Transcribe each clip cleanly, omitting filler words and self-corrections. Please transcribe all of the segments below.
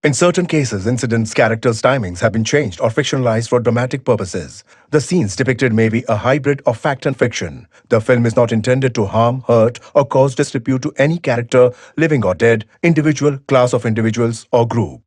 In certain cases, incidents' characters' timings have been changed or fictionalized for dramatic purposes. The scenes depicted may be a hybrid of fact and fiction. The film is not intended to harm, hurt, or cause disrepute to any character, living or dead, individual, class of individuals, or group.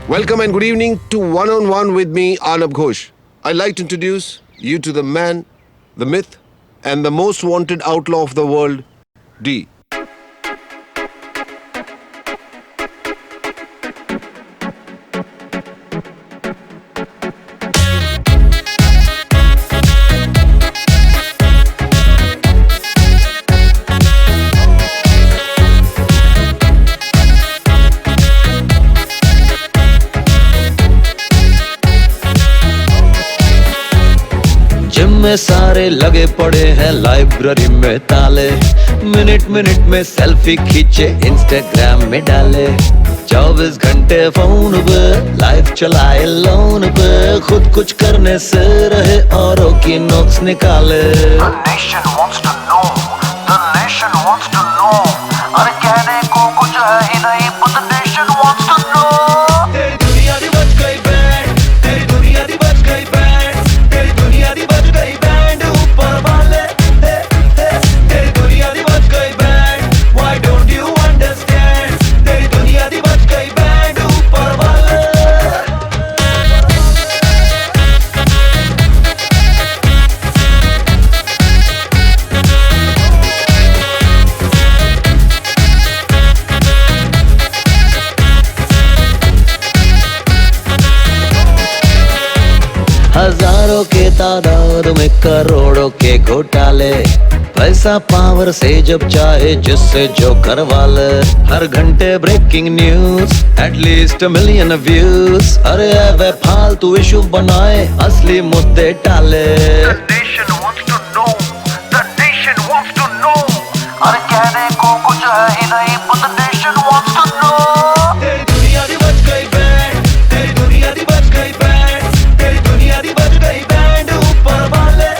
Welcome and good evening to One on One with me, Arnab Ghosh. I'd like to introduce you to the man, the myth, and the most wanted outlaw of the world, D. Gym में सारे लगे पड़े हैं, library में ताले, minute minute में selfie खींचे Instagram में डाले, 24 घंटे फोन पे लाइफ चलाए लोन पे, खुद कुछ करने से रहे औरों की नोट्स निकाले। The nation wants to know, the nation wants to know, अरे कहने को कुछ है ही नहीं, but the nation wants to know। तेरी दुनिया दी बच गई बैंड, तेरी दुनिया दी बच गई बैंड, तेरी दुनिया दी बच गई बैंड, ऊपर वाले तेरी दुनिया दी बच गई band, why don't you understand? तेरी दुनिया दी बच गई बैंड, ऊपर वाले। हजारों के तादाद में करोड़ों के घोटाले, पैसा पावर से जब चाहे जिससे जो करवा ले, हर घंटे breaking news, at least million views, अरे वे फालतू इशू बनाए, असली मुद्दे टाले। The nation wants to know, the nation wants to know, अरे कहने को कुछ है ही नहीं, but the nation wants to know। तेरी दुनिया दी बच गई बैंड, तेरी दुनिया दी बच गई बैंड, तेरी दुनिया दी बच गई बैंड, ऊपर वाले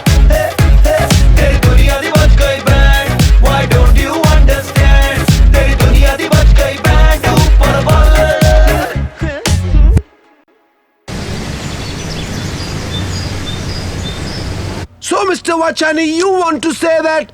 तेरी दुनिया दी बच गई band, why don't you understand? तेरी दुनिया दी बच गई बैंड, ऊपर वाले। So, Mr. Vachani, you want to say that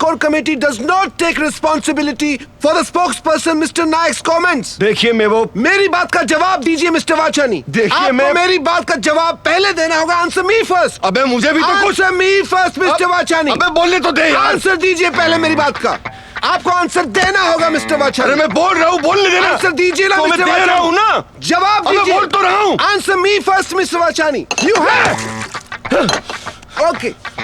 core committee does not take responsibility for the spokesperson Mr. Naik's comments? देखिए मैं वो मेरी बात का जवाब दीजिए मिस्टर वाचानी। देखिए, आपको मैं- मेरी बात का जवाब पहले देना होगा। Answer me first. अबे मुझे भी तो कुछ आंसर मी फर्स्ट मिस्टर अब- वाचानी। अबे बोलने तो दे यार। आंसर दीजिए पहले मेरी बात का। आपको आंसर देना होगा मिस्टर वाचानी। अरे मैं बोल रहा हूँ, बोलने देना। आंसर दीजिए ना तो मैं मिस्टर दे वाचानी। रहा हूँ ना। जवाब अबे दीजिए। बोल तो रहा हूँ। Answer me first mister Vachani. You have okay.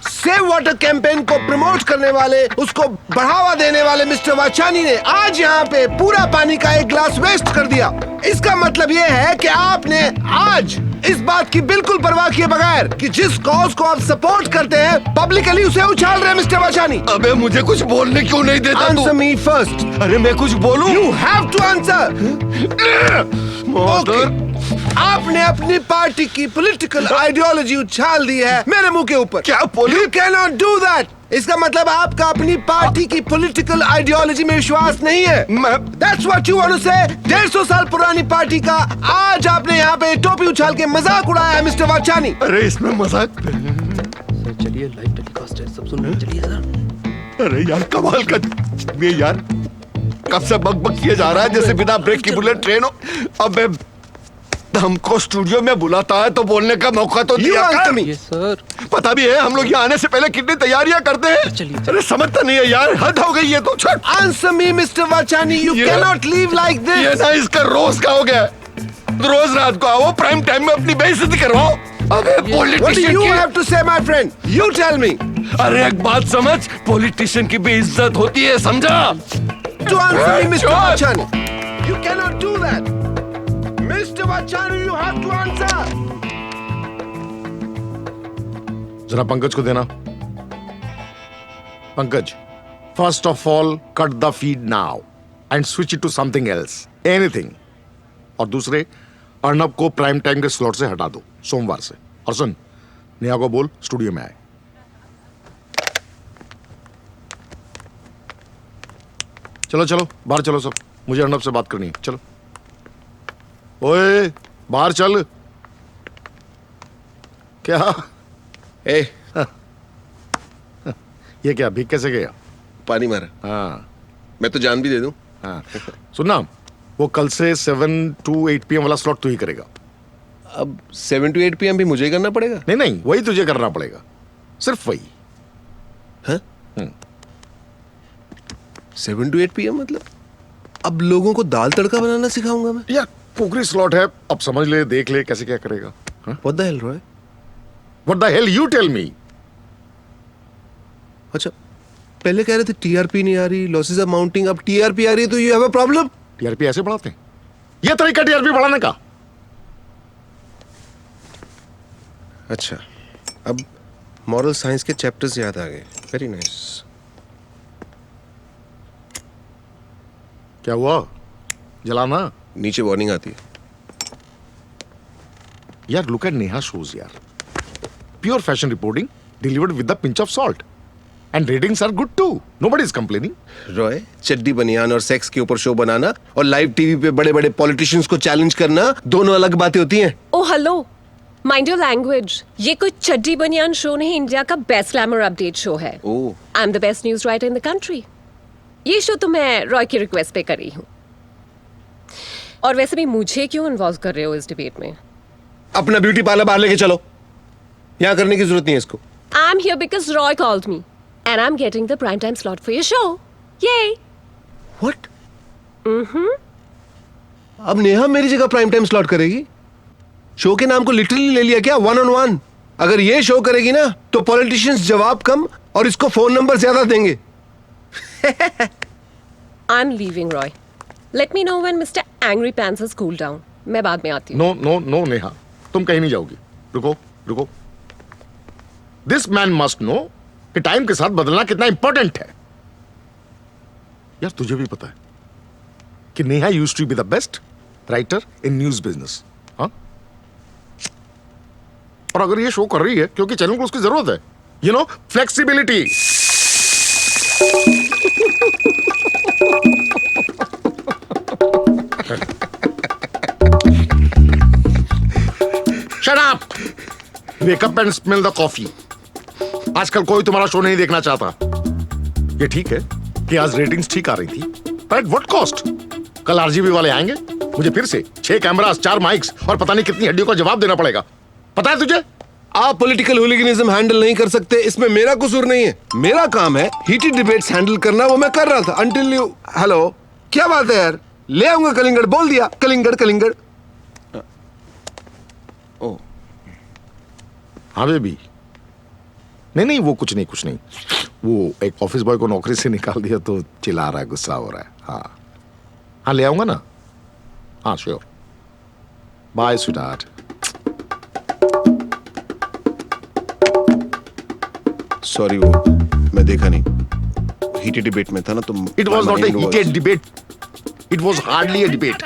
Save water campaign को प्रमोट करने वाले, उसको बढ़ावा देने वाले मिस्टर वाचानी ने आज यहाँ पे पूरा पानी का एक ग्लास वेस्ट कर दिया। इसका मतलब ये है कि आपने आज इस बात की बिल्कुल परवाह किए बगैर कि जिस कॉज को आप सपोर्ट करते हैं पब्लिकली उसे उछाल रहे हैं मिस्टर वाचानी। अबे मुझे कुछ बोलने क्यों नहीं देता तू? Answer me first. अरे मैं कुछ बोलूं? You have to answer. आपने अपनी पार्टी की पॉलिटिकल आइडियोलॉजी उछाल दी है मेरे मुंह के ऊपर। क्या you can not do that. इसका मतलब आपका अपनी पार्टी की पॉलिटिकल आइडियोलॉजी में विश्वास नहीं है। That's what you want to say। 150 साल पुरानी पार्टी का आज आपने यहाँ पे टोपी उछाल के मजाक उड़ाया है मिस्टर वाचानी। अरे इसमें मजाक? चलिए लाइव टेलीकास्ट है, सब सुन रहे हैं, चलिए सर। अरे यार कमाल का ये यार कब से बक किया जा रहा है जैसे बिना ब्रेक की बुलेट ट्रेन हो। अब हमको स्टूडियो में बुलाता है तो बोलने का मौका तो दिया कर। ये सर पता भी है हम लोग यहाँ आने से पहले कितनी तैयारियां करते हैं। चलिए। अरे समझता नहीं है यार, हद हो गई है तो छोड़। Answer me mister Vachani. You ये- कैन नॉट लीव लाइक ये दिस। ना इसका रोज का हो गया। रोज रात को आओ प्राइम टाइम में अपनी बेइज्जती करवाओ। अबे What do पॉलिटिशियन you की have to say, my friend? You tell me. अरे एक बात समझ, पॉलिटिशियन की भी इज्जत होती है, समझा? To answer me, Mr. Sure. Vachani. You cannot do that. Mr. Vachani, you have to answer. जरा पंकज को देना। Pankaj, first of all cut the feed now and switch it to something else, anything. और दूसरे, अर्नब को प्राइम टाइम के slot से हटा दो सोमवार से। और सुन, नेहा को बोल स्टूडियो में आए। चलो चलो बाहर चलो सब, मुझे अर्नब से बात करनी है। चलो ओए बाहर चल। क्या ए, ये क्या भीख कैसे गया? पानी मारा। हाँ मैं तो जान भी दे दूं। हाँ सुनना, वो कल से 7 to 8 PM वाला स्लॉट तू ही करेगा। अब 7 to 8 PM भी मुझे ही करना पड़ेगा। नहीं नहीं, वही तुझे करना पड़ेगा, सिर्फ वही। 7 to 8 PM मतलब अब लोगों को दाल तड़का बनाना सिखाऊंगा मैं। यार पोखरी स्लॉट है, अब समझ ले, देख ले कैसे क्या करेगा। What the hell, Roy? What the hell you tell me? अच्छा, पहले कह रहे थे टीआरपी नहीं आ रही, लॉसेस आर माउंटिंग, अब टीआरपी आ रही है तो you have a problem. TRP ऐसे बढ़ाते हैं? ये तरीका टीआरपी बढ़ाने का? अच्छा, अब मॉरल साइंस के चैप्टर्स याद आ गए। Very nice. क्या हुआ? जलाना? नीचे वार्निंग आती है। यार लुक एट नेहा शोज यार, pure fashion reporting delivered with the pinch of salt and ratings are good too, nobody is complaining. Roy, चड्डी बनियान और सेक्स के ऊपर शो बनाना और लाइव टीवी पे बड़े बड़े पॉलिटिशियंस को चैलेंज करना दोनों अलग बातें होती हैं। ओ हेलो, माइंड योर लैंग्वेज। ये कोई चड्डी बनियान शो नहीं, इंडिया का बेस्ट ग्लैमर अपडेट शो है। Oh. I am the best news writer in the country. ये शो तो मैं रॉय की रिक्वेस्ट पे कर रही हूँ। और वैसे भी मुझे क्यों इन्वॉल्व कर रहे हो इस डिबेट में? अपना ब्यूटी पार्लर बाहर लेके चलो, यहाँ करने की जरूरत नहीं है इसको। I am here because Roy called me and I am getting the prime time slot for your show. ये व्हाट? अब नेहा मेरी जगह प्राइम टाइम स्लॉट करेगी? शो के नाम को लिटरली ले लिया क्या? 1-on-1। अगर ये शो करेगी ना तो पॉलिटिशियंस जवाब कम और इसको फोन नंबर ज्यादा देंगे। I am leaving Roy. Let me know when mister angry pants has cooled down. मैं बाद में आती हूँ। नो नो नो नेहा, तुम कहीं नहीं जाओगी। रुको रुको, दिस मैन मस्ट नो कि टाइम के साथ बदलना कितना इंपॉर्टेंट है। यार तुझे भी पता है कि Neha used to be the best writer in news business. हाँ, और अगर ये शो कर रही है क्योंकि चैनल को उसकी जरूरत है, you know, flexibility. Shut up! Wake up and smell the coffee. आजकल कोई तुम्हारा शो नहीं देखना चाहता। ये ठीक है कि आज रेटिंग्स ठीक आ रही थी, पर एट व्हाट कॉस्ट? कल आरजीबी वाले आएंगे, मुझे फिर से 6 कैमरास, 4 माइक्स और पता नहीं कितनी हड्डियों का जवाब देना पड़ेगा। पता है तुझे? आप पॉलिटिकल हुलिगनिज्म हैंडल नहीं कर सकते, इसमें मेरा कसूर नहीं है। मेरा काम है हीटेड डिबेट्स हैंडल करना, वो मैं कर रहा था अंटिल यू। हेलो, क्या बात है यार? ले आऊंगा कलिंगड़, बोल दिया। कलिंगड़ कलिंगड़। ओ हाँ बेबी, नहीं नहीं, वो कुछ नहीं, वो एक ऑफिस बॉय को नौकरी से निकाल दिया तो चिल्ला रहा है, गुस्सा हो रहा है। हाँ हाँ, ले आऊंगा ना। हाँ श्योर, बाय स्वीटहार्ट। सॉरी, वो मैं देखा नहीं, हीटेड डिबेट में था ना तुम। It was not a heated debate. It was hardly a debate.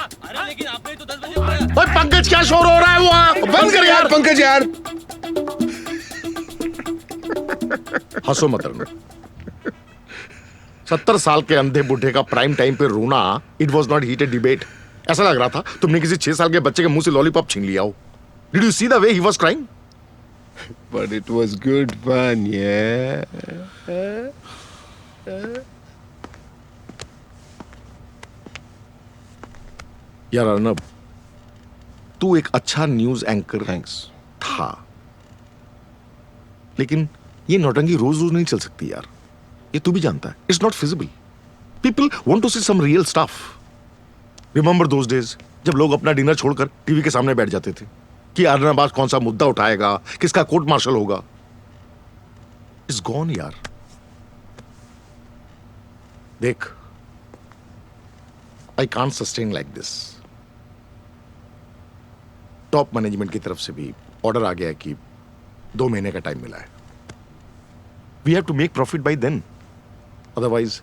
ओए पंकज, क्या शोर हो रहा है वहाँ? बंद कर यार। पंकज यार, हंसो मत रनो। 70 साल के अंधे बुढ़े का प्राइम टाइम पे रोना, it was not heated debate. ऐसा लग रहा था तुमने किसी 6 साल के बच्चे के मुंह से लॉलीपॉप छीन लिया हो। Did you see the way he was crying? but it was good fun, yeah. यार अर्नब, तू एक अच्छा न्यूज एंकर Thanks. था, लेकिन ये नौटंकी रोज रोज नहीं चल सकती यार। ये तू भी जानता है, it's not feasible. People want to see some real stuff. Remember those days जब लोग अपना डिनर छोड़कर टीवी के सामने बैठ जाते थे कि अर्नब आज कौन सा मुद्दा उठाएगा, किसका कोर्ट मार्शल होगा। इट्स गॉन यार। देख, I can't sustain like this. Top management की तरफ से भी ऑर्डर आ गया है कि 2 महीने का टाइम मिला है। We have to make profit by then, otherwise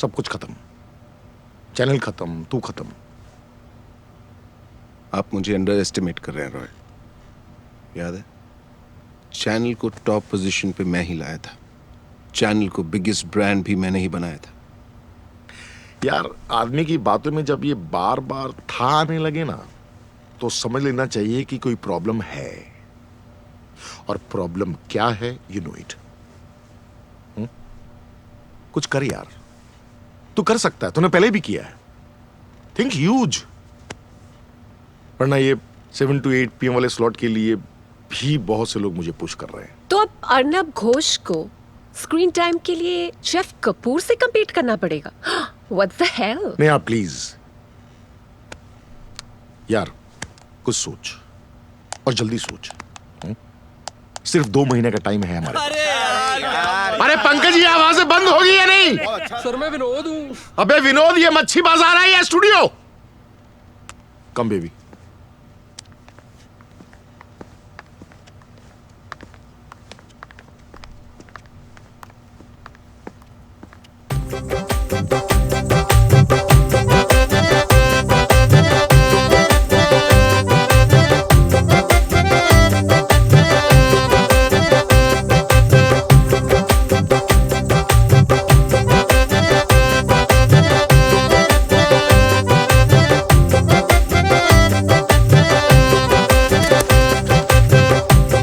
सब कुछ खत्म। चैनल खत्म, तू खत्म। आप मुझे अंडर एस्टिमेट कर रहे हैं रॉय। याद है, चैनल को टॉप पोजीशन पे मैं ही लाया था, चैनल को बिगेस्ट ब्रांड भी मैंने ही बनाया था। यार, आदमी की बातों में जब ये बार बार था आने लगे ना, तो समझ लेना चाहिए कि कोई प्रॉब्लम है। और प्रॉब्लम क्या है, यू नो इट। कुछ कर यार, तू कर सकता है, तूने पहले भी किया है। Think huge. वरना ये 7 to 8 PM वाले स्लॉट के लिए भी बहुत से लोग मुझे पुश कर रहे हैं। तो अब अर्नब घोष को स्क्रीन टाइम के लिए शेफ कपूर से compete करना पड़ेगा। What the hell? Neha please यार, कुछ सोच और जल्दी सोच। सिर्फ 2 महीने का टाइम है हमारे पास। अरे पंकज, ये आवाजें बंद होगी या नहीं? सर मैं विनोद हूँ। अबे विनोद, ये मच्छी बाजार है या स्टूडियो? Come baby.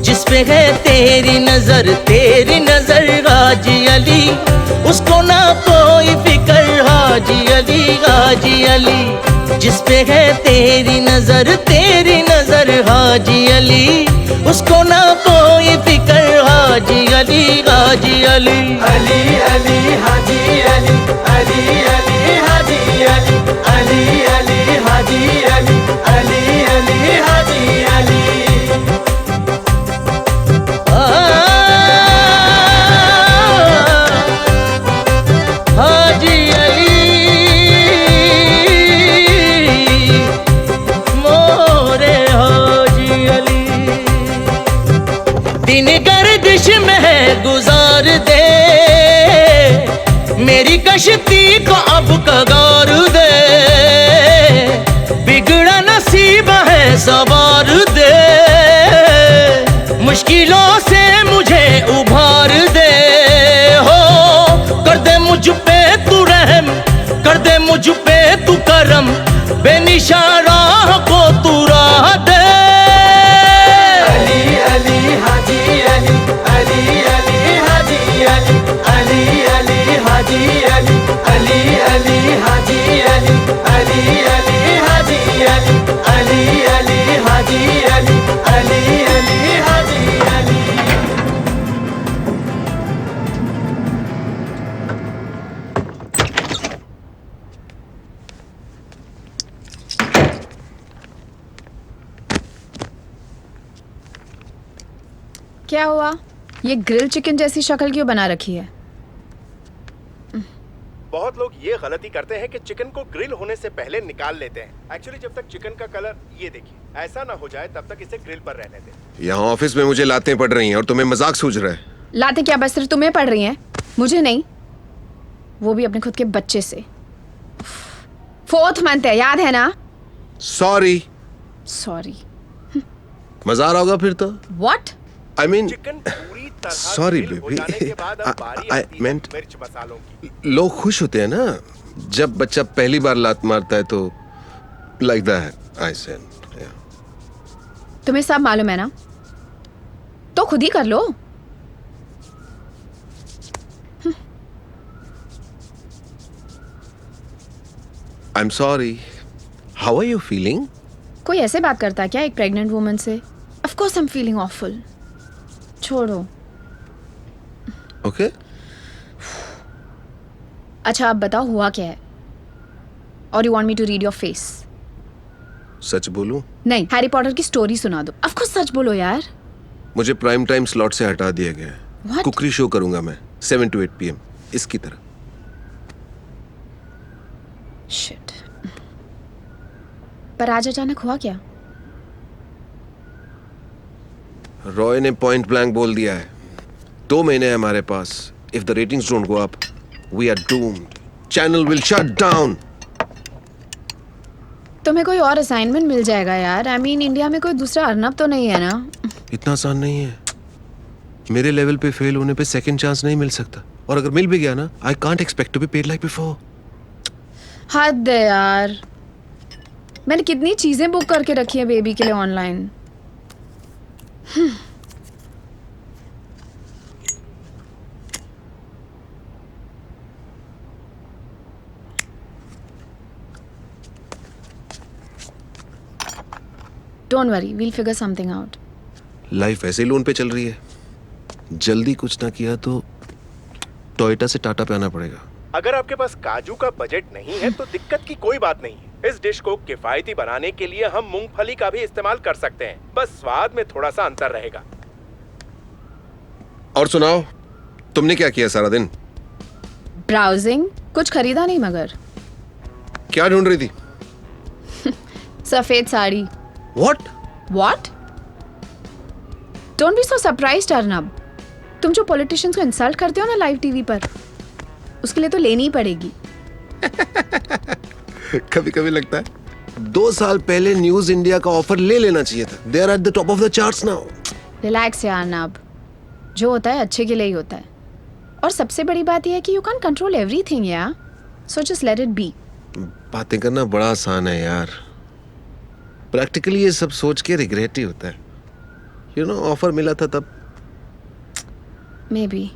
जिसपे है तेरी नजर हाजी अली, उसको ना कोई फिकर हाजी अली। जिसपे है तेरी नजर हाजी अली, उसको ना कोई फिकर हाजी अली। अली अली हाजी अली, अली अली हाजी अली, अली अली हाजी अली, अली अली हाजी अली। हाजी अली मोरे हाजी अली। दिन गर्दिश में गुजार दे, मेरी कश्ती को अब कगार दे। बिगड़ा नसीब है सवार दे, मुश्किलों से मुझे उभार दे। हो कर दे मुझ पे तू रहम, कर दे मुझ पे तू करम, बेनिशा राह को तू राह दे। अली अली हाजी अली, अली अली हाजी अली, अली अली हाजी अली, अली अली हाजी अली, अली अली हाजी अली, अली अली हाजी अली, अली अली हाजी अली। क्या हुआ? ये ग्रिल चिकन जैसी शक्ल क्यों बना रखी है? बहुत लोग ये गलती करते हैं कि चिकन को ग्रिल होने से पहले निकाल लेते हैं। एक्चुअली जब तक चिकन का कलर ये देखिए ऐसा ना हो जाए तब तक इसे ग्रिल पर रहने दें। यहाँ ऑफिस में मुझे लातें पड़ रही हैं और तुम्हें मजाक सूझ रहा है। लाते क्या बस सिर्फ तुम्हें पड़ रही हैं, मुझे नहीं, वो भी अपने खुद के बच्चे से। 4th मंथ है, याद है ना? सॉरी। सॉरी। मजा आ रहा होगा फिर तो। व्हाट? आई मीन चिकन पूरी तरह सॉरी ग्रिल हो बेबी, जाने के बाद अब बारी आई आती है मेंट मिर्च मसालों की। लोग खुश होते हैं ना जब बच्चा पहली बार लात मारता है, तो लाइक दैट आई सेड। तुम्हें सब मालूम है ना, तो खुद ही कर लो। I am sorry. How are you feeling? कोई ऐसे बात करता है क्या एक प्रेग्नेंट वुमन से? Of course I am feeling awful. छोड़ो। ओके। अच्छा आप बताओ हुआ क्या है? और you want me to read your face? सच बोलूं? नहीं, हैरी पॉटर की स्टोरी सुना दो। ऑफ कोर्स सच बोलो यार। मुझे प्राइम टाइम स्लॉट से हटा दिया गया है। What? कुकरी शो करूंगा मैं 7 to 8 PM इसकी तरह। शिट। पर आज अचानक हुआ क्या? रॉय ने पॉइंट ब्लैंक बोल दिया है 2 महीने है हमारे पास। If the ratings don't go up we are doomed. Channel will shut down. तुम्हें कोई और असाइनमेंट मिल जाएगा यार। आई मीन इंडिया में कोई दूसरा अर्नब तो नहीं है ना? इतना आसान नहीं है। मेरे लेवल पे फेल होने पे सेकंड चांस नहीं मिल सकता, और अगर मिल भी गया ना, I can't expect to be paid like before. हद है यार। मैंने कितनी चीजें बुक करके रखी है बेबी के लिए online. Don't worry, we'll figure something out. Life ऐसे ही लोन पे चल रही है। जल्दी कुछ ना किया तो टोयोटा से टाटा पे आना पड़ेगा। अगर आपके पास काजू का बजट नहीं है तो दिक्कत की कोई बात नहीं है। इस डिश को किफायती बनाने के लिए हम मूंगफली का भी इस्तेमाल कर सकते हैं, बस स्वाद में थोड़ा सा अंतर रहेगा। और सुनाओ, तुमने क्या किया सारा दिन? ब्राउजिंग। कुछ खरीदा नहीं मगर। क्या ढूंढ रही थी? सफेद sari. What? What? Don't be so surprised Arnab. तुम जो पॉलिटिशियंस को इंसल्ट करते हो ना लाइव टीवी पर, उसके लिए तो लेनी ही पड़ेगी। कभी कभी लगता है 2 साल पहले न्यूज इंडिया का ऑफर ले लेना चाहिए था। They are at the top of the charts now. Relax यार अर्नब, जो होता है अच्छे के लिए ही होता है। और सबसे बड़ी बात यह है कि यू कैन कंट्रोल एवरीथिंग यार, so just let it be. बातें करना बड़ा आसान है यार, प्रैक्टिकली ये सब सोच के रिग्रेट ही होता है। यू नो, ऑफर मिला था तब। Maybe.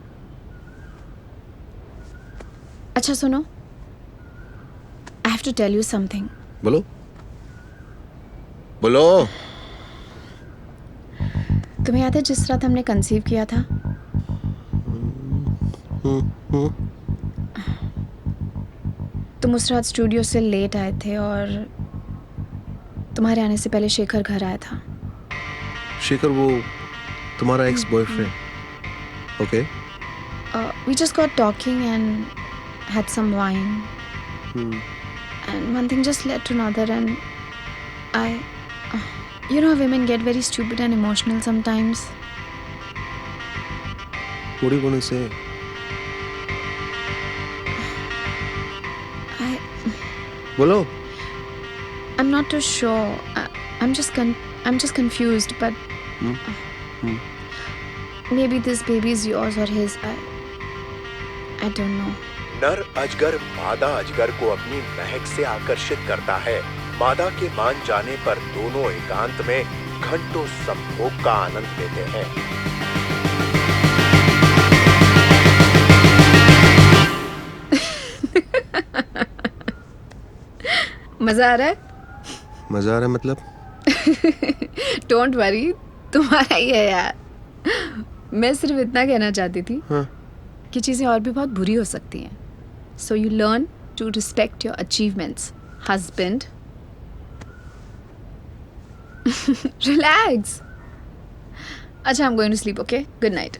अच्छा सुनो, I have to tell you something. बोलो बोलो। तुम्हें याद है जिस रात हमने कंसीव किया था? तुम उस रात स्टूडियो से लेट आए थे और तुम्हारे आने से पहले शेखर घर आया था। शेखर वो तुम्हारा ex boyfriend? Okay. We just got talking and had some wine. And one thing just led to another, and you know how women get very stupid and emotional sometimes. What are you gonna say? बोलो। I'm not too sure. I'm just confused, but maybe this baby is yours or his. I don't know. नर अजगर मादा अजगर को अपनी महक से आकर्षित करता है। मादा के मान जाने पर दोनों एकांत में घंटों संभोग का आनंद लेते हैं। मजा आ रहा है? मजा आ रहा है मतलब? डोंट वरी, तुम्हारा ही है यार। मैं सिर्फ इतना कहना चाहती थी कि चीज़ें और भी बहुत बुरी हो सकती हैं। So you learn to respect your achievements, husband. Relax. अच्छा, I am going to sleep, okay? Good night.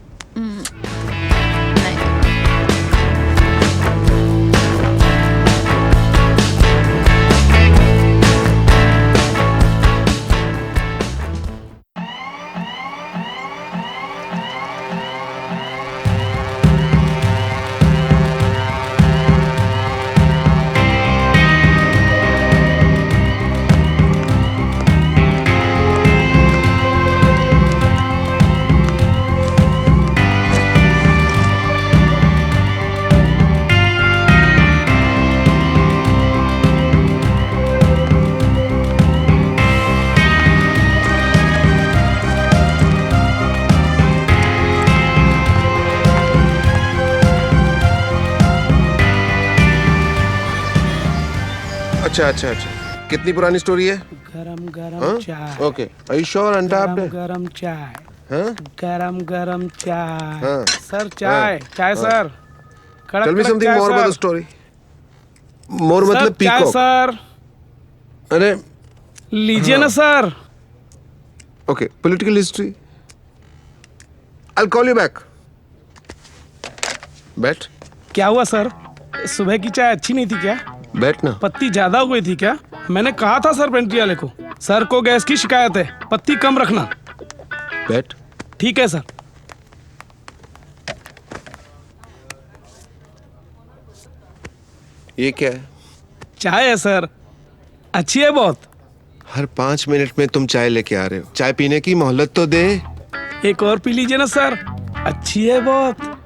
अच्छा अच्छा अच्छा, कितनी पुरानी स्टोरी है? गरम गरम हाँ? चाय। Okay, are you sure untapped गरम है? गरम चाय। हाँ? गरम गरम चाय। हाँ। सर चाय, चाय सर। कड़क Tell me कड़क something चाय more about the sir. story. More sir, मतलब चाय पीकॉक। सर। अरे लीजिए ना sir. Okay, political history. I'll call you back. बैठ क्या हुआ सर? सुबह की चाय अच्छी नहीं थी क्या? बैठ ना। पत्ती ज्यादा हो गई थी क्या? मैंने कहा था सर पेंट्री वाले को, सर को गैस की शिकायत है, पत्ती कम रखना। बैठ। ठीक है सर। ये क्या है? चाय है सर, अच्छी है बहुत। हर 5 मिनट में तुम चाय लेके आ रहे हो। चाय पीने की मोहलत तो दे। एक और पी लीजिए ना सर, अच्छी है बहुत।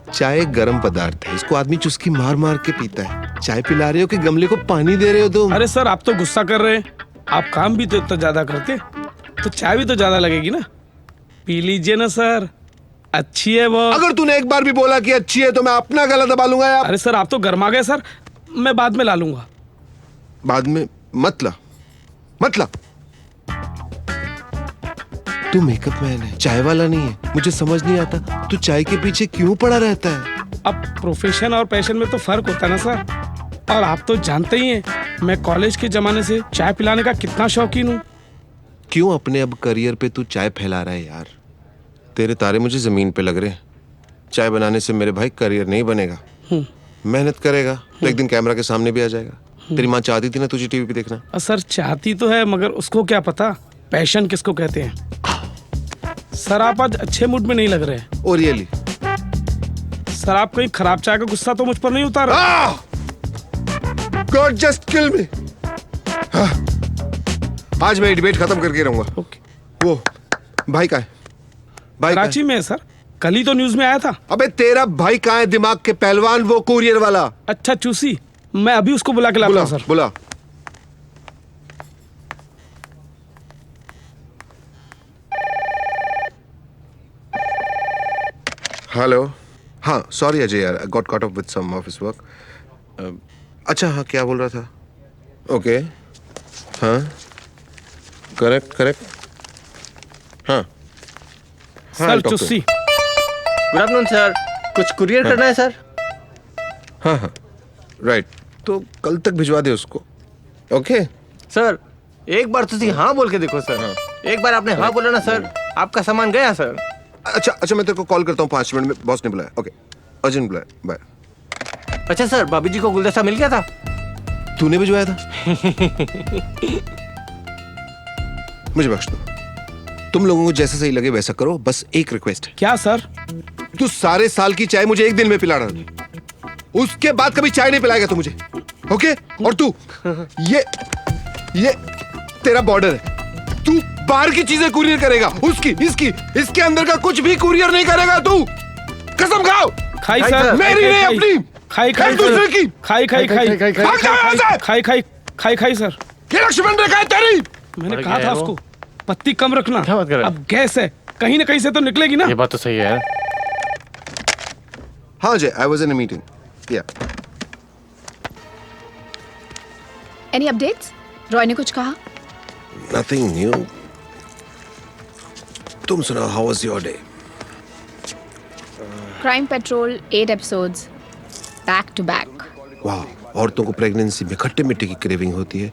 चाय एक गर्म पदार्थ है, इसको आदमी चुस्की मार मार के पीता है। चाय पिला रहे हो कि गमले को पानी दे रहे हो तुम? अरे सर, आप तो गुस्सा कर रहे हैं। आप काम भी तो इतना ज्यादा करते, तो चाय भी तो ज्यादा लगेगी ना। पी लीजिए ना सर, अच्छी है बहुत। अगर तूने एक बार भी बोला कि अच्छी है तो मैं अपना गला दबा लूंगा यार। अरे सर, आप तो गर्मा गए सर, मैं बाद में ला लूंगा। बाद में मतलब तू मेकअप मैन है, चाय वाला नहीं है। मुझे समझ नहीं आता तू चाय के पीछे क्यों पड़ा रहता है। अब प्रोफेशन और पैशन में तो फर्क होता है ना सर। और आप तो जानते ही हैं, मैं कॉलेज के जमाने से चाय पिलाने का कितना शौकीन हूँ। क्यों अपने अब करियर पे तू चाय फैला रहा है यार? तेरे तारे मुझे जमीन पे लग रहे हैं। चाय बनाने से मेरे भाई करियर नहीं बनेगा। मेहनत करेगा तो एक दिन कैमरा के सामने भी आ जाएगा। तेरी माँ चाहती थी ना तुझे टीवी पे देखना। सर चाहती तो है, मगर उसको क्या पता पैशन किसको कहते हैं। सर आप आज अच्छे मूड में नहीं लग रहे हैं। Oh really? सर आप कहीं खराब चाय का गुस्सा तो मुझ पर नहीं उतार रहे? गॉड जस्ट किल मी। आज मैं डिबेट खत्म करके रहूंगा। ओके। वो भाई का है? भाई कराची में है सर, कल ही तो न्यूज में आया था। अबे तेरा भाई कहाँ है? दिमाग के पहलवान, वो कुरियर वाला। अच्छा चूसी, मैं अभी उसको बुला के लाता हूँ सर। बुला। हेलो। हाँ सॉरी अजय यार, I got caught up with some office work. अच्छा हाँ, क्या बोल रहा था? ओके हाँ, करेक्ट हाँ सर चुस्सी। गुड आफ्टरनून सर, कुछ कुरियर करना है सर? हाँ राइट, तो कल तक भिजवा दे उसको। ओके सर एक बार तुसी हाँ बोल के देखो सर। एक बार आपने हाँ बोला ना सर, आपका सामान गया सर। अच्छा मैं तेरे को कॉल करता हूँ 5 मिनट में। बॉस ने बुलाया। ओके अर्जेंट बुलाया, बाय। अच्छा सर, भाभी जी को गुलदस्ता मिल गया था? तूने भिजवाया था? मुझे बख्श दो, तुम लोगों को जैसा सही लगे वैसा करो। बस एक रिक्वेस्ट है। क्या सर? तू सारे साल की चाय मुझे एक दिन में पिला रहा है, उसके बाद कभी चाय नहीं पिलाएगा तू मुझे। ओके? और तू ये तेरा बॉर्डर है। तू बाहर की चीजें कुरियर करेगा, उसकी इसकी इसके अंदर का कुछ भी कुरियर नहीं करेगा तू। कसम खाओ। खाई सर, मेरी नहीं अपनी, खाई दूसरे की। खाई सर। ये लक्ष्मण रेखा है तेरी। मैंने कहा था उसको पत्ती कम रखना। क्या बात कर रहा है? अब गैस है, कहीं ना कहीं से तो निकलेगी ना। ये बात तो सही है। हाँ Ajay, I was in a meeting. या एनी अपडेट्स? रॉय ने कुछ कहा? Nothing new. तुम सुनाओ, how was your day? Crime patrol 8 episodes back to back. वाह, औरतों को प्रेगनेंसी में खट्टे मिट्टी की क्रेविंग होती है,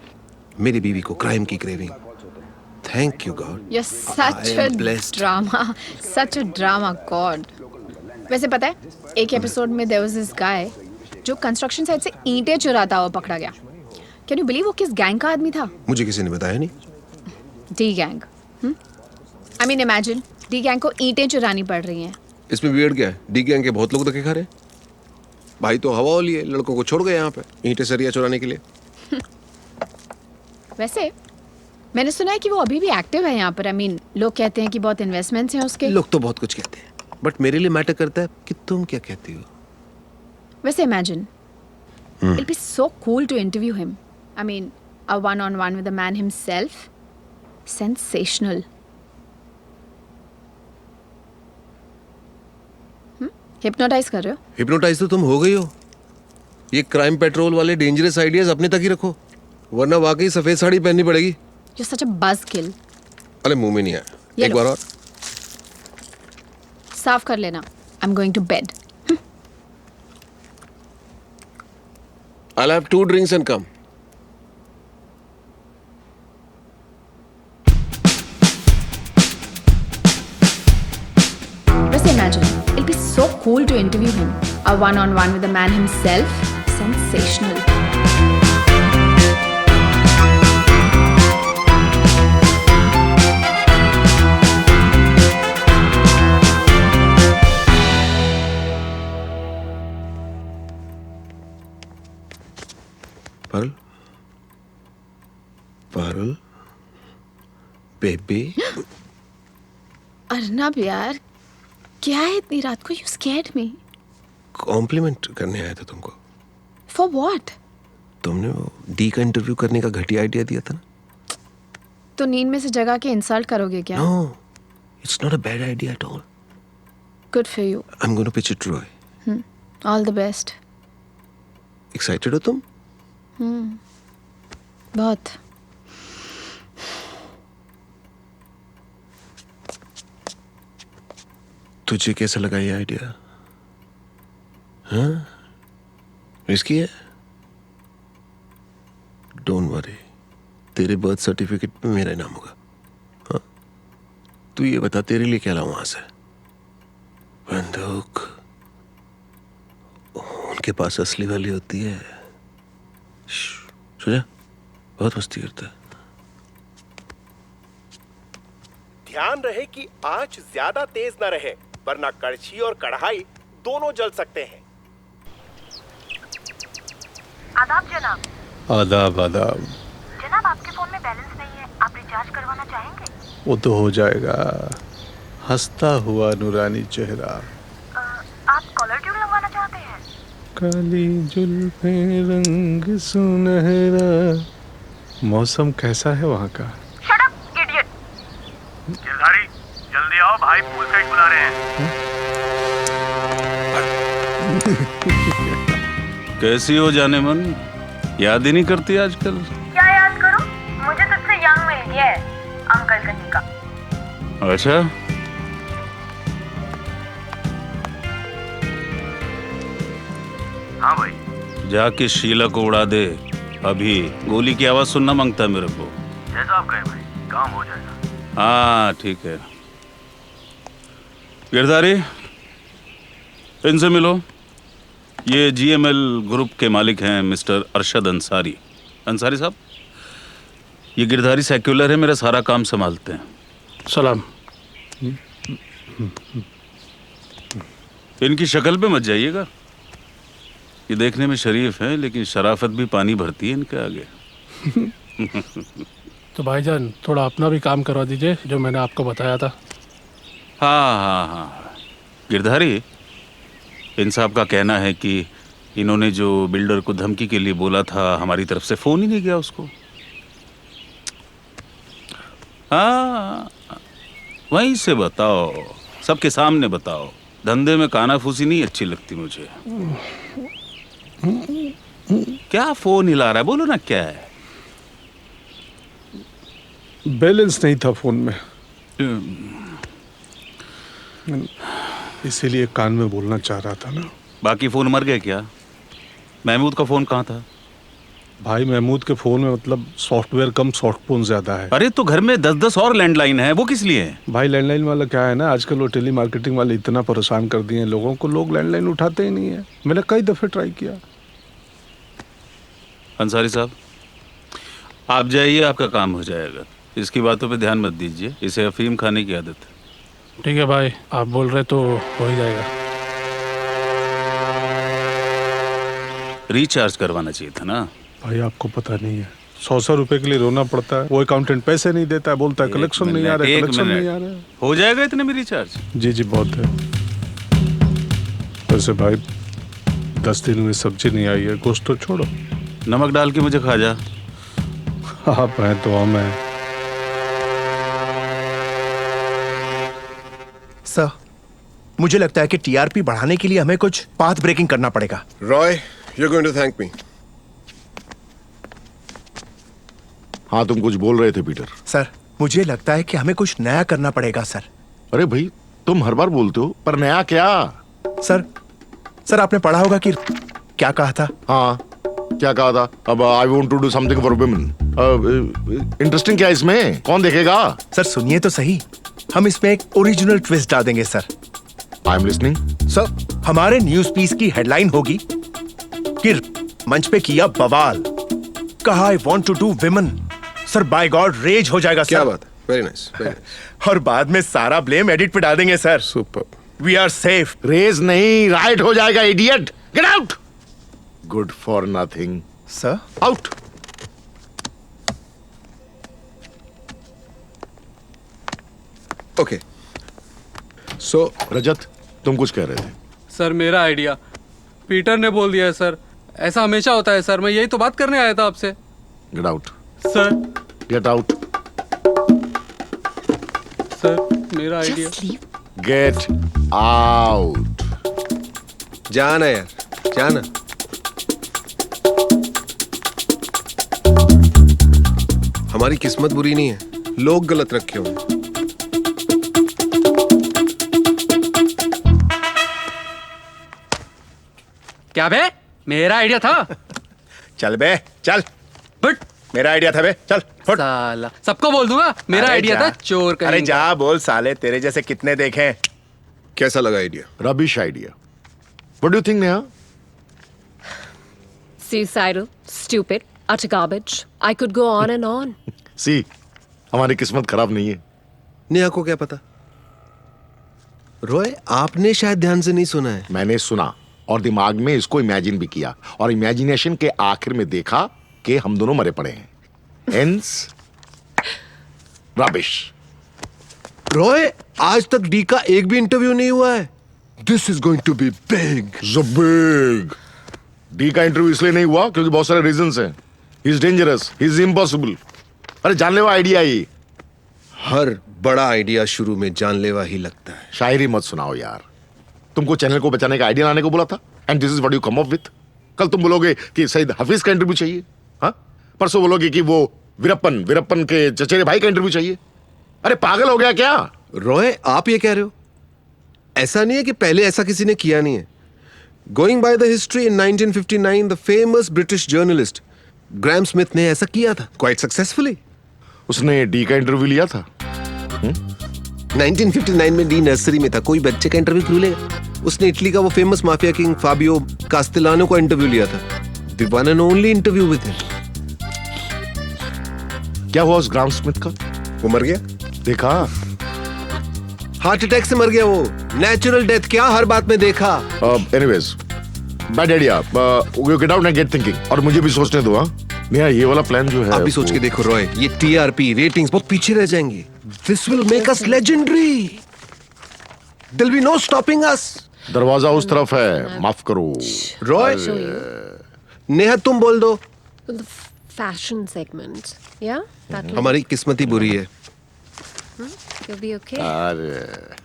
मेरी बीवी को क्राइम की craving. Thank you God. You're such I a am blessed. drama, such a drama, God. वैसे पता है, एक एपिसोड में there was this guy जो कंस्ट्रक्शन साइट से ईंटें चुराता हुआ पकड़ा गया। Can you believe वो किस गैंग का आदमी था? मुझे किसी ने बताया नहीं। D gang. I mean imagine, D gang को ईंटें चुरानी पड़ रही हैं। इसमें वियर्ड क्या है? डी गैंग के बहुत लोग धक्के खा रहे हैं। भाई तो हवा वाली है, लड़कों को छोड़ गए यहाँ पे ईंटें सरिया चुराने के लिए। वैसे मैंने सुना है कि वो अभी भी एक्टिव है यहाँ पर। I mean, लोग कहते हैं कि बहुत इन्वेस्टमेंट्स हैं उसके। लोग तो बहुत कुछ कहते हैं, बट मेरे लिए मैटर करता है कि तुम क्या कहती हो। वैसे imagine, it'll be so cool to interview him. I mean, a one-on-one with the man himself. Sensational. Hypnotize कर रहे हो? हिप्नोटाइज तो तुम हो गई हो। ये क्राइम पेट्रोल वाले डेंजरस आइडियाज अपने तक ही रखो। वरना वाकई सफेद साड़ी पहननी पड़ेगी। You're such a buzzkill. अरे मुंह में नहीं आया। ये एक लो। बार और। साफ कर लेना. I'm going to bed. I'll have 2 drinks and come. Just imagine, it'll be so cool to interview him. A one-on-one with the man himself. Sensational. Parul, Parul, baby. Arnab यार, क्या है इतनी रात को? You scared me. कॉम्प्लीमेंट करने आया था तुमको। For what? तुमने वो डी का इंटरव्यू करने का घटिया आइडिया दिया था ना। तो नींद में से जगा के इंसल्ट करोगे क्या? No, it's not a bad idea at all. Good for you. I'm going to pitch it to Roy. All the best. Excited हो तुम? बहुत. तुझे कैसा लगा ये आइडिया? हाँ? रिस्की है? डोंट वरी, तेरे बर्थ सर्टिफिकेट पे मेरा नाम होगा। हाँ? तू ये बता, तेरे लिए क्या लाऊं वहां से? बंदूक उनके पास असली वाली होती है। सुना, बहुत मस्ती करता है। ध्यान रहे कि आंच ज्यादा तेज न रहे, वरना कड़छी और कढ़ाई दोनों जल सकते हैं। आदाब जनाब। आदाब आदाब। जनाब आपके फोन में बैलेंस नहीं है, आप रिचार्ज करवाना चाहेंगे? वो तो हो जाएगा। हंसता हुआ नूरानी चेहरा। आप कॉलर ट्यून लगवाना चाहते हैं? काली जुल्फें रंग सुनहरा। मौसम कैसा है वहाँ का? Shut up idiot. गिरधारी जल्दी आओ, भाई पूल साइड बुला रहे हैं। कैसी हो जाने मन? याद ही नहीं करती आजकल। क्या याद करूं? मुझे तुझसे यंग मिल गया है, अंकल कहीं का। अच्छा, हाँ भाई। जाके शीला को उड़ा दे अभी। गोली की आवाज सुनना मांगता है मेरे को। जैसा आप कहें भाई, काम हो जाएगा। हाँ ठीक है। गिरधारी, इनसे मिलो। ये जीएमएल ग्रुप के मालिक हैं मिस्टर अरशद अंसारी। अंसारी साहब, ये गिरधारी सेक्युलर है, मेरा सारा काम संभालते हैं। सलाम। इनकी शक्ल पे मत जाइएगा। ये देखने में शरीफ है, लेकिन शराफत भी पानी भरती है इनके आगे। तो भाईजान थोड़ा अपना भी काम करवा दीजिए, जो मैंने आपको बताया था। हाँ हाँ हाँ। गिरधारी, इन साहब का कहना है कि इन्होंने जो बिल्डर को धमकी के लिए बोला था, हमारी तरफ से फोन ही नहीं गया उसको। हाँ, वहीं से बताओ, सबके सामने बताओ। धंधे में कानाफूसी नहीं अच्छी लगती मुझे। क्या फोन हिला रहा है? बोलो ना क्या है। बैलेंस नहीं था फोन में, इसीलिए कान में बोलना चाह रहा था ना। बाकी फोन मर गए क्या? महमूद का फोन कहाँ था? भाई महमूद के फोन में मतलब सॉफ्टवेयर कम स्मार्टफोन ज्यादा है। अरे तो घर में 10-10 और लैंडलाइन है, वो किस लिए है? भाई लैंडलाइन वाला क्या है ना, आजकल वो टेली मार्केटिंग वाले इतना परेशान कर दिए हैं लोगों को, लोग लैंडलाइन उठाते ही नहीं है। मैंने कई दफे ट्राई किया। अंसारी साहब, आप जाइए, आपका काम हो जाएगा। इसकी बातों पे ध्यान मत दीजिए, इसे अफीम खाने की आदत है। ठीक है भाई, आप बोल रहे तो हो ही जाएगा। रिचार्ज करवाना चाहिए था ना। भाई आपको पता नहीं है, 100 रुपए के लिए रोना पड़ता है। वो अकाउंटेंट पैसे नहीं देता है, बोलता है कलेक्शन नहीं आ रहा है, कलेक्शन नहीं आ रहा है। हो जाएगा इतने में रिचार्ज? जी जी बहुत है। वैसे भाई 10 दिन में सब्जी नहीं आई है, गोश्त तो छोड़ो। नमक डाल के मुझे खा जा। आप हैं तो हम हैं। सर, मुझे लगता है कि टीआरपी बढ़ाने के लिए हमें कुछ पाथ ब्रेकिंग करना पड़ेगा। Roy, you're going to thank me. हाँ, तुम कुछ बोल रहे थे पीटर। सर, मुझे लगता है कि हमें कुछ नया करना पड़ेगा सर। अरे भाई, तुम हर बार बोलते हो, पर नया क्या? सर आपने पढ़ा होगा कि क्या कहा था? हाँ, क्या कहा था? अब I want to do something for women. Interesting क्या है इसमें? कौन देखेगा? सर सुनिए तो सही, हम इसमें एक ओरिजिनल ट्विस्ट डाल देंगे sir. I am listening. Sir, हमारे न्यूज पीस की हेडलाइन होगी कि मंच पे किया बवाल, कहा I want to do women. Sir by god rage हो जाएगा सर। क्या बात है, वेरी नाइस। और बाद में सारा ब्लेम एडिट पे डाल देंगे sir. Super. We are safe. Rage नहीं, राइट हो जाएगा idiot. Get out. Good for nothing. Sir out. Okay, so Rajat, तुम कुछ कह रहे थे। सर मेरा आइडिया पीटर ने बोल दिया है सर। ऐसा हमेशा होता है सर, मैं यही तो बात करने आया था आपसे। Get out. Sir get out. Sir मेरा आइडिया। Get out. जाना यार, जाना। हमारी किस्मत बुरी नहीं है, लोग गलत रखे होंगे। क्या बे, मेरा आइडिया था। चल बे चल। बट मेरा आइडिया था बे, चल फुट। साला सबको बोल दूंगा मेरा अरे आइडिया जा। था। चोर का। अरे जा बोल साले, तेरे जैसे कितने देखे। कैसा लगा idea? Rubbish idea. What do you think Neha? Suicidal, stupid, utter garbage. I could go on and on. सी, हमारी किस्मत खराब नहीं है। नेहा को क्या पता? रॉय, आपने शायद ध्यान से नहीं सुना है। मैंने सुना और दिमाग में इसको इमेजिन भी किया, और इमेजिनेशन के आखिर में देखा कि हम दोनों मरे पड़े हैं। Hence rubbish. रॉय, आज तक डी का एक भी इंटरव्यू नहीं हुआ है। This is going to be big. Big. D का इंटरव्यू इसलिए नहीं हुआ क्योंकि बहुत सारे रीजंस हैं। He is dangerous, he is impossible. अरे जानलेवा आइडिया ही। हर बड़ा आइडिया शुरू में जानलेवा ही लगता है। शायरी मत सुनाओ यार। तुमको चैनल को बचाने का आइडिया लाने को बोला था, and this is what you come up with. कल तुम बोलोगे कि सईद हफीज का इंटरव्यू चाहिए, हाँ? परसों बोलोगे कि वो वीरप्पन के चचेरे भाई का इंटरव्यू चाहिए। अरे पागल हो गया क्या? रॉय, आप ये कह रहे हो? ऐसा नहीं है कि पहले ऐसा किसी ने किया नहीं है। Going by the history, in 1959 the famous British journalist Graham Smith ने ऐसा किया था, क्वाइट सक्सेसफुली। उसने डी का इंटरव्यू लिया था। 1959 में डी नर्सरी में था, कोई बच्चे का इंटरव्यू क्यों लेगा? उसने इटली का वो फेमस माफिया किंग फाबियो कास्टेलानो का इंटरव्यू लिया था। The one and only interview with him. क्या हुआ उस ग्राहम स्मिथ का? वो मर गया। देखा? हार्ट अटैक से मर गया वो। नेचुरल डेथ क्या हर बात में देखा। Anyways, bad idea. You get out and get thinking. और मुझे भी सोचने दो। हाँ, नेहा, ये वाला प्लान जो है आप भी सोच के देखो रॉय, ये टीआरपी रेटिंग्स बहुत पीछे रह जाएंगे। This will make us legendary. There will be no stopping us. दरवाजा उस तरफ है, माफ करो। Roy, Show you. नेहा तुम बोल दो। The fashion segment. Yeah? That will, हमारी किस्मत ही बुरी है। you'll be okay. अरे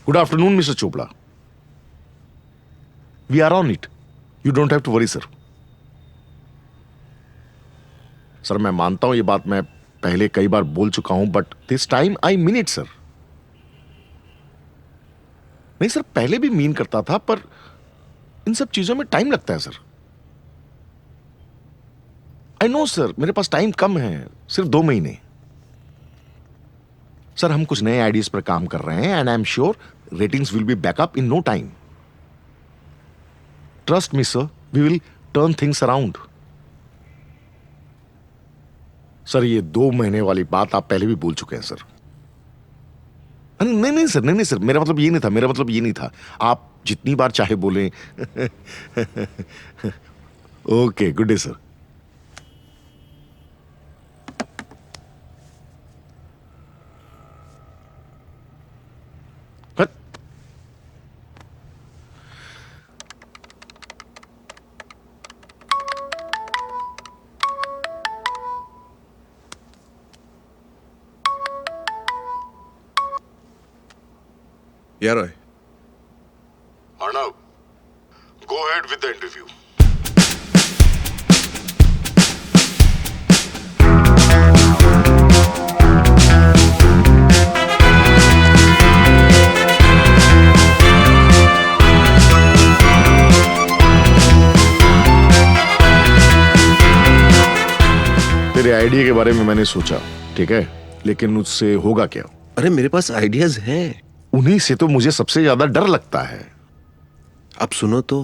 good afternoon mister Chopra. We are on it, you don't have to worry sir. Sir मैं मानता हूं ये बात मैं पहले कई बार बोल चुका हूं, but this time I mean it sir. नहीं सर, पहले भी मीन करता था, पर इन सब चीजों में टाइम लगता है सर। आई नो सर, मेरे पास टाइम कम है, सिर्फ 2 महीने। सर हम कुछ नए आइडियाज पर काम कर रहे हैं, and I am sure ratings will be back up in no time. Trust me sir, we will turn things around. Sir ये 2 महीने वाली बात आप पहले भी बोल चुके हैं सर। नहीं सर, नहीं सर, मेरा मतलब ये नहीं था। आप जितनी बार चाहे बोलें। Okay, good day sir. Yeah, Roy. Arnav, go ahead with the interview. Idea के बारे में मैंने सोचा, ठीक है, लेकिन उससे होगा क्या? अरे मेरे पास आइडियाज हैं। उन्हीं से तो मुझे सबसे ज्यादा डर लगता है। अब सुनो तो,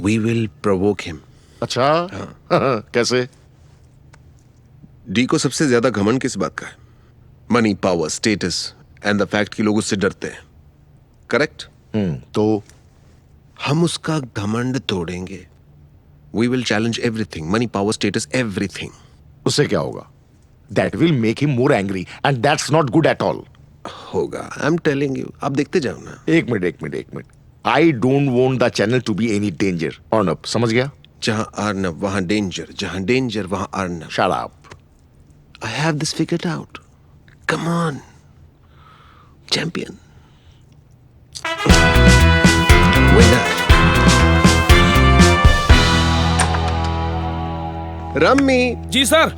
वी विल प्रोवोक हिम। अच्छा, कैसे? डी को सबसे ज्यादा घमंड किस बात का है? Money, power, status and the fact कि लोग उससे डरते हैं। करेक्ट? तो हम उसका घमंड तोड़ेंगे। We will challenge everything, money, power, status, everything. उससे क्या होगा? That will make him more angry and that's not good at all. होगा, आई एम टेलिंग यू। आप देखते जाओ ना। एक minute. I don't want the channel to be any danger. Arnab, समझ गया? जहां अर्नब वहां डेंजर, जहां डेंजर वहां Arnab. Shut up. I have this figured out. Come on, champion. Winner. Rummy. जी सर,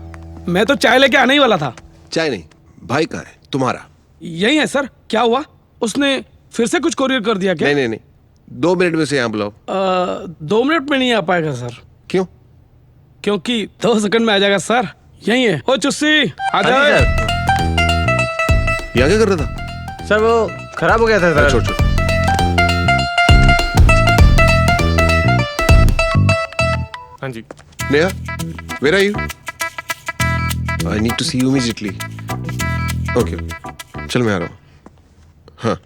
मैं तो चाय लेके आने ही वाला था। चाय नहीं, भाई का है, तुम्हारा। यही है सर। क्या हुआ? उसने फिर से कुछ कोरियर कर दिया क्या? नहीं, 2 मिनट में से यहाँ बुलाओ। 2 मिनट में नहीं आ पाएगा सर। क्यों? क्योंकि 2 सेकंड में आ जाएगा सर। यही है। ओ चुस्सी, आ जाओ। यहाँ क्या कर रहा था? सर वो खराब हो गया था सर। छोड़। हाँ जी। Neha, where are you? I need to see you immediately. Okay, चल मैं आ रहा हूँ। हाँ।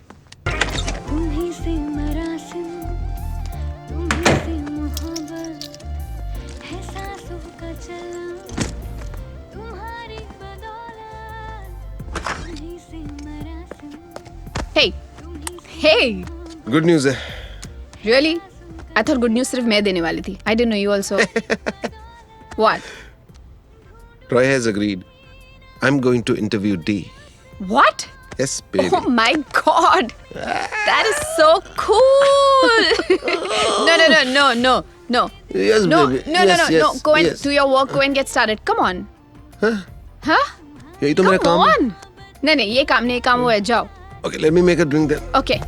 Hey, Good news है। really? I thought good news सिर्फ मैं देने वाली थी. I didn't know you also. What? Roy has agreed. I'm going to interview D. What? Yes, baby. Oh my God! That is so cool! No. Yes, No, baby. no. Yes, Go and yes. do your work. Go and get started. Come on. Huh? यही तो मेरा Come काम है। on. नहीं, ये काम नहीं, काम वो है, जाओ. Okay, let me make a drink then. Okay.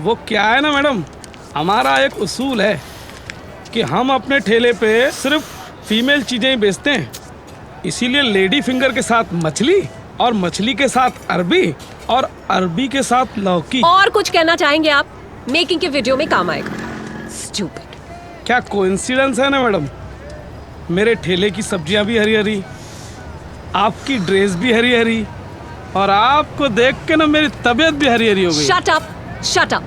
वो क्या है ना मैडम, हमारा एक उसूल है कि हम अपने ठेले पे सिर्फ फीमेल चीजें ही बेचते हैं। इसीलिए लेडी फिंगर के साथ मछली और मछली के साथ अरबी और अरबी के साथ लौकी। और कुछ कहना चाहेंगे आप? मेकिंग के वीडियो में काम आएगा। Stupid. क्या कोइंसिडेंस है ना मैडम, मेरे ठेले की सब्जियां भी हरी हरी, आपकी ड्रेस भी हरी हरी, और आपको देख के ना मेरी तबीयत भी हरी हरी हो गई। Shut up.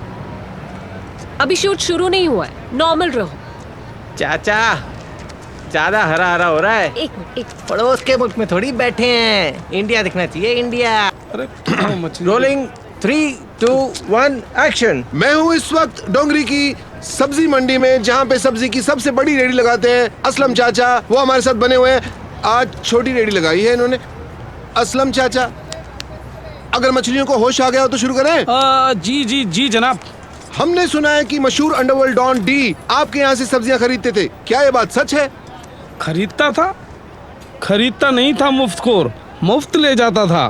अभी शूट शुरू नहीं हुआ है, नॉर्मल रहो। चाचा ज्यादा हरा हरा हो रहा है। एक मिनट। पड़ोस के मुल्क में थोड़ी बैठे हैं, इंडिया दिखना चाहिए, इंडिया। अरे रोलिंग 3, 2, 1 एक्शन। मैं हूँ इस वक्त डोंगरी की सब्जी मंडी में, जहाँ पे सब्जी की सबसे बड़ी रेडी लगाते हैं असलम चाचा। वो हमारे साथ बने हुए हैं। आज छोटी रेडी लगाई है इन्होंने। असलम चाचा, अगर मछलियों को होश आ गया हो तो शुरू करें। जी जनाब। हमने सुना है कि मशहूर अंडरवर्ल्ड डॉन डी आपके यहाँ से सब्जियां खरीदते थे, क्या ये बात सच है? खरीदता था? खरीदता नहीं था, मुफ्तखोर, मुफ्त ले जाता था।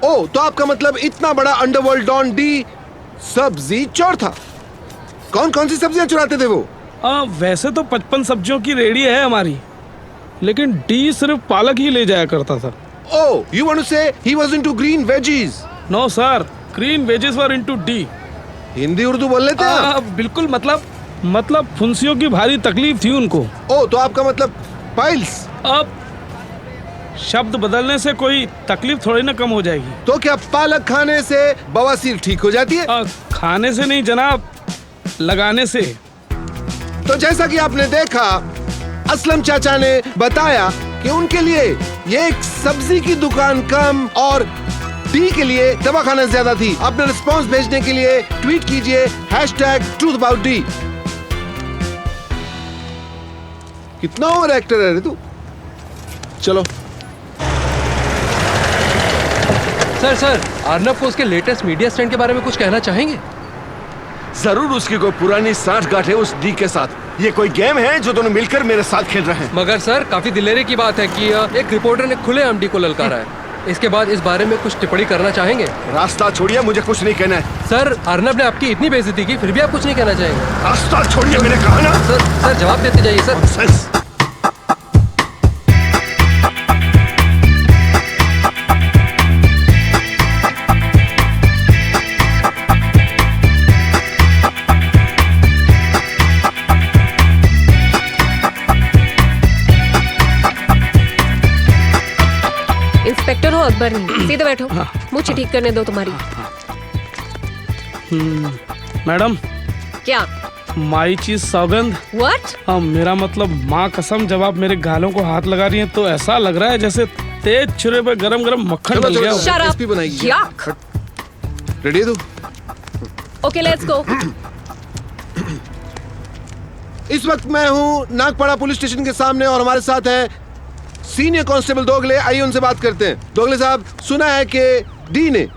ओ, तो आपका मतलब इतना बड़ा अंडरवर्ल्ड डॉन डी सब्जी चोर था। कौन कौन सी सब्जियां चुराते थे वो? वैसे तो 55 सब्जियों की रेडी है हमारी, लेकिन डी सिर्फ पालक ही ले जाया करता था। Oh, you want to say he was into green veggies? No sir, green veggies were into D. Hindi Urdu बोल लेते हैं आप? बिल्कुल, मतलब फुंसियों की भारी तकलीफ थी उनको। ओ, तो आपका मतलब पाइल्स? अब शब्द बदलने से कोई तकलीफ थोड़ी ना कम हो जाएगी। तो क्या पालक खाने से बवासीर ठीक हो जाती है? खाने से नहीं जनाब, लगाने से। तो जैसा कि आपने देखा, असलम चाचा ने बताया कि उनके लिए ये एक सब्जी की दुकान कम और डी के लिए दवाखाना ज्यादा थी। अपना रिस्पांस भेजने के लिए ट्वीट कीजिए #truth-about-D। कितना ओवर एक्टर है रे तू। चलो सर अर्नब को उसके लेटेस्ट मीडिया स्टंट के बारे में कुछ कहना चाहेंगे? जरूर उसकी कोई पुरानी साठगांठ है उस डी के साथ। ये कोई गेम है जो दोनों मिलकर मेरे साथ खेल रहे हैं। मगर सर काफी दिलेरी की बात है कि एक रिपोर्टर ने खुलेआम डी को ललकारा है। इसके बाद इस बारे में कुछ टिप्पणी करना चाहेंगे? रास्ता छोड़िए, मुझे कुछ नहीं कहना है। सर अर्नब ने आपकी इतनी बेइज्जती की फिर भी आप कुछ नहीं कहना चाहेंगे? रास्ता छोड़िए, मैंने कहा ना। सर जवाब देते जाइए सर। इंस्पेक्टर हो अकबर नहीं, सीधे बैठो। मुझे ठीक करने दो तुम्हारी। मैडम क्या? माई चीज सौगंध। व्हाट? मेरा मतलब माँ कसम, जब आप मेरे गालों को हाथ लगा रही हैं तो ऐसा लग रहा है जैसे तेज छुरे पे गरम गरम मक्खन डल गया हो। Shut up. एसपी बनाएगी। Yuck. रेडी है तू? Okay, let's go. इस वक्त मैं हूँ नागपाड़ा पुलिस स्टेशन के सामने और हमारे साथ है सीनियर कांस्टेबल दोगले। आइए उनसे बात करते हैं। दोगले साहब, सुना है कि डी ने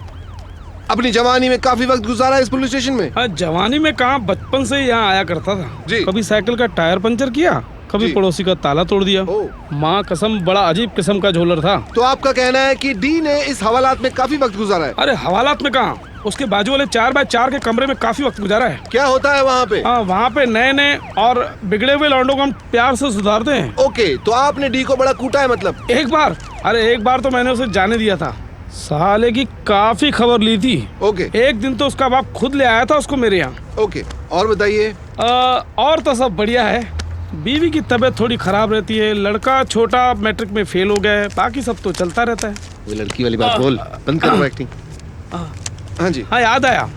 अपनी जवानी में काफी वक्त गुजारा इस पुलिस स्टेशन में। हाँ, जवानी में कहाँ, बचपन से यहाँ आया करता था जी। कभी साइकिल का टायर पंचर किया, कभी पड़ोसी का ताला तोड़ दिया। माँ कसम बड़ा अजीब किस्म का झोलर था। तो आपका कहना है कि डी ने इस हवालात में काफी वक्त गुजारा है? अरे हवालात में कहाँ, उसके बाजू वाले 4x4 के कमरे में काफी वक्त गुजारा है। क्या होता है वहाँ पे? हाँ, वहाँ पे नए नए और बिगड़े हुए लौंडों को हम प्यार से सुधारते हैं। ओके, तो आपने डी को बड़ा कूटा है मतलब? एक बार तो मैंने उसे जाने दिया था। साले की काफी खबर ली थी। ओके। एक दिन तो उसका बाप खुद ले आया था उसको मेरे यहाँ। ओके, और बताइए। और तो सब बढ़िया है। बीवी की तबीयत थोड़ी खराब रहती है, लड़का छोटा मैट्रिक में फेल हो गया है, बाकी सब तो चलता रहता है। वो लड़की वाली बात बोल, बंद करो एक्टिंग। हाँ जी। हाँ, याद आया,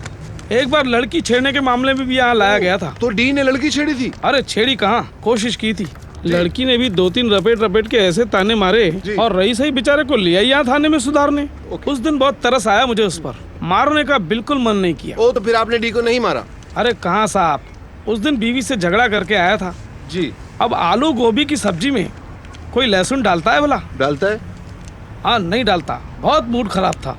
एक बार लड़की छेड़ने के मामले में भी यहाँ लाया गया था। तो डी ने लड़की छेड़ी थी? अरे छेड़ी कहाँ, कोशिश की थी। लड़की ने भी 2-3 रपेट के ऐसे ताने मारे और रईस ही बेचारे को लिया यहाँ थाने में सुधारने। उस दिन बहुत तरस आया मुझे उस पर, मारने का बिल्कुल मन नहीं किया। ओ, तो फिर आपने डी को नहीं मारा? अरे कहाँ साहब, उस दिन बीवी से झगड़ा करके आया था जी। अब आलू गोभी की सब्जी में कोई लहसुन डालता है भला? डालता है? हाँ, नहीं डालता। बहुत मूड खराब था,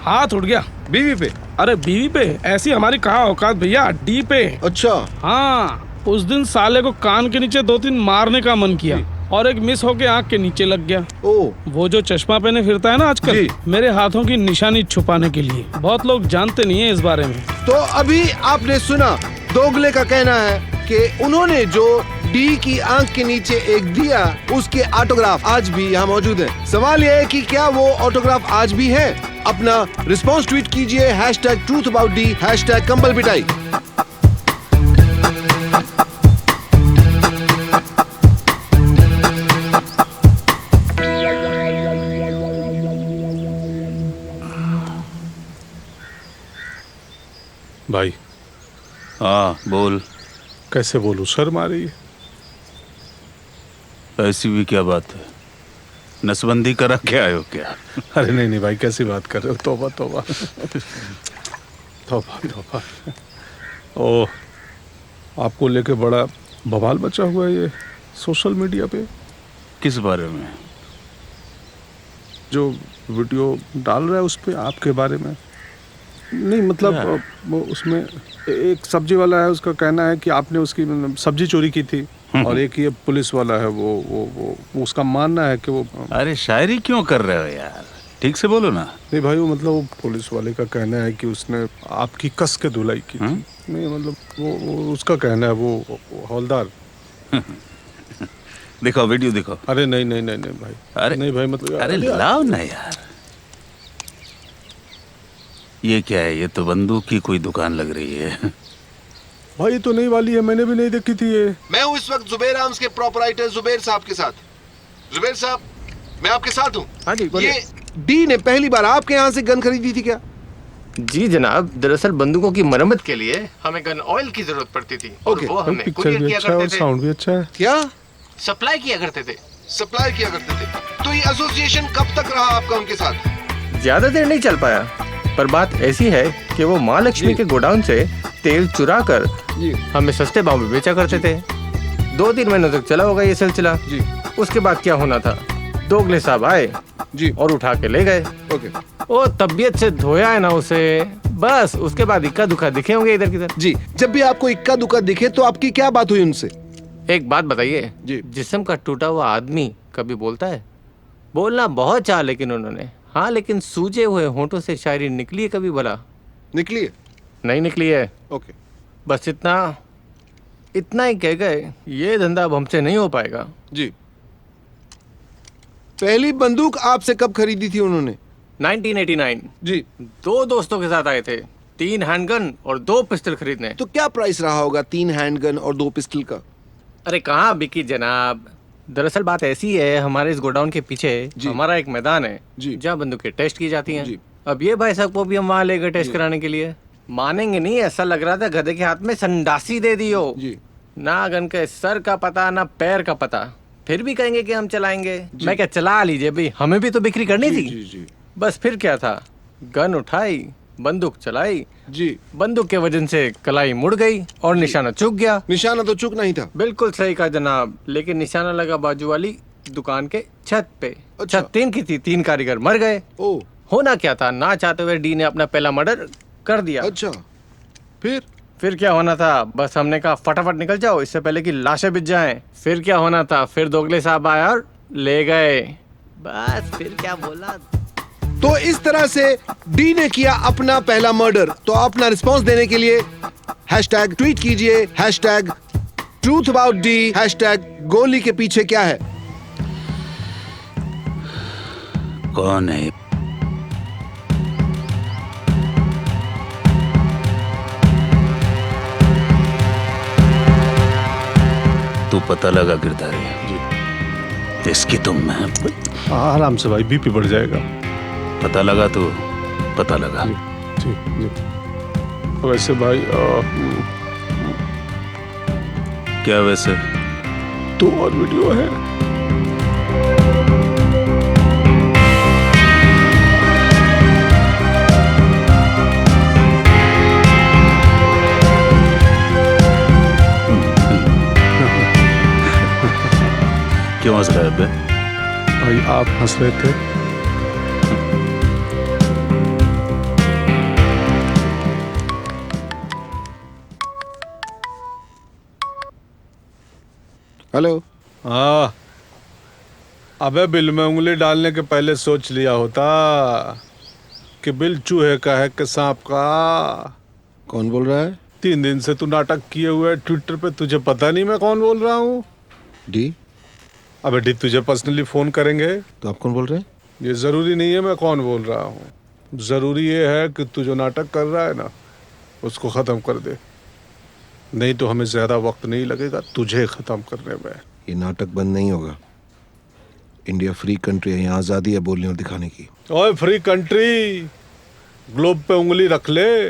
हाथ उठ गया बीवी पे। अरे बीवी पे, ऐसी हमारी कहाँ औकात भैया, डी पे। अच्छा। हाँ, उस दिन साले को कान के नीचे 2-3 मारने का मन किया और एक मिस होके आंख के नीचे लग गया। वो जो चश्मा पहने फिरता है ना आजकल, मेरे हाथों की निशानी छुपाने के लिए। बहुत लोग जानते नहीं है इस बारे में। तो अभी आपने सुना, दोगले का कहना है कि उन्होंने जो डी की आंख के नीचे एक दिया, उसके ऑटोग्राफ आज भी यहाँ मौजूद है। सवाल यह है कि क्या वो ऑटोग्राफ आज भी है? अपना रिस्पांस ट्वीट कीजिए #truth-about-D, #कंबल पिटाई। भाई। हाँ बोल। कैसे बोलूं, शर्म आ रही है। ऐसी भी क्या बात है, नसबंदी करा के आए हो क्या? अरे नहीं भाई, कैसी बात कर रहे हो, तौबा तौबा तौबा तौबा। ओह, आपको लेके बड़ा बवाल मचा हुआ है ये सोशल मीडिया पे। किस बारे में? जो वीडियो डाल रहा है उस पे आपके बारे में। नहीं मतलब वो उसमें एक सब्जी वाला है, उसका कहना है कि आपने उसकी सब्जी चोरी की थी, और एक ये पुलिस वाला है वो उसका मानना है कि वो। अरे शायरी क्यों कर रहे हो यार, ठीक से बोलो ना। नहीं भाई, वो मतलब वो पुलिस वाले का कहना है कि उसने आपकी कस के धुलाई की थी। नहीं मतलब वो उसका कहना है, वो हवलदार। दिखाओ वीडियो दिखाओ। अरे नहीं भाई। अरे नहीं भाई, मतलब अरे लाओ ना यार। ये क्या है, ये तो बंदूक की कोई दुकान लग रही है। भाई ये तो नई वाली है, मैंने भी नहीं देखी थी ये। मैं हूँ इस वक्त जुबेर आर्म्स के प्रोपराइटर जुबेर साहब के साथ। जुबेर साहब, मैं आपके साथ हूँ। हाँ जी, बोलिए। ये डी ने पहली बार आपके यहाँ से गन खरीदी थी क्या? जी जनाब, दरअसल बंदूकों की मरम्मत के लिए हमें गन ऑयल की जरूरत पड़ती थी और वो हमें पिक्चर कुरियर भी किया अच्छा है और करते थे। साउंड भी अच्छा है। क्या सप्लाई किया करते थे। सप्लाई किया करते थे। तो ये एसोसिएशन कब तक रहा आपका उनके साथ? ज्यादा देर नहीं चल पाया, पर बात ऐसी है कि वो माँ लक्ष्मी के गोडाउन से तेल चुरा कर हमें सस्ते भाव में बेचा करते थे। 2-3 महीनों तक चला होगा ये सिलसिला। उसके बाद क्या होना था, दोगले साहब आए और उठा के ले गए। ओ तबीयत से धोया है ना उसे, बस उसके बाद इक्का दुक्का दिखे होंगे इधर किधर। जी, जब भी आपको इक्का दुक्का दिखे तो आपकी क्या बात हुई उनसे? एक बात बताइए, जिस्म का टूटा हुआ आदमी कभी बोलता है? बोलना बहुत चाहा लेकिन उन्होंने, हाँ लेकिन सूजे हुए होंठों से शायरी निकली है कभी भला? निकली है? नहीं निकली है। ओके, बस इतना ही कह गए, ये धंधा अब हमसे नहीं हो पाएगा। जी। पहली बंदूक आपसे कब खरीदी थी उन्होंने? 1989। जी। 2 दोस्तों के साथ आए थे, 3 हैंडगन और 2 पिस्टल खरीदने। तो क्या प्राइस रहा होगा 3 हैंडगन और 2 पिस्टल का? अरे कहाँ बिकी जनाब, दरअसल बात ऐसी है, हमारे इस गोडाउन के पीछे हमारा एक मैदान है जहाँ बंदूकें टेस्ट की जाती हैं। अब ये भाई साहब को भी हम वहाँ ले गए टेस्ट कराने के लिए। मानेंगे नहीं, ऐसा लग रहा था गधे के हाथ में संडासी दे दी हो। ना गन के सर का पता ना पैर का पता, फिर भी कहेंगे कि हम चलाएंगे। मैं क्या, चला लीजिए भाई, हमें भी तो बिक्री करनी थी। बस फिर क्या था, गन उठाई, बंदूक चलाई जी। बंदूक के वजन से कलाई मुड़ गई और निशाना चूक गया। निशाना तो चूक नहीं था। बिल्कुल सही कहा जनाब, लेकिन निशाना लगा बाजू वाली दुकान के छत पे। छत 3 की थी, 3 कारीगर मर गए। होना क्या था, ना चाहते हुए डी ने अपना पहला मर्डर कर दिया। अच्छा, फिर क्या होना था, बस हमने कहा फटाफट निकल जाओ इससे पहले कि लाशें बिछ जाएं। फिर क्या होना था, फिर दोगले साहब आए और ले गए। बस फिर क्या बोला। तो इस तरह से डी ने किया अपना पहला मर्डर। तो अपना रिस्पांस देने के लिए हैशटैग ट्वीट कीजिए, hashtag truth about D, hashtag गोली के पीछे क्या है। कौन है? तू पता लगा गिरधारी जी, इसकी तो मैं आराम से भाई, बीपी बढ़ जाएगा। पता लगा तो पता लगा। जी, जी। वैसे भाई क्या वैसे? 2 और वीडियो है। क्यों हंस रहा है बे? भाई आप हंस रहे थे। हेलो। हाँ, अबे बिल में उंगली डालने के पहले सोच लिया होता कि बिल चूहे का है कि सांप का। कौन बोल रहा है? 3 दिन से तू नाटक किए हुए ट्विटर पे, तुझे पता नहीं मैं कौन बोल रहा हूँ? डी। अबे डी तुझे पर्सनली फोन करेंगे। तो आप कौन बोल रहे हैं? ये जरूरी नहीं है मैं कौन बोल रहा हूँ, जरूरी ये है कि तू जो नाटक कर रहा है ना उसको खत्म कर दे, नहीं तो हमें ज्यादा वक्त नहीं लगेगा तुझे खत्म करने में। ये नाटक बंद नहीं होगा। इंडिया फ्री कंट्री है, यहाँ आजादी है बोलने और दिखाने की। ओए फ्री कंट्री, ग्लोब पे उंगली रख ले,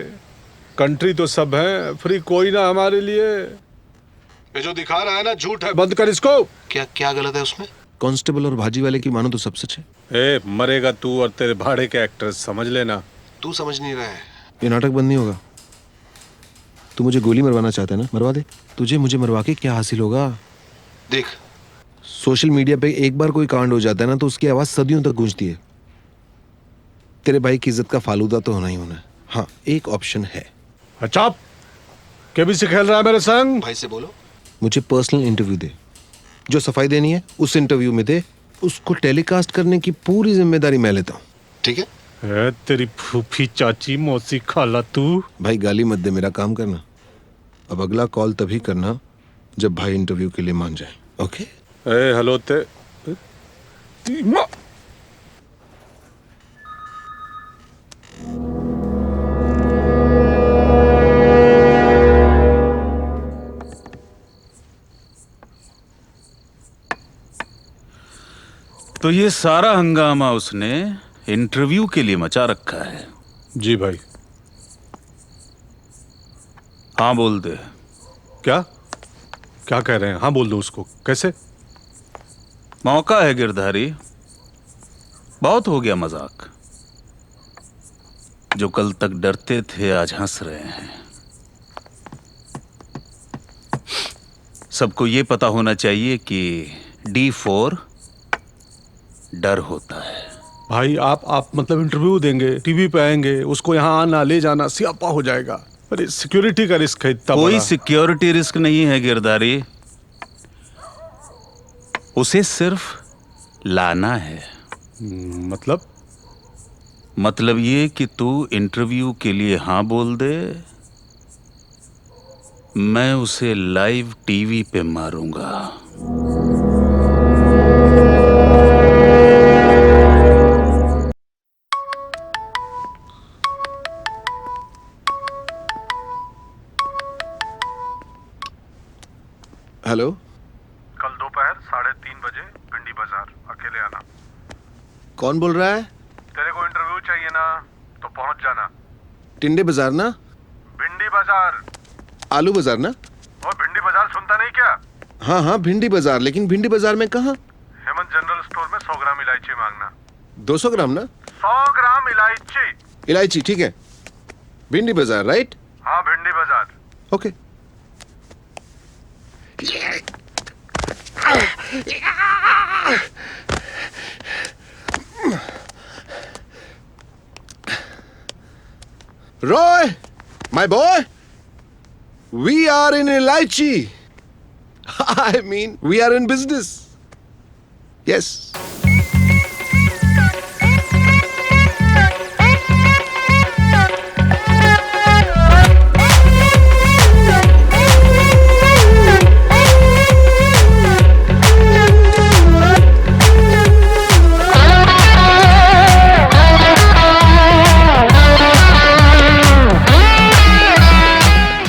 कंट्री तो सब है, फ्री कोई ना हमारे लिए। ये जो दिखा रहा है ना झूठ है, बंद कर इसको। क्या गलत है उसमें? कांस्टेबल और भाजी वाले की मानो तो सब सच है। ए मरेगा तू और तेरे भाड़े के एक्टर्स, समझ लेना। तू समझ नहीं रहा है। ये नाटक बंद नहीं होगा। तू मुझे गोली मरवाना चाहता है ना, मरवा दे। तुझे मुझे मरवा के क्या हासिल होगा? देख, सोशल मीडिया पे एक बार कोई कांड हो जाता है ना तो उसकी आवाज सदियों तक गूंजती है। तेरे भाई की इज्जत का फालूदा तो होना ही होना है। हाँ, एक ऑप्शन है। अच्छा, केबीसी खेल रहा है मेरे संग? भाई से बोलो मुझे पर्सनल इंटरव्यू दे, जो सफाई देनी है उस इंटरव्यू में दे, उसको टेलीकास्ट करने की पूरी जिम्मेदारी मैं लेता हूँ। ठीक है? तेरी फूफी चाची मौसी खाला तू। भाई गाली मत दे, मेरा काम करना। अब अगला कॉल तभी करना जब भाई इंटरव्यू के लिए मान जाए। ओके? हेलो ते तो ये सारा हंगामा उसने इंटरव्यू के लिए मचा रखा है। जी भाई। हाँ बोल दे। क्या क्या कह रहे हैं? हाँ बोल दो उसको। कैसे? मौका है गिरधारी, बहुत हो गया मजाक। जो कल तक डरते थे आज हंस रहे हैं। सबको ये पता होना चाहिए कि D4 डर होता है। भाई आप मतलब इंटरव्यू देंगे, टीवी पे आएंगे, उसको यहाँ आना ले जाना सियापा हो जाएगा। अरे सिक्योरिटी का रिस्क है इतना कोई बड़ा। सिक्योरिटी रिस्क नहीं है गिरधारी, उसे सिर्फ लाना है। मतलब ये कि तू इंटरव्यू के लिए हाँ बोल दे, मैं उसे लाइव टीवी पे मारूंगा। हेलो, कल दोपहर 3:30 बजे भिंडी बाजार अकेले आना। कौन बोल रहा है? तेरे को इंटरव्यू चाहिए ना, तो पहुंच जाना। टिंडे बाजार ना? भिंडी बाजार। आलू बाजार ना? और भिंडी बाजार सुनता नहीं क्या? हाँ हाँ, भिंडी बाजार। लेकिन भिंडी बाजार में कहाँ? हेमंत जनरल स्टोर में 100 ग्राम इलायची मांगना। 200 ग्राम ना? 100 ग्राम इलायची। इलायची, ठीक है। भिंडी बाजार, राइट? हाँ, भिंडी बाजार। Okay. Roy, my boy, we are in Elaichi. I mean, we are in business. Yes.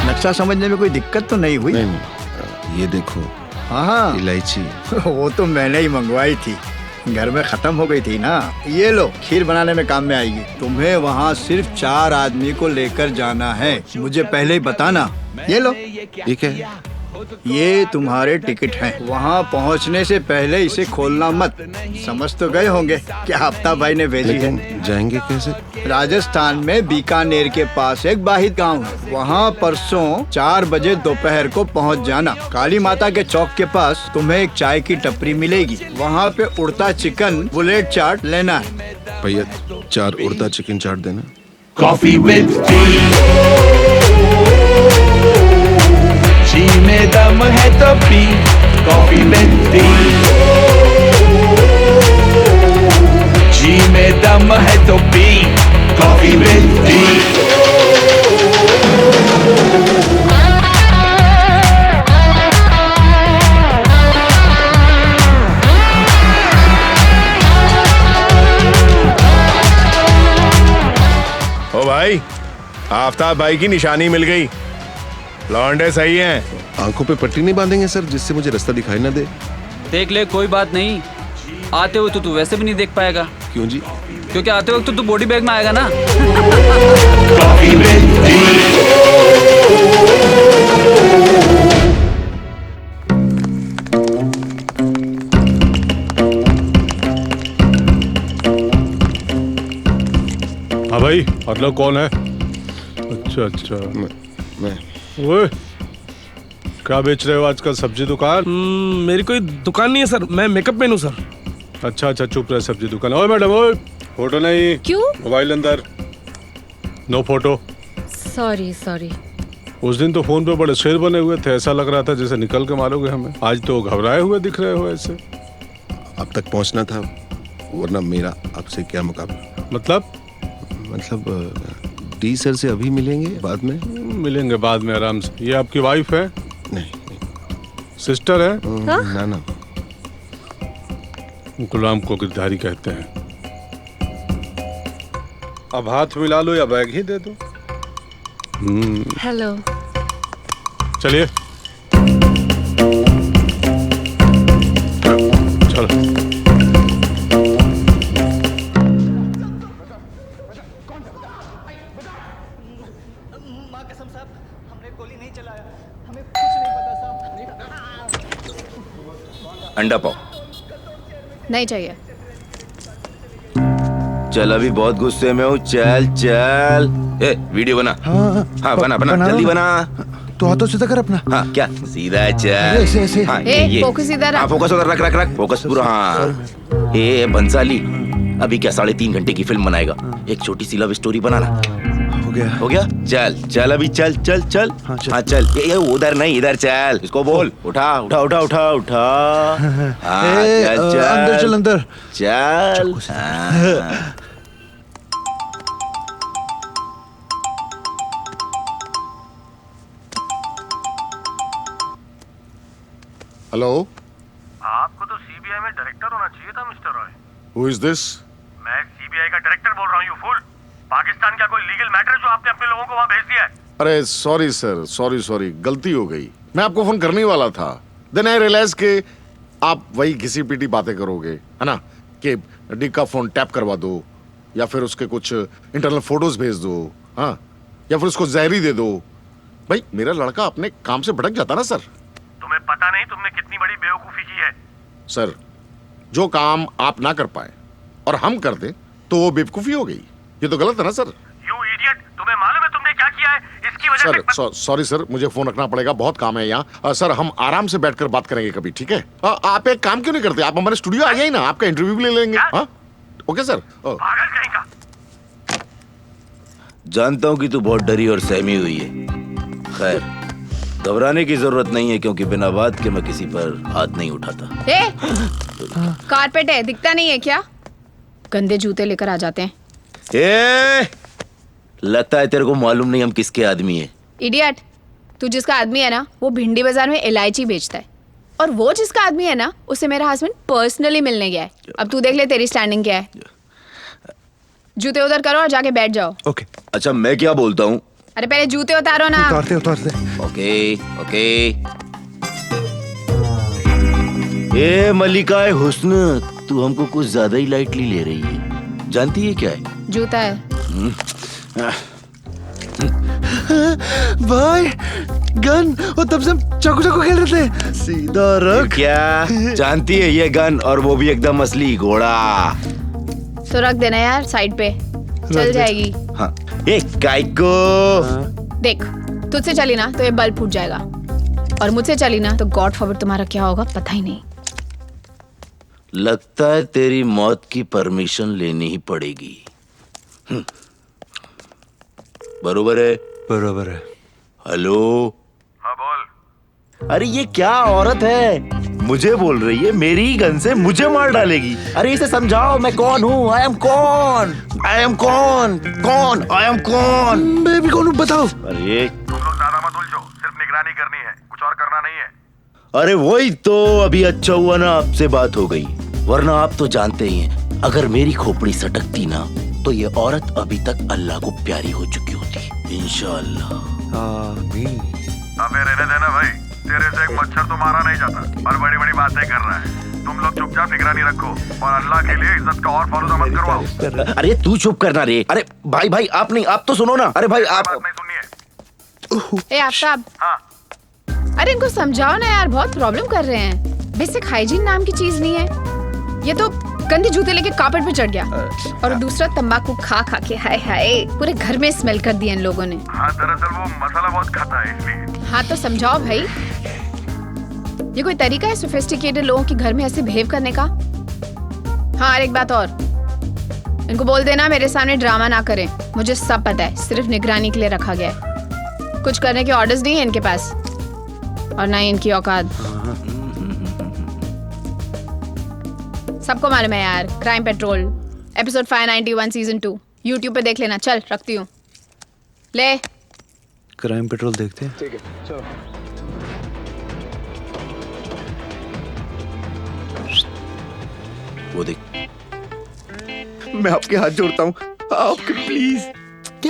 नक्शा समझने में कोई दिक्कत तो नहीं हुई? नहीं, ये देखो। हाँ, इलायची। वो तो मैंने ही मंगवाई थी, घर में खत्म हो गई थी ना। ये लो, खीर बनाने में काम में आएगी। तुम्हें वहाँ सिर्फ 4 आदमी को लेकर जाना है, मुझे पहले ही बताना। ये लो। ठीक है। ये तुम्हारे टिकट हैं। वहाँ पहुँचने से पहले इसे खोलना मत। समझ तो गए होंगे क्या हफ्ता भाई ने भेजी है। जाएंगे कैसे? राजस्थान में बीकानेर के पास एक बाहित गांव है, वहाँ परसों 4 बजे दोपहर को पहुँच जाना। काली माता के चौक के पास तुम्हें एक चाय की टपरी मिलेगी, वहाँ पे उड़ता चिकन बुलेट चाट लेना है। भैया 4 उड़ता चिकन चाट देना। कॉफी विद जी में दम है तो पी, कॉफी विद जी में दम है तो पी, कॉफी विद ओ भाई, आफ्ताब भाई की निशानी मिल गई। लौंडे सही हैं। आंखों पे पट्टी नहीं बांधेंगे सर, जिससे मुझे रास्ता दिखाई ना दे? देख ले, कोई बात नहीं। आते हुए तो तू वैसे भी नहीं देख पाएगा। क्यों जी? क्योंकि आते वक्त तो तू बॉडी बैग में आएगा ना। हाँ भाई, मतलब कौन है? अच्छा मैं वो क्या बेच रहे हो आजकल? सब्जी दुकान? मेरी कोई दुकान नहीं है सर, मैं मेकअप मैन हूँ सर। अच्छा, चुप रहे, सब्जी दुकान। ओए मैडम, ओए फोटो नहीं। क्यों? मोबाइल अंदर, नो फोटो। सॉरी। उस दिन तो फोन पे बड़े शेर बने हुए थे, ऐसा लग रहा था जैसे निकल के मारोगे हमें। आज तो घबराए हुए दिख रहे हो ऐसे। अब तक पहुंचना था, वरना मेरा आपसे क्या मुकाबला। मतलब डी सर से अभी मिलेंगे, बाद में? मिलेंगे बाद में आराम से। ये आपकी वाइफ है? नहीं। सिस्टर है? ना। गुलाम को गिरधारी कहते हैं। अब हाथ मिला लो या बैग ही दे दो। हेलो। चलिए चलो। अंडा पाव। नहीं चाहिए। चल अभी बहुत गुस्से में हूँ, चल चल। ए वीडियो बना। हाँ बना बना जल्दी बना। तो हाथों सीधा कर अपना। हाँ क्या सीधा चल। ऐसे ऐसे। हाँ ए, फोकस इधर रख। हाँ फोकस उधर रख रख रख फोकस पूरा। हाँ ए बंसाली अभी क्या 3.5 घंटे की फिल्म बनाएगा, एक छोटी सी लव स्टोरी बनाना। हो गया चल चल अभी चल चल चल। हाँ चल ये उधर नहीं इधर चल, इसको बोल उठा उठा उठा उठा उठा। हाँ चल चल अंदर चल अंदर चल। हेलो, आपको तो सीबीआई में डायरेक्टर होना चाहिए था mister Roy. Who is this? मैं सीबीआई का डायरेक्टर बोल रहा हूँ, यू फूल। पाकिस्तान का कोई लीगल मैटर जो आपने अपने लोगों को वहाँ भेज दिया है? अरे सॉरी सर, सॉरी गलती हो गई। मैं आपको फोन करने ही वाला था। देन आई रियलाइज के आप वही घिसी पीटी बातें करोगे, है ना, कि डिक का फोन टैप करवा दो या फिर उसके कुछ इंटरनल फोटोज भेज दो, हाँ, या फिर उसको जहरी दे दो। भाई मेरा लड़का अपने काम से भटक जाता ना सर। तुम्हें पता नहीं तुमने कितनी बड़ी बेवकूफी की है। सर जो काम आप ना कर पाए और हम कर दें तो वो बेवकूफी हो गई। ये तो गलत है ना सर। यू इडियट, तुम्हें मालूम है तुमने क्या किया है? इसकी वजह सर सॉरी सर, मुझे फोन रखना पड़ेगा, बहुत काम है यहाँ। सर हम आराम से बैठकर बात करेंगे कभी, ठीक है? आप एक काम क्यों नहीं करते, आप हमारे स्टूडियो आ जाइए ना, आपका इंटरव्यू भी ले लेंगे। हाँ ओके सर। पागल कहीं का। जानता हूँ कि तू बहुत डरी और सहमी हुई है। खैर घबराने की जरूरत नहीं है, क्योंकि बिना बात के मैं किसी पर हाथ नहीं उठाता। कारपेट है, दिखता नहीं है क्या? गंदे जूते लेकर आ जाते हैं। लगता है तेरे को मालूम नहीं हम किसके आदमी हैं। इडियट, तू जिसका आदमी है ना वो भिंडी बाजार में इलायची बेचता है, और वो जिसका आदमी है ना उसे मेरा हस्बैंड पर्सनली मिलने गया है। अब तू देख ले तेरी स्टैंडिंग क्या है। जूते उधर करो और जाके बैठ जाओ। ओके। अच्छा मैं क्या बोलता हूँ? अरे पहले जूते उतारो ना। उतारते। Okay okay. ए मलिकाए हुस्न, तू हमको कुछ ज्यादा ही लाइटली ले रही है। जानती है क्या है? जूता है। भाई गन, और तब से चाकू चाकू खेल रहे थे। सीधा रख। क्या जानती है ये गन, और वो भी एकदम असली घोड़ा। तो रख देना यार साइड पे, चल जाएगी। हाँ एक काय को देख, तुझसे चली ना तो ये बल्ब फूट जाएगा, और मुझसे चली ना तो गॉड फॉरबिड तुम्हारा क्या होगा पता ही नहीं। लगता है तेरी मौत की परमिशन लेनी ही पड़ेगी। बरोबर है? बरोबर है। हेलो। हाँ बोल। अरे ये क्या औरत है, मुझे बोल रही है मेरी ही गन से मुझे मार डालेगी। अरे इसे समझाओ मैं कौन हूँ। आई एम कौन, आई एम कौन, कौन आई एम कौन। मैं भी कौन हूँ बताओ। अरे तुम लोग ज्यादा मत उलझो, सिर्फ निगरानी करनी है, कुछ और करना नहीं है। अरे वही तो, अभी अच्छा हुआ ना आपसे बात हो गई, वरना आप तो जानते ही हैं अगर मेरी खोपड़ी सटकती ना तो ये औरत अभी तक अल्लाह को प्यारी हो चुकी होती। इंशाअल्लाह। आमीन। अबे रहने देना भाई, तेरे से एक मच्छर तो मारा नहीं जाता और बड़ी बड़ी बातें कर रहा है। तुम लोग चुपचाप निगरानी रखो और अल्लाह के लिए इज्जत का और फालूदा मत करवाओ। अरे तू चुप करना रे। अरे भाई भाई आप नहीं, आप तो सुनो ना। अरे भाई आप ए आफ्ताब, अरे इनको समझाओ ना यार, बहुत प्रॉब्लम कर रहे हैं। बेसिक हाइजीन नाम की चीज नहीं है। ये तो गंदे जूते लेके कार्पेट पे चढ़ गया, और दूसरा तंबाकू खा खा के हाय हाय पूरे घर में स्मेल कर दिया इन लोगों ने। हाँ दरअसल वो मसाला बहुत खाता है इसलिए। हाँ तो समझाओ भाई, ये कोई तरीका है सोफिस्टिकेटेड लोगों के घर में ऐसे बिहेव करने का? हाँ और एक बात और, इनको बोल देना मेरे सामने ड्रामा ना करें। मुझे सब पता है, सिर्फ निगरानी के लिए रखा गया है। कुछ करने के ऑर्डर्स नहीं है इनके पास, और ना ही इनकी औकात। सबको मालूम है यार, crime petrol episode 591 season 2 YouTube पे देख लेना। चल रखती हूँ। ले क्राइम पेट्रोल देखते हैं। ठीक है चलो। वो देख। मैं आपके हाथ जोड़ता हूँ, आपके प्लीज।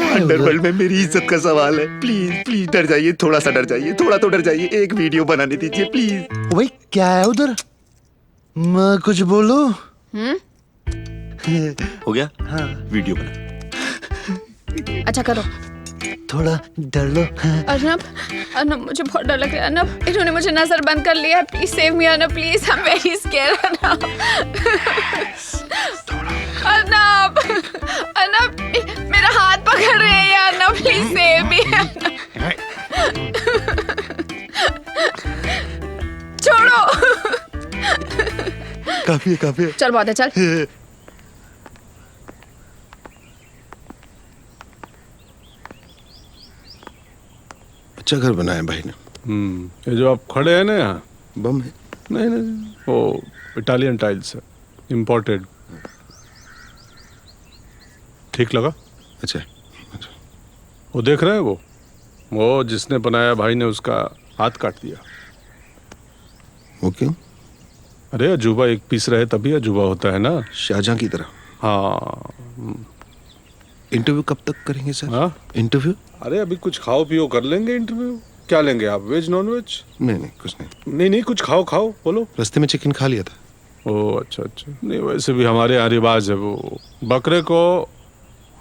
अंडरवर्ल्ड में मेरी इज्जत का सवाल है, प्लीज प्लीज डर जाइए, थोड़ा सा डर जाइए, थोड़ा तो डर जाइए, एक वीडियो बनाने दीजिए प्लीज। भाई क्या है उधर, मैं कुछ बोलूं? हो गया? हाँ। वीडियो बना। अच्छा करो। थोड़ा डर लो। अर्नब, अर्नब मुझे बहुत डर लग रहा है अर्नब, इन्होंने मुझे नजर बंद कर लिया है, please save me Arnab, please, I am very scared Arnab. Arnab, Arnab मेरा हाथ पकड़ रहे हैं यार, अर्नब प्लीज सेव मी। छोड़ो। काफी है, काफी है। चल बहुत है, चल। अच्छा घर बनाया भाई ने। ये जो आप खड़े हैं ना यहाँ, बम है? नहीं नहीं, वो इटालियन टाइल्स है, इम्पोर्टेड। ठीक लगा? अच्छा। वो देख रहे हैं, वो जिसने बनाया भाई ने उसका हाथ काट दिया। वो क्यों? अरे अजूबा एक पीस रहे तभी अजूबा होता है ना, शाहजहां की तरह। हाँ। इंटरव्यू कब तक करेंगे सर? हाँ इंटरव्यू? अरे अभी कुछ खाओ पियो कर लेंगे इंटरव्यू। क्या लेंगे आप, वेज नॉन वेज? नहीं कुछ नहीं। नहीं कुछ खाओ बोलो। रास्ते में चिकन खा लिया था। ओह अच्छा। नहीं वैसे भी हमारे यहाँ रिवाज है, वो बकरे को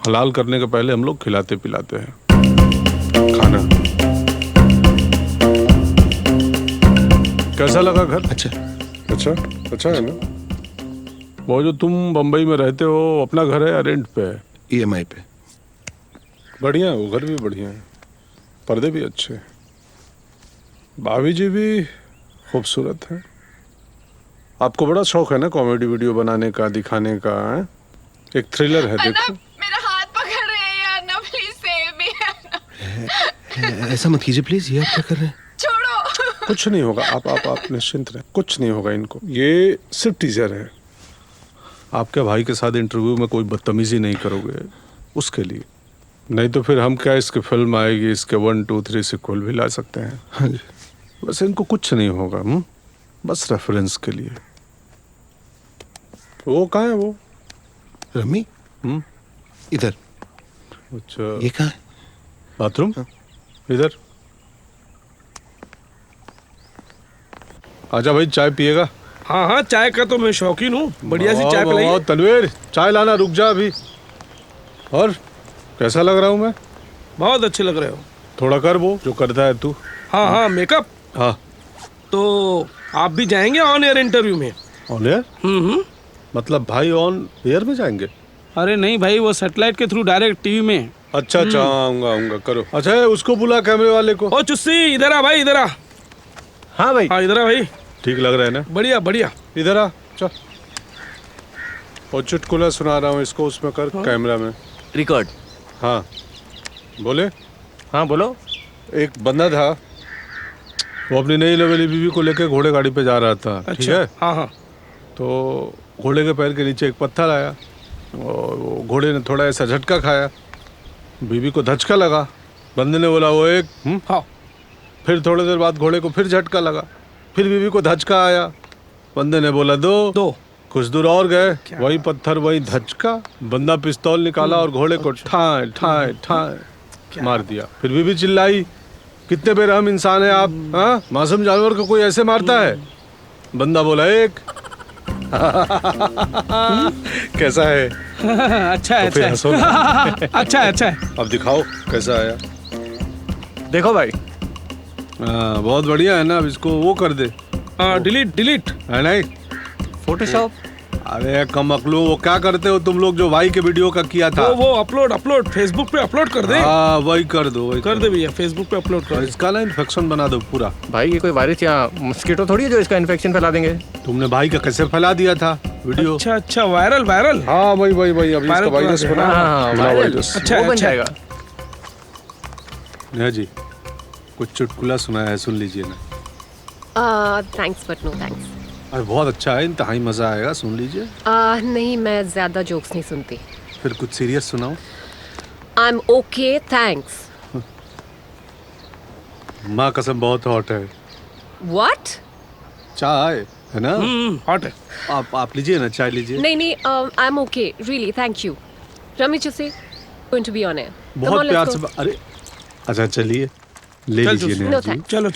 हलाल करने के पहले हम लोग खिलाते पिलाते हैं खाना। कैसा लगा घर? अच्छा है ना। वो जो तुम बम्बई में रहते हो अपना घर है या रेंट पे है? EMI पे। बढ़िया है, वो घर भी बढ़िया है, पर्दे भी अच्छे हैं, भाभी जी भी खूबसूरत है। आपको बड़ा शौक है ना कॉमेडी वीडियो बनाने का, दिखाने का है? एक थ्रिलर है, देखो। मेरा हाथ पकड़ रहे हैं यार, ना प्लीज सेव मी। ऐसा मत कीजिए प्लीज, ये आप क्या कर रहे हैं? छोड़ो। कुछ नहीं होगा, आप निश्चिंत रहें, कुछ नहीं होगा इनको। ये सिर्फ टीजर है, आपके भाई के साथ इंटरव्यू में कोई बदतमीजी नहीं करोगे उसके लिए, नहीं तो फिर हम क्या इसकी फिल्म आएगी, इसके 1, 2, 3 सिक्वल भी ला सकते हैं। हाँ जी। वैसे इनको कुछ नहीं होगा, बस रेफरेंस के लिए। वो कहाँ है वो? रमी? इधर। अच्छा ये कहाँ है? बाथरूम? इधर। आजा भाई, चाय पिएगा? हाँ चाय का तो मैं शौकीन हूँ, बढ़िया सी चाय पिलाइए। तनवीर चाय लाना, रुक जा अभी। और कैसा लग रहा हूँ मैं? बहुत अच्छे लग रहे हो। थोड़ा कर वो जो करता है तू। हाँ मेकअप। हाँ तो आप भी जाएंगे ऑन एयर इंटरव्यू में? On air? मतलब भाई ऑन एयर में जाएंगे? अरे नहीं भाई, वो सैटेलाइट के थ्रू डायरेक्ट टीवी में। अच्छा आऊंगा करो। अच्छा उसको बुला कैमरे वाले को। ओ चुस्सी, इधर आ भाई, इधर आ। हाँ भाई। हाँ इधर आ भाई। ठीक लग रहा है ना? बढ़िया। इधर आ, चल। और चुटकुला सुना रहा हूँ इसको, उसमें कर कैमरा में रिकॉर्ड। हाँ बोले। हाँ बोलो। एक बंदा था, वो अपनी नई लवेली बीवी को लेकर घोड़े गाड़ी पे जा रहा था। ठीक है? हाँ। तो घोड़े के पैर के नीचे एक पत्थर आया और वो घोड़े ने थोड़ा ऐसा झटका खाया, बीवी को धचका लगा। बंदे ने बोला वो एक। हाँ। फिर थोड़ी देर बाद घोड़े को फिर झटका लगा, फिर बीवी को धचका आया। बंदे ने बोला दो। कुछ दूर और गए, वही पत्थर वही धचका। बंदा पिस्तौल निकाला और घोड़े को ठाए मार दिया। फिर बीवी चिल्लाई, कितने बेरहम इंसान है आप, हाँ? मासूम जानवर को कोई ऐसे मारता है? बंदा बोला एक। कैसा है? अच्छा है, तो अच्छा है। अच्छा है। अब दिखाओ कैसा आया। देखो भाई। बहुत बढ़िया है ना। अब इसको वो कर दे, डिलीट है नहीं? फोटोशॉप। अरे कम अकलो, वो क्या करते हो तुम लोग जो भाई के वीडियो का किया था? वो अपलोड फेसबुक पे अपलोड कर दे। हाँ वही कर दो, कर दे भैया, फेसबुक पे अपलोड कर। इसका ना इन्फेक्शन बना दो पूरा। भाई ये कोई वायरस या मस्कीटो थोड़ी है जो इसका इन्फेक्शन फैला देंगे। तुमने भाई का कैसे फैला दिया था वीडियो? अच्छा वायरल। हाँ वही अभी इसका वायरस बना। अच्छा बन जाएगा। नेहा जी कुछ चुटकुला सुनाया है, सुन लीजिए ना। Thanks but no thanks. अरे बहुत अच्छा है, इंतहाई मजा आएगा, सुन लीजिए। नहीं मैं ज्यादा जोक्स नहीं सुनती। फिर कुछ सीरियस सुनाओ। आई एम ओके थैंक्स। माँ कसम बहुत हॉट है। व्हाट? चाय है ना? हॉट है। आप लीजिए ना, चाय लीजिए। नहीं I am okay really, thank you. Rami जैसे going to be on air. बहुत प्यार से। अरे अच्छा चलिए ले लीजिए नेहा जी। चलो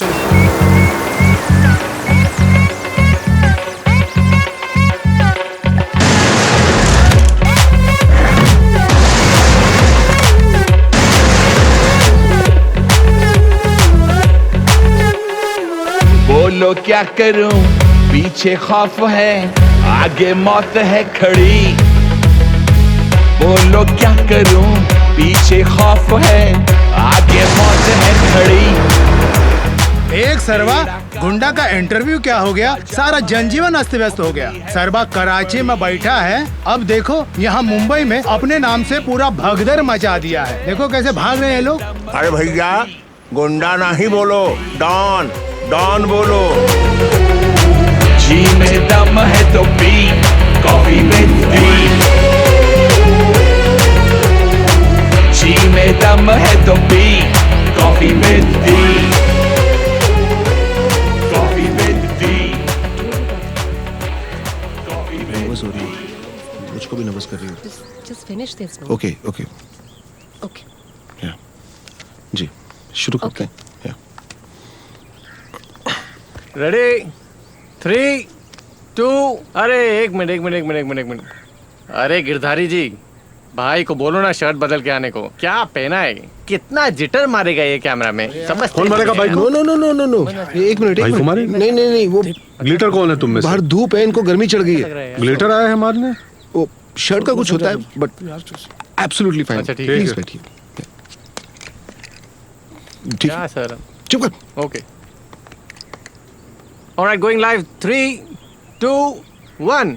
बोलो क्या करूं, पीछे खौफ है, आगे मौत है खड़ी। बोलो क्या करूं, पीछे खौफ है, आगे मौत है खड़ी। एक सरवा गुंडा का इंटरव्यू क्या हो गया, सारा जनजीवन अस्त व्यस्त हो गया। सरवा कराची में बैठा है, अब देखो यहाँ मुंबई में अपने नाम से पूरा भगदड़ मचा दिया है। देखो कैसे भाग रहे हैं लोग। अरे भैया गुंडा नहीं बोलो, डॉन डॉन बोलो। जी में दम है तो पी कॉफी में दी, जी में दम है तो पी कॉफी में दी, कॉफी में दी। नर्वस हो रही है, मुझको भी नर्वस कर रही हो। Just finish this. Okay okay Okay. जी शुरू करते हैं। रेडी 3 2 अरे एक मिनट। अरे गिरधारी जी, भाई को बोलो ना शर्ट बदल के आने को। क्या पहना है, कितना जिटर मारेगा ये कैमरा में, समझ। कौन मारेगा बाइक को? नो एक मिनट भाई को मारे? नहीं वो ग्लिटर कौन है तुम में से? बाहर धूप है, इनको गर्मी चढ़ गई है। ग्लिटर आया है मारने? वो शर्ट का कुछ होता है बट एब्सोल्युटली फाइन। अच्छा, ठीक है। प्लीज बैठिए। ठीक क्या सर? चुप कर। Okay alright, going live 3 2 1।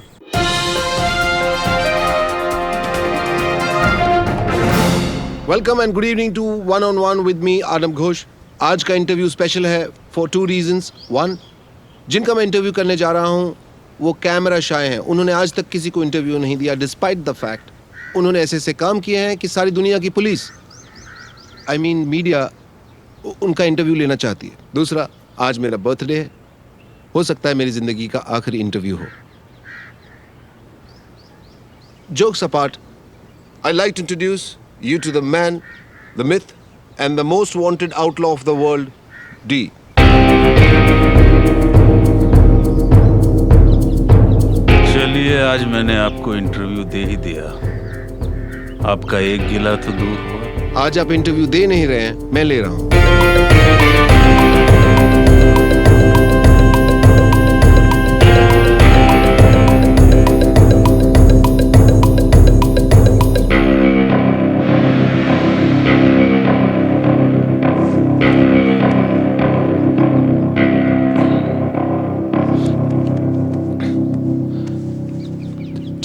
Welcome and good evening to one on one with me Adam Ghosh. आज का इंटरव्यू स्पेशल है फॉर 2 रीजंस। 1, जिनका मैं इंटरव्यू करने जा रहा हूं वो कैमरा शाय हैं। उन्होंने आज तक किसी को इंटरव्यू नहीं दिया, डिस्पाइट द फैक्ट उन्होंने ऐसे काम किए हैं कि सारी दुनिया की पुलिस, आई मीन मीडिया, उनका इंटरव्यू लेना चाहती है। दूसरा, आज मेरा बर्थडे है, हो सकता है मेरी जिंदगी का आखिरी इंटरव्यू हो। Jokes apart, I like to introduce you to the man, the myth, and the most wanted outlaw of the world, D. चलिए, आज मैंने आपको इंटरव्यू दे ही दिया, आपका एक गिला तो दूर हुआ। आज आप इंटरव्यू दे नहीं रहे हैं, मैं ले रहा हूं।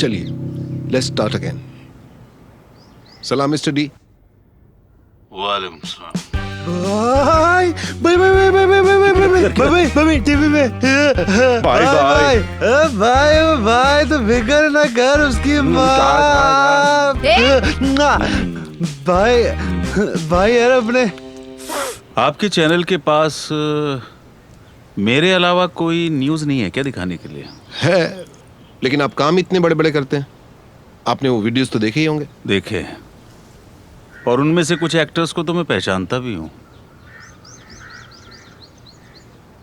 चलिए, लेट्स स्टार्ट अगेन। सलाम मिस्टर डी। वालेकुम सलाम। भाई टीवी में भाई तो फिक्र ना कर उसकी माँ। भाई यार अपने आपके चैनल के पास मेरे अलावा कोई न्यूज़ नहीं है क्या दिखाने के लिए? है, लेकिन आप काम इतने बड़े बड़े करते हैं। आपने वो वीडियोस तो देखे ही होंगे। देखे, और उनमें से कुछ एक्टर्स को तो मैं पहचानता भी हूँ।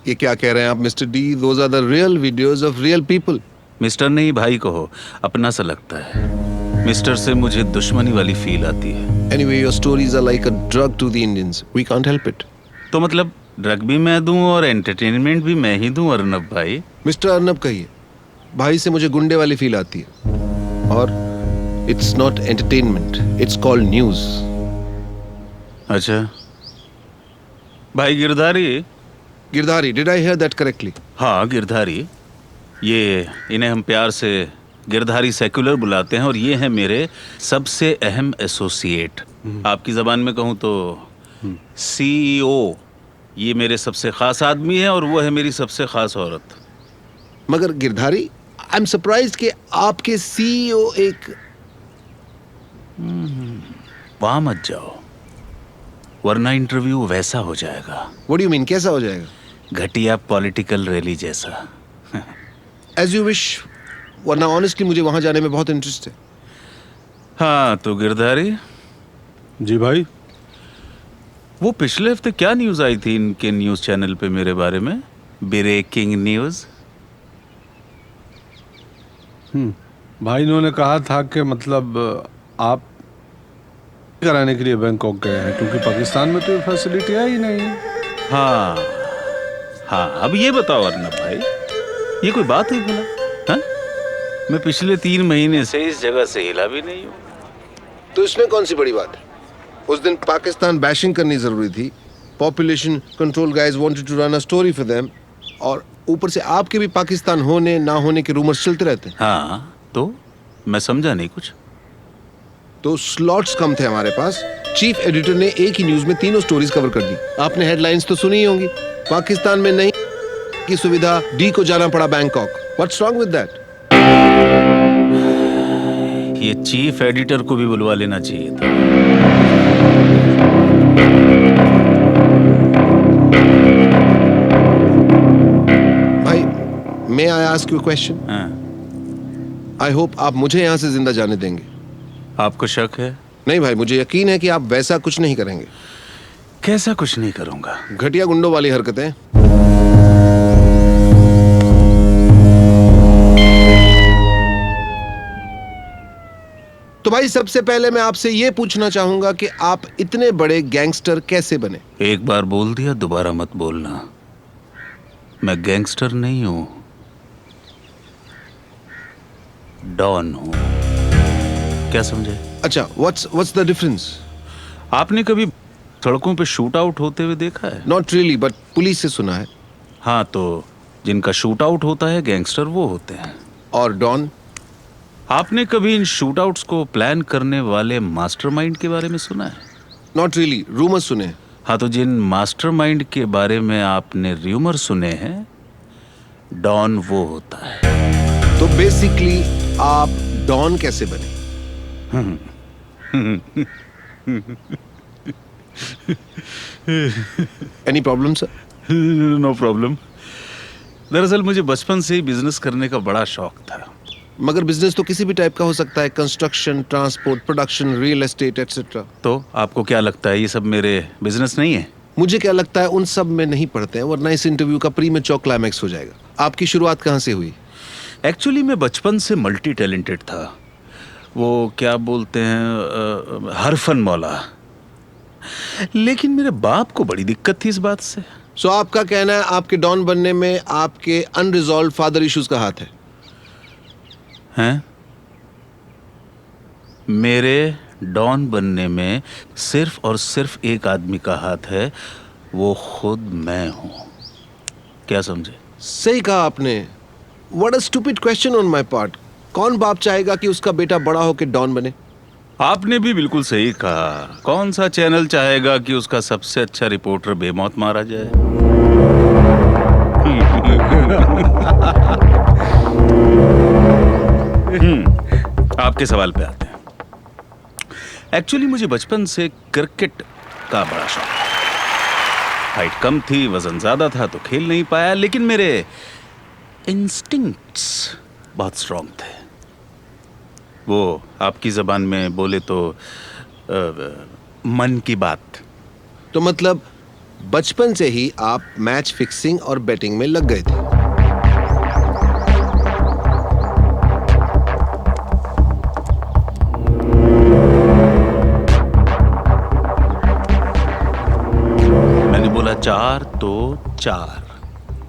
ये क्या कह रहे हैं आप mister D? Those are the real videos of real people. Mister नहीं, भाई कहो, अपना सा लगता है। मिस्टर से मुझे दुश्मनी वाली फील आती है। Anyway, your stories are like a drug to the Indians, we can't help it. तो मतलब ड्रग भी मैं दूं और एंटरटेनमेंट भी मैं ही दूं अर्नब भाई? मिस्टर अर्नब कहिए, भाई से मुझे गुंडे वाली फील आती है। और it's not entertainment, it's called news. अच्छा भाई Girdhari. Girdhari, did I hear that correctly? हाँ गिरधारी, ये इन्हें हम प्यार से गिरधारी सेक्युलर बुलाते हैं, और ये हैं मेरे सबसे अहम एसोसिएट। आपकी जबान में कहूँ तो CEO। ये मेरे सबसे खास आदमी है और वो है मेरी सबसे खास औरत। मगर गिरधारी, आई एम सरप्राइज्ड कि आपके CEO एक। वहां मत जाओ, वरना इंटरव्यू वैसा हो जाएगा। व्हाट डू यू मीन, कैसा हो जाएगा? घटिया पॉलिटिकल रैली जैसा। एज यू विश, वरना ऑनेस्टली मुझे वहां जाने में बहुत इंटरेस्ट है। हाँ तो गिरधारी जी भाई, वो पिछले हफ्ते क्या न्यूज़ आई थी इनके न्यूज़ चैनल पे मेरे बारे में? Breaking news. भाई इन्होंने कहा था कि मतलब आप कराने के लिए बैंकॉक गए हैं, क्योंकि पाकिस्तान में तो ये फैसिलिटी है ही नहीं। हाँ हाँ, अब ये बताओ अर्नब भाई, ये कोई बात है भला? हाँ? मैं पिछले 3 महीने से इस जगह से हिला भी नहीं हूँ। तो इसमें कौन सी बड़ी बात है? उस दिन पाकिस्तान बैशिंग करनी जरूरी थी, population control guys wanted to run a story for them, और ऊपर से आपके भी पाकिस्तान होने ना होने के रूमर्स चलते रहते हैं। हाँ, तो मैं समझा नहीं कुछ। तो स्लॉट्स कम थे हमारे पास, चीफ एडिटर ने एक ही न्यूज में 3 स्टोरीज कवर कर दी। आपने हेडलाइंस तो सुनी ही होंगी, पाकिस्तान में नहीं की सुविधा, डी को जाना पड़ा Bangkok. What's wrong with that? ये चीफ एडिटर को भी बुलवा लेना चाहिए था। भाई, may I ask you a question? I hope आप मुझे यहाँ से जिंदा जाने देंगे। आपको शक है? नहीं भाई, मुझे यकीन है कि आप वैसा कुछ नहीं करेंगे। कैसा कुछ नहीं करूंगा? घटिया गुंडों वाली हरकतें। तो भाई, सबसे पहले मैं आपसे ये पूछना चाहूंगा कि आप इतने बड़े गैंगस्टर कैसे बने? एक बार बोल दिया, दोबारा मत बोलना। मैं गैंगस्टर नहीं हूं, डॉन हूं। क्या समझे? अच्छा, व्हाट्स द डिफरेंस? आपने कभी सड़कों पे शूट आउट होते हुए देखा है? नॉट रियली, बट पुलिस से सुना है। हाँ, तो जिनका शूट आउट होता है गैंगस्टर वो होते हैं। और डॉन? आपने कभी इन शूट आउट्स को प्लान करने वाले मास्टरमाइंड के बारे में सुना है? नॉट रियली, रूमर सुने। हाँ, तो जिन मास्टरमाइंड के बारे में आपने रूमर सुने हैं, डॉन वो होता है। तो बेसिकली आप डॉन कैसे बने? Any problem sir? No problem. दरअसल मुझे बचपन से ही बिजनेस करने का बड़ा शौक था। मगर बिजनेस तो किसी भी टाइप का हो सकता है, construction, transport, production, real estate etcetera. तो आपको क्या लगता है ये सब मेरे बिजनेस नहीं है? मुझे क्या लगता है, उन सब में नहीं पढ़ते हैं, वरना इस इंटरव्यू का प्रीमेच्योर क्लाइमैक्स हो जाएगा। आपकी शुरुआत कहाँ से हुई? एक्चुअली मैं बचपन से मल्टी टैलेंटेड था। वो क्या बोलते हैं, हरफन मौला। लेकिन मेरे बाप को बड़ी दिक्कत थी इस बात से। सो आपका कहना है आपके डॉन बनने में आपके अनरिजॉल्व फादर इश्यूज का हाथ है? हैं? मेरे डॉन बनने में सिर्फ और सिर्फ एक आदमी का हाथ है, वो खुद मैं हूं। क्या समझे? सही कहा आपने। What a stupid question on my part. कौन बाप चाहेगा कि उसका बेटा बड़ा होकर डॉन बने? आपने भी बिल्कुल सही कहा। कौन सा चैनल चाहेगा कि उसका सबसे अच्छा रिपोर्टर बेमौत मारा जाए? आपके सवाल पे आते हैं। एक्चुअली मुझे बचपन से क्रिकेट का बड़ा शौक था। हाइट कम थी, वजन ज्यादा था, तो खेल नहीं पाया, लेकिन मेरे इंस्टिंक्ट्स बहुत स्ट्रांग थे। वो आपकी जबान में बोले तो मन की बात। तो मतलब बचपन से ही आप मैच फिक्सिंग और बैटिंग में लग गए थे? मैंने बोला 4 तो 4,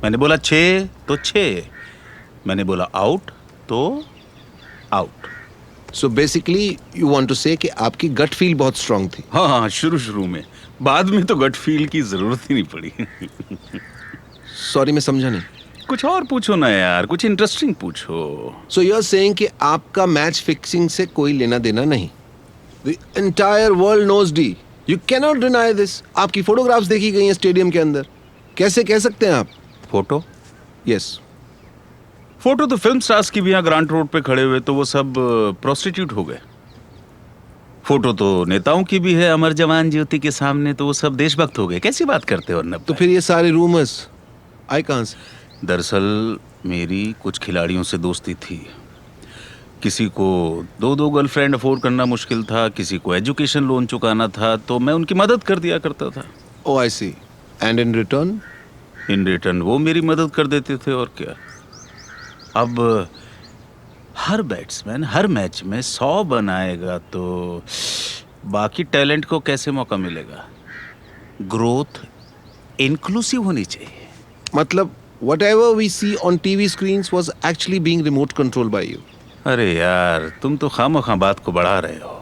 मैंने बोला 6 तो 6, मैंने बोला आउट तो out. So basically you want to say कि आपकी गट फील बहुत स्ट्रांग थी? हाँ, शुरू में। बाद में तो गट फील की जरूरत ही नहीं पड़ी। सॉरी, मैं समझा नहीं। कुछ और पूछो ना यार, कुछ इंटरेस्टिंग पूछो। सो यू आर सेइंग कि आपका मैच फिक्सिंग से कोई लेना देना नहीं? The entire world knows D, you cannot deny this. आपकी फोटोग्राफ्स देखी गई हैं स्टेडियम के अंदर। कैसे कह सकते हैं आप? फोटो? यस। फोटो तो फिल्म स्टार्स की भी यहाँ ग्रांट रोड पे खड़े हुए, तो वो सब प्रोस्टिट्यूट हो गए। फोटो तो नेताओं की भी है अमर जवान ज्योति के सामने, तो वो सब देशभक्त हो गए। कैसी बात करते हो अर्नब? तो फिर ये सारे रूमर्स आए कहाँ से? दरअसल मेरी कुछ खिलाड़ियों से दोस्ती थी। किसी को 2 गर्लफ्रेंड अफोर्ड करना मुश्किल था, किसी को एजुकेशन लोन चुकाना था, तो मैं उनकी मदद कर दिया करता था। Oh I see. And in return? In return वो मेरी मदद कर देते थे, और क्या। अब हर बैट्समैन हर मैच में 100 बनाएगा तो बाकी टैलेंट को कैसे मौका मिलेगा? ग्रोथ इंक्लूसिव होनी चाहिए। मतलब whatever we see on TV screens was actually being remote controlled by you. अरे यार तुम तो खामोखा बात को बढ़ा रहे हो।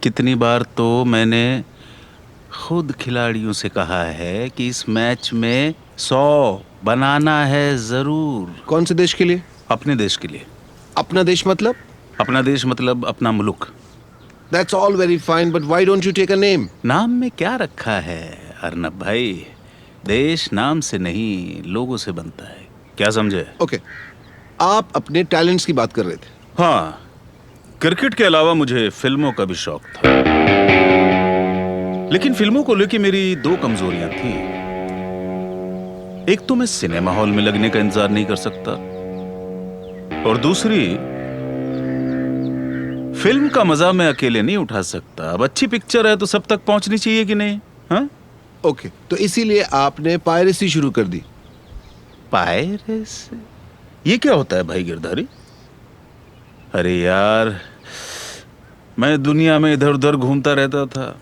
कितनी बार तो मैंने खुद खिलाड़ियों से कहा है कि इस मैच में 100 बनाना है जरूर। कौन से देश के लिए? अपने देश के लिए। अपना देश मतलब? अपना देश मतलब अपना मुल्क। That's all very fine, but why don't you take a name? नाम में क्या रखा है अर्नब भाई? देश नाम से नहीं लोगों से बनता है, क्या समझे? ओके, आप अपने टैलेंट्स की बात कर रहे थे। हाँ, क्रिकेट के अलावा मुझे फिल्मों का भी शौक था, लेकिन फिल्मों को लेकर मेरी 2 कमजोरियां थी। एक तो मैं सिनेमा हॉल में लगने का इंतजार नहीं कर सकता, और दूसरी फिल्म का मजा मैं अकेले नहीं उठा सकता। अब अच्छी पिक्चर है तो सब तक पहुंचनी चाहिए कि नहीं? हाँ? ओके, तो इसीलिए आपने पायरेसी शुरू कर दी। पायरेसी? ये क्या होता है भाई गिरधारी? अरे यार, मैं दुनिया में इधर उधर घूमता रहता था,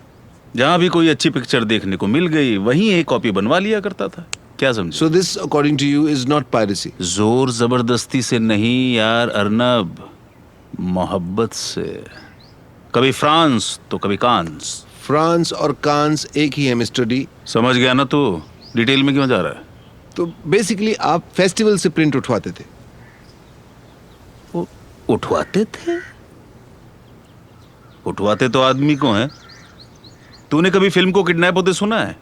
जहां भी कोई अच्छी पिक्चर देखने को मिल गई वहीं एक कॉपी बनवा लिया करता था, क्या समझे? So this according to you is not piracy? जोर जबरदस्ती से नहीं यार अर्नब, मोहब्बत से। कभी फ्रांस तो कभी कांस। फ्रांस और कांस एक ही है मिस्टर डी। समझ गया ना तू? डिटेल में क्यों जा रहा है? तो बेसिकली आप फेस्टिवल से प्रिंट उठवाते थे। उठवाते थे? उठवाते तो आदमी को हैं। तूने कभी फिल्म को किडनैप होते सुना है?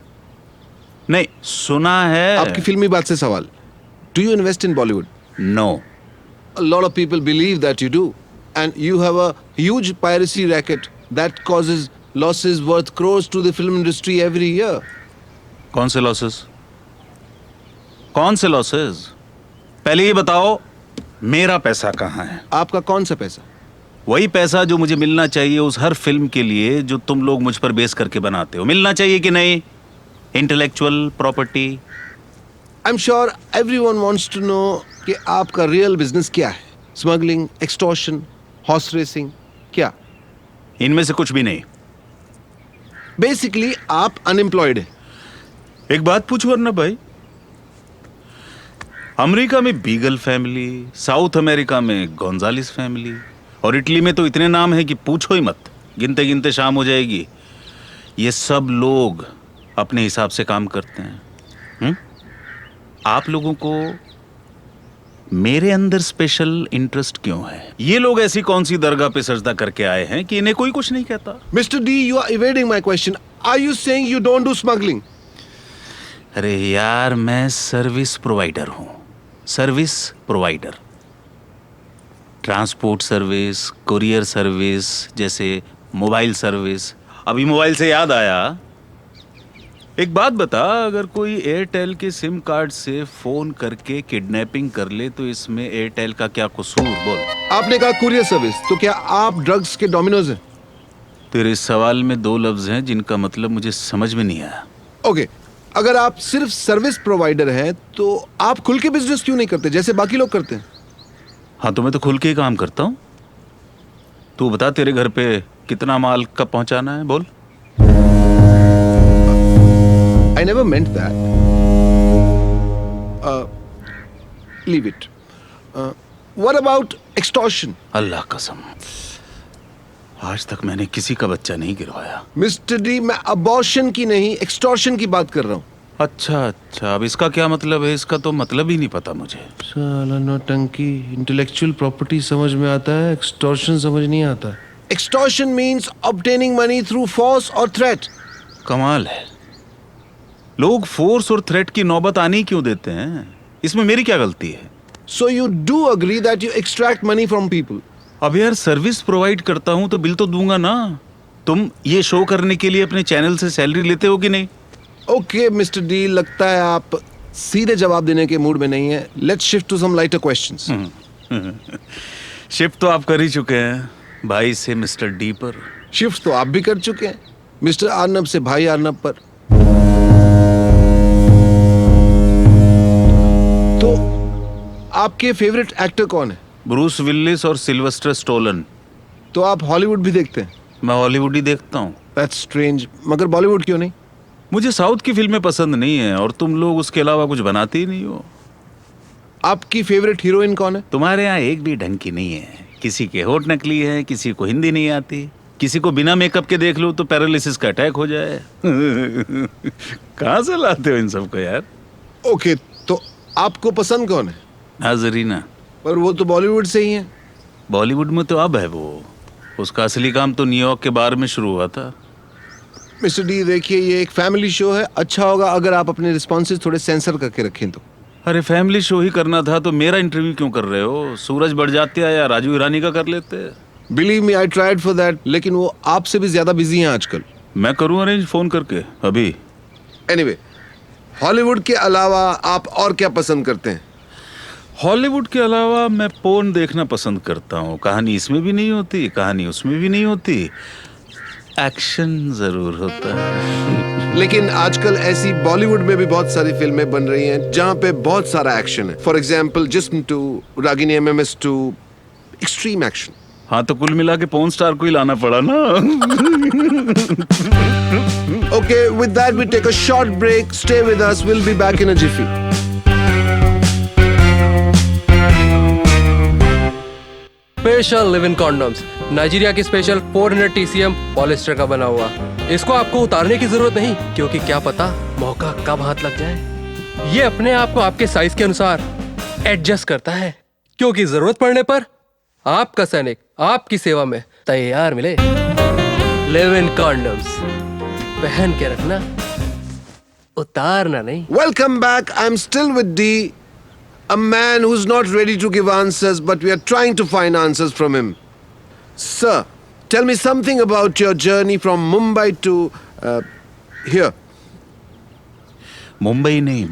नहीं सुना है। आपकी फिल्मी बात से सवाल, do you invest in Bollywood? No. A lot of people believe that you do, and you have a huge piracy racket that causes losses worth crores to the film industry every year. कौन से losses? कौन से losses? पहले ये बताओ मेरा पैसा कहाँ है? आपका कौन सा पैसा? वही पैसा जो मुझे मिलना चाहिए उस हर फिल्म के लिए जो तुम लोग मुझ पर बेस करके बनाते हो। मिलना चाहिए कि नहीं? Intellectual property. I'm sure everyone wants to know कि आपका रियल बिजनेस क्या है? स्मगलिंग, एक्सटॉर्शन, हॉर्स रेसिंग, क्या? इनमें से कुछ भी नहीं। बेसिकली आप अनएम्प्लॉयड हैं। एक बात पूछूं अर्नब भाई, अमेरिका में बीगल फैमिली, साउथ अमेरिका में गोंजालिस फैमिली, और इटली में तो इतने नाम हैं कि पूछो ही मत, गिनते गिनते शाम हो जाएगी। ये सब लोग अपने हिसाब से काम करते हैं। आप लोगों को मेरे अंदर स्पेशल इंटरेस्ट क्यों है? ये लोग ऐसी कौन सी दरगाह पे सजदा करके आए हैं कि इन्हें कोई कुछ नहीं कहता? Mister D, you are evading my question. Are you saying you don't do smuggling? अरे यार, मैं सर्विस प्रोवाइडर हूं। Service provider, transport service, courier service, जैसे मोबाइल सर्विस। अभी मोबाइल से याद आया, एक बात बता, अगर कोई एयरटेल के सिम कार्ड से फोन करके किडनैपिंग कर ले तो इसमें एयरटेल का क्या कसूर? बोल। आपने कहा कुरियर सर्विस, तो क्या आप ड्रग्स के डोमिनोज हैं? तेरे सवाल में 2 लफ्ज हैं जिनका मतलब मुझे समझ में नहीं आया। ओके, अगर आप सिर्फ सर्विस प्रोवाइडर हैं तो आप खुल के बिजनेस क्यों नहीं करते जैसे बाकी लोग करते हैं? हाँ, तो मैं तो खुल के ही काम करता हूँ। तू बता, तेरे घर पे कितना माल कब पहुंचाना है? बोल। I never meant that. Leave it. What about extortion? अल्लाह कसम, आज तक मैंने किसी का बच्चा नहीं गिरवाया। मिस्टर डी, मैं अबॉर्शन की नहीं, एक्सटॉर्शन की बात कर रहा हूँ। अच्छा अच्छा, अब इसका क्या मतलब है? इसका तो मतलब ही नहीं पता मुझे। साला नौटंकी, इंटेलेक्चुअल प्रॉपर्टी समझ में आता है, एक्सटॉर्शन समझ नहीं आता। Extortion means obtaining money through force or threat. कमाल है, लोग फोर्स और थ्रेट की नौबत आने ही क्यों देते हैं? इसमें मेरी क्या गलती है? So you do agree that you extract money from people? अब यार, सर्विस प्रोवाइड करता हूं तो बिल तो दूंगा ना। तुम ये शो करने के लिए अपने चैनल से सैलरी लेते हो कि नहीं? ओके मिस्टर डी, लगता है आप सीधे जवाब देने के मूड में नहीं है। Let's shift to some lighter questions. Shift तो आप कर ही चुके हैं, भाई से मिस्टर डी पर। शिफ्ट तो आप भी कर चुके हैं, मिस्टर अर्नब से भाई अर्नब पर। तो आपके फेवरेट एक्टर कौन है? ब्रूस विल्लिस और सिल्वेस्टर स्टोलन। तो आप हॉलीवुड भी देखते हैं? मैं हॉलीवुड ही देखता हूँ। दैट्स स्ट्रेंज, मगर बॉलीवुड क्यों नहीं? मुझे साउथ की फिल्में पसंद नहीं है और तुम लोग उसके अलावा कुछ बनाते ही नहीं हो। आपकी फेवरेट हीरोइन कौन है? तुम्हारे यहाँ एक भी ढंग की नहीं है। किसी के होठ नकली है, किसी को हिंदी नहीं आती, किसी को बिना मेकअप के देख लो तो पैरालिसिस का अटैक हो जाए। कहाँ से लाते हो इन सबको यार? ओके, तो आपको पसंद कौन है? नाजरीना। पर वो तो बॉलीवुड से ही है। बॉलीवुड में तो अब है वो, उसका असली काम तो न्यूयॉर्क के बार में शुरू हुआ था। मिस्टर डी देखिए, ये एक फैमिली शो है, अच्छा होगा अगर आप अपने रिस्पॉन्सेज थोड़े सेंसर करके रखें तो। अरे फैमिली शो ही करना था तो मेरा इंटरव्यू क्यों कर रहे हो? सूरज बड़जात्या या राजू ईरानी का कर लेते। Believe me, I tried for that, लेकिन वो आपसे भी ज्यादा बिजी हैं आजकल। मैं करूं अरेंज फोन करके अभी? एनीवे, हॉलीवुड के अलावा आप और क्या पसंद करते हैं? हॉलीवुड के अलावा मैं पोर्न देखना पसंद करता हूँ। कहानी इसमें भी नहीं होती, कहानी उसमें भी नहीं होती, एक्शन जरूर होता है। लेकिन आजकल ऐसी बॉलीवुड में भी बहुत सारी फिल्में बन रही हैं जहां पे बहुत सारा एक्शन है। फॉर एग्जाम्पल जिस्म 2, रागिनी MMS 2, एक्सट्रीम एक्शन। हाँ, तो कुल मिला के पोर्न स्टार को ही लाना पड़ा ना। Okay, with that we take a short break. Stay with us. We'll be back in a jiffy. Special live in condoms, Nigeria की स्पेशल 400 TCM पॉलिस्टर का बना हुआ। इसको आपको उतारने की जरूरत नहीं, क्योंकि क्या पता मौका कब हाथ लग जाए। ये अपने आप को आपके साइज के अनुसार एडजस्ट करता है, क्योंकि जरूरत पड़ने पर आपका सैनिक आपकी सेवा में तैयार मिले। लिव इन कॉन्डोम्स, पहन के रखना, उतारना नहीं। Welcome back. I'm still with D, a man who's not ready to give answers, but we are trying to find answers from him. Sir, tell me something about your journey from Mumbai to here. Mumbai नहीं।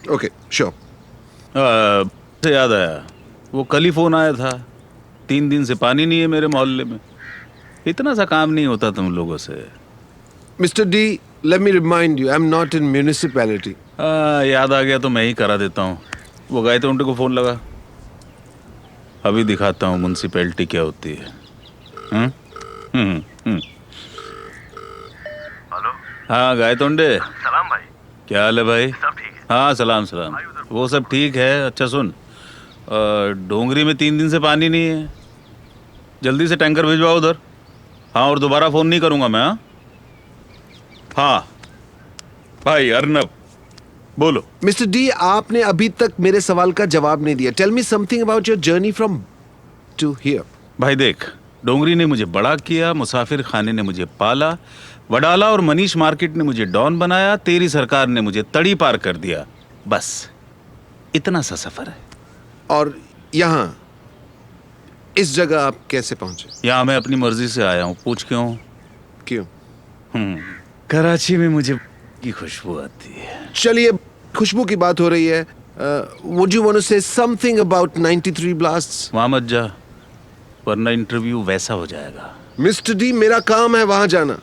Okay, sure. से याद आया, वो कल ही phone आया था। 3 दिन से पानी नहीं है मेरे मोहल्ले में। इतना सा काम नहीं होता तुम लोगों से। Mr. D, let me remind you, I'm not in municipality. याद आ गया तो मैं ही करा देता हूँ। वो गए थे, उनको फोन लगा। अभी दिखाता हूँ म्युनिसिपैलिटी क्या होती है। हेलो। हाँ गाय तोंडे, सलाम भाई। क्या हाल है भाई? सब ठीक है। हाँ सलाम सलाम। वो सब ठीक है। अच्छा सुन, डोंगरी में 3 दिन से पानी नहीं है, जल्दी से टैंकर भिजवाओ उधर। हाँ, और दोबारा फ़ोन नहीं करूँगा मैं। हाँ भाई अर्नब, बोलो। मिस्टर डी, आपने अभी तक मेरे सवाल का जवाब नहीं दिया। Tell me something about your journey from to here. भाई देख, डोंगरी ने मुझे बड़ा किया, मुसाफिर खाने ने मुझे पाला, वडाला और मनीष मार्केट ने मुझे डॉन बनाया, तेरी सरकार ने मुझे तड़ी पार कर दिया। बस इतना सा सफर है। और यहाँ इस जगह आप कैसे पहुंचे? यहाँ मैं अपनी मर्जी से आया हूँ। पूछ क्यों? कराची में मुझे की खुशबू आती है। चलिए, खुशबू की बात हो रही है। Would you want to say something about 93 blasts? वहाँ मत जा, वरना इंटरव्यू वैसा हो जाएगा। मिस्टर डी, मेरा काम है वहां जाना।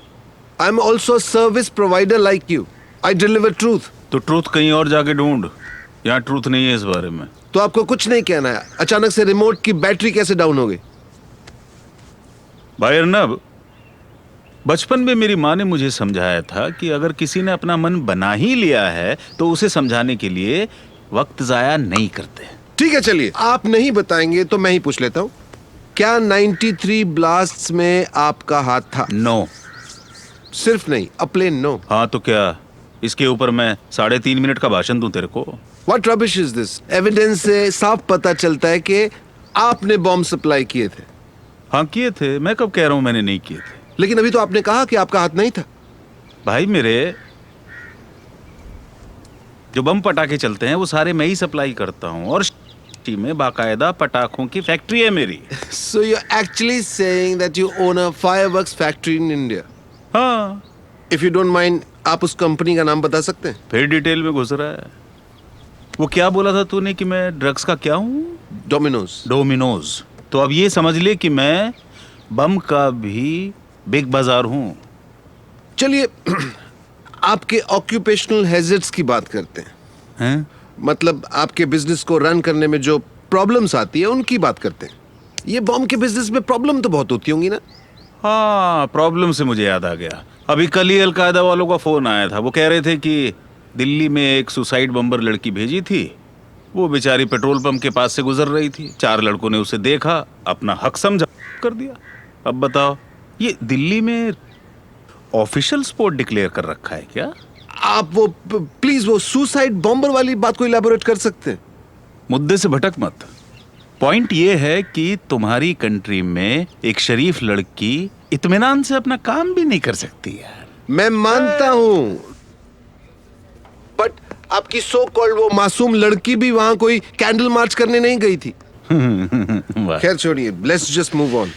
I am also service provider like you. I deliver truth. तो ट्रूथ कहीं और जाके ढूंढ, यहाँ ट्रूथ नहीं है इस बारे में। तो आपको कुछ नहीं कहना है? अचानक से रिमोट की बैटरी कैसे डाउन हो गई? भाई अर्नब, बचपन में मेरी माँ ने मुझे समझाया था कि अगर किसी ने अपना मन बना ही लिया है तो उसे समझाने के लिए वक्त जाया नहीं करते। ठीक है, चलिए, आप नहीं बताएंगे तो मैं ही पूछ लेता हूँ। क्या 93 ब्लास्ट्स में आपका हाथ था? नो। सिर्फ नहीं, अ प्लेन नो। हाँ तो क्या इसके ऊपर मैं 3.5 मिनट का भाषण दूं तेरे को? What rubbish is this? Evidence से साफ पता चलता है कि आपने बॉम्ब सप्लाई किए थे। हाँ किए थे। मैं कब कह रहा हूँ मैंने नहीं किए थे? लेकिन अभी तो आपने कहा कि आपका हाथ नहीं था। भाई मेरे जो बम पटाखे चलते हैं वो सारे मैं ही सप्लाई करता हूँ, और में बाकायदा पटाखों की फैक्ट्री है मेरी। So you're actually saying that you own a fireworks factory in India? हाँ। If you don't mind, आप उस कंपनी का नाम बता सकते हैं? फिर डिटेल में घुस रहा है। वो क्या बोला था तूने कि मैं ड्रग्स का क्या हूँ? डोमिनोज। तो अब ये समझ ले कि मैं बम का भी बिग बाजार हूँ। चलिए, आपके ऑक्यूपेशनल हैजर्ड्स की बात करते हैं। मतलब आपके बिजनेस को रन करने में जो प्रॉब्लम्स आती है उनकी बात करते हैं। ये बॉम्ब के बिजनेस में प्रॉब्लम तो बहुत होती होंगी ना? हाँ, प्रॉब्लम से मुझे याद आ गया। अभी कल ही अलकायदा वालों का फोन आया था। वो कह रहे थे कि दिल्ली में एक सुसाइड बम्बर लड़की भेजी थी। वो बेचारी पेट्रोल पंप के पास से गुजर रही थी। 4 लड़कों ने उसे देखा, अपना हक समझा, कर दिया। अब बताओ, ये दिल्ली में ऑफिशियल स्पॉट डिक्लेयर कर रखा है क्या? आप वो प्लीज वो सुसाइड बॉम्बर वाली बात को इलैबोरेट कर सकते हैं? मुद्दे से भटक मत। पॉइंट ये है कि तुम्हारी कंट्री में एक शरीफ लड़की इत्मीनान से अपना काम भी नहीं कर सकती यार। मैं मानता हूं, बट आपकी सो कॉल्ड वो मासूम लड़की भी वहां कोई कैंडल मार्च करने नहीं गई थी। खैर छोड़िए, लेट्स जस्ट मूव ऑन।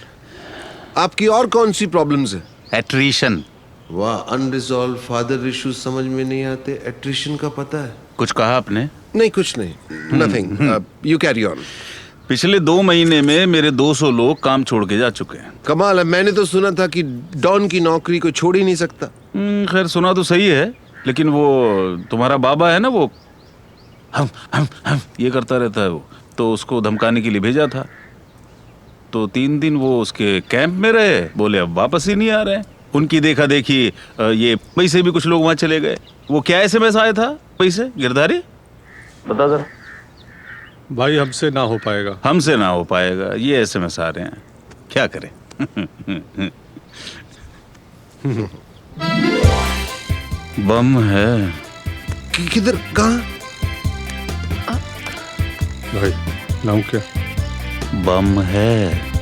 आपकी और कौन सी प्रॉब्लम्स है? एट्रिशन। वाह, अनरिजॉल्व फादर इश्यूज समझ में नहीं आते, एट्रिशन का पता है? कुछ कहा आपने? नहीं, कुछ नहीं, नथिंग। You carry on. पिछले 2 महीने में मेरे 200 लोग काम छोड़ के जा चुके हैं। कमाल है, मैंने तो सुना था कि डॉन की नौकरी को छोड़ ही नहीं सकता। खैर, सुना तो सही है, लेकिन वो तुम्हारा बाबा है ना, वो हम ये करता रहता है। वो तो उसको धमकाने के लिए भेजा था। तो 3 दिन वो उसके कैंप में रहे। बोले अब वापस ही नहीं आ रहे हैं। उनकी देखा देखी ये मुंबई से भी कुछ लोग वहां चले गए। वो क्या SMS आया था मुंबई से, गिरधारी? बता जरा। भाई हमसे ना हो पाएगा। हमसे ना हो पाएगा, ये SMS आ रहे हैं। क्या करें? बम है। किधर, कहाँ? भाई लाऊं क्या? बम है।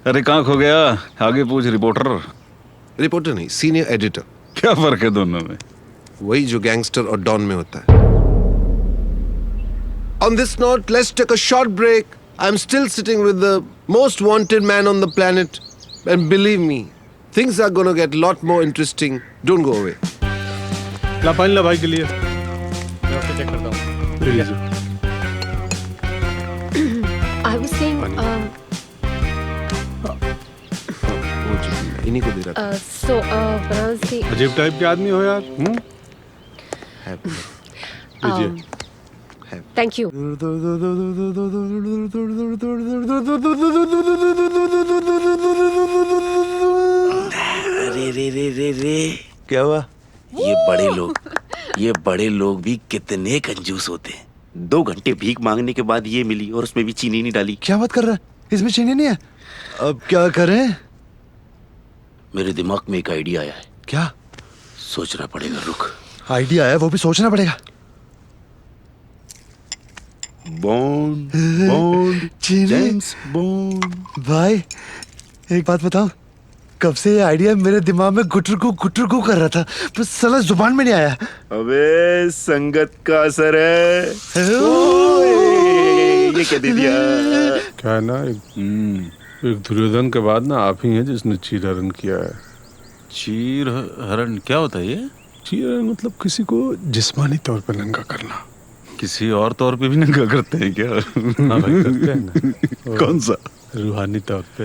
अरे कहाँ खो गया? आगे पूछ रिपोर्टर। रिपोर्टर नहीं, सीनियर एडिटर। क्या फर्क है दोनों में? वही जो गैंगस्टर और डॉन में होता है। On this note, let's take a short break. I'm still sitting with the most wanted man on the planet, and believe me, things are gonna get a lot more interesting. Don't go away. ला पानी ला भाई के लिए। मैं उससे check करता हूँ। ले लीजिए। I was saying, इन्हीं को दे रहा था। so when I was saying, अजीब टाइप के आदमी हो यार। लीजिए। thank you. अरे रे रे रे रे, क्या हुआ? ये बड़े लोग भी कितने कंजूस होते हैं। 2 घंटे भीख मांगने के बाद ये मिली और उसमें भी चीनी नहीं डाली। क्या बात कर रहा है? इसमें चीनी नहीं है। अब क्या करें? मेरे दिमाग में एक आइडिया आया है। क्या? सोचना पड़ेगा, रुक। आइडिया है, वो भी सोचना पड़ेगा। Bond James bond. भाई एक बात बताओ, कब से ये आइडिया मेरे दिमाग में गुटरगू कर रहा था, बस साला जुबान में नहीं आया। अबे संगत का असर है। ये क्या दे दिया? क्या है ना, एक दुर्योधन के बाद ना आप ही हैं जिसने चीर हरण किया है। चीर हरण क्या होता है ये? चीर हरण मतलब किसी को जिस्मानी तौर पर नंगा करना। किसी और तौर पे भी नंगा करते हैं क्या? हाँ भाई, करते हैं ना। कौन सा? रूहानी तौर पे।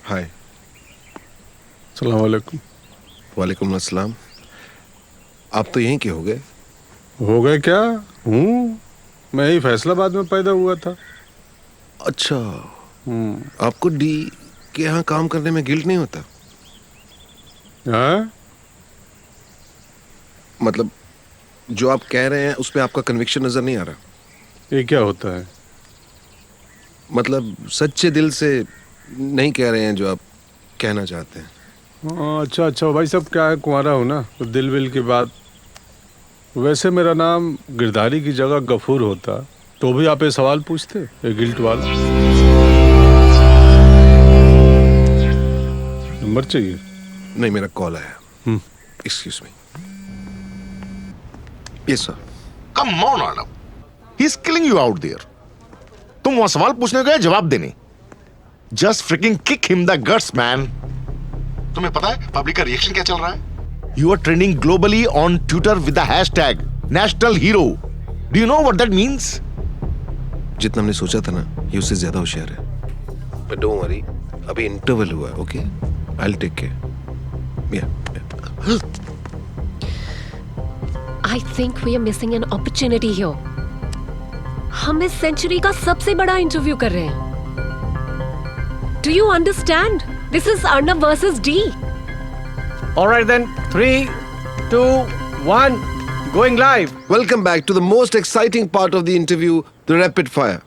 हाय। सलाम वालेकुम। वालेकुम अस्सलाम। आप तो यहीं के हो गए? हो गए क्या? हूँ, मैं ही फैसलाबाद में पैदा हुआ था। अच्छा, आपको डी के यहाँ काम करने में गिल्ट नहीं होता? मतलब जो आप कह रहे हैं उस पे आपका कन्विक्शन नजर नहीं आ रहा। ये क्या होता है? मतलब सच्चे दिल से नहीं कह रहे हैं जो आप कहना चाहते हैं। अच्छा अच्छा भाई साहब, क्या है, कुंवारा हो ना, तो दिल विल की बात। वैसे मेरा नाम गिरधारी की जगह गफूर होता तो भी आप ये सवाल पूछते, ये गिल्ट वाला। नंबर चाहिए? नहीं, मेरा कॉल आया। Excuse me. Yes sir. Come on Arnab, he is killing you out there. तुम वहां सवाल पूछने गए, जवाब देने। Just freaking kick him the guts man. तुम्हें पता है पब्लिक का रिएक्शन क्या चल रहा है? You are trending globally on Twitter with the hashtag National Hero. Do you know what that means? जितना हमने सोचा था ना, ये उससे ज्यादा होशियार है। बट डोंट वरी, अभी इंटरवल हुआ है, okay? I will take care. I think we are missing an opportunity here. हम इस सेंचुरी का सबसे बड़ा इंटरव्यू कर रहे हैं। Do you understand? This is Arnab versus D. All right then, 3, 2, 1, going live. Welcome back to the most exciting part of the interview, the rapid fire.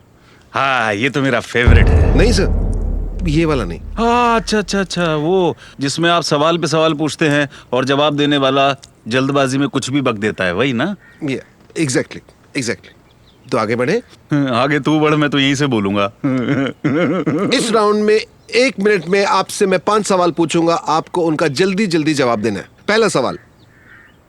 हाँ, ये तो मेरा फेवरेट है। नहीं सर, ये वाला नहीं। हाँ, अच्छा, वो जिसमें आप सवाल पे सवाल पूछते हैं और जवाब देने वाला जल्दबाजी में कुछ भी बक देता है, वही ना? एग्जैक्टली। तो आगे बढ़े? आगे तू बढ़, मैं तो यहीं से बोलूंगा। इस राउंड में 1 मिनट में आपसे मैं 5 सवाल पूछूंगा, आपको उनका जल्दी जवाब देना है। पहला सवाल,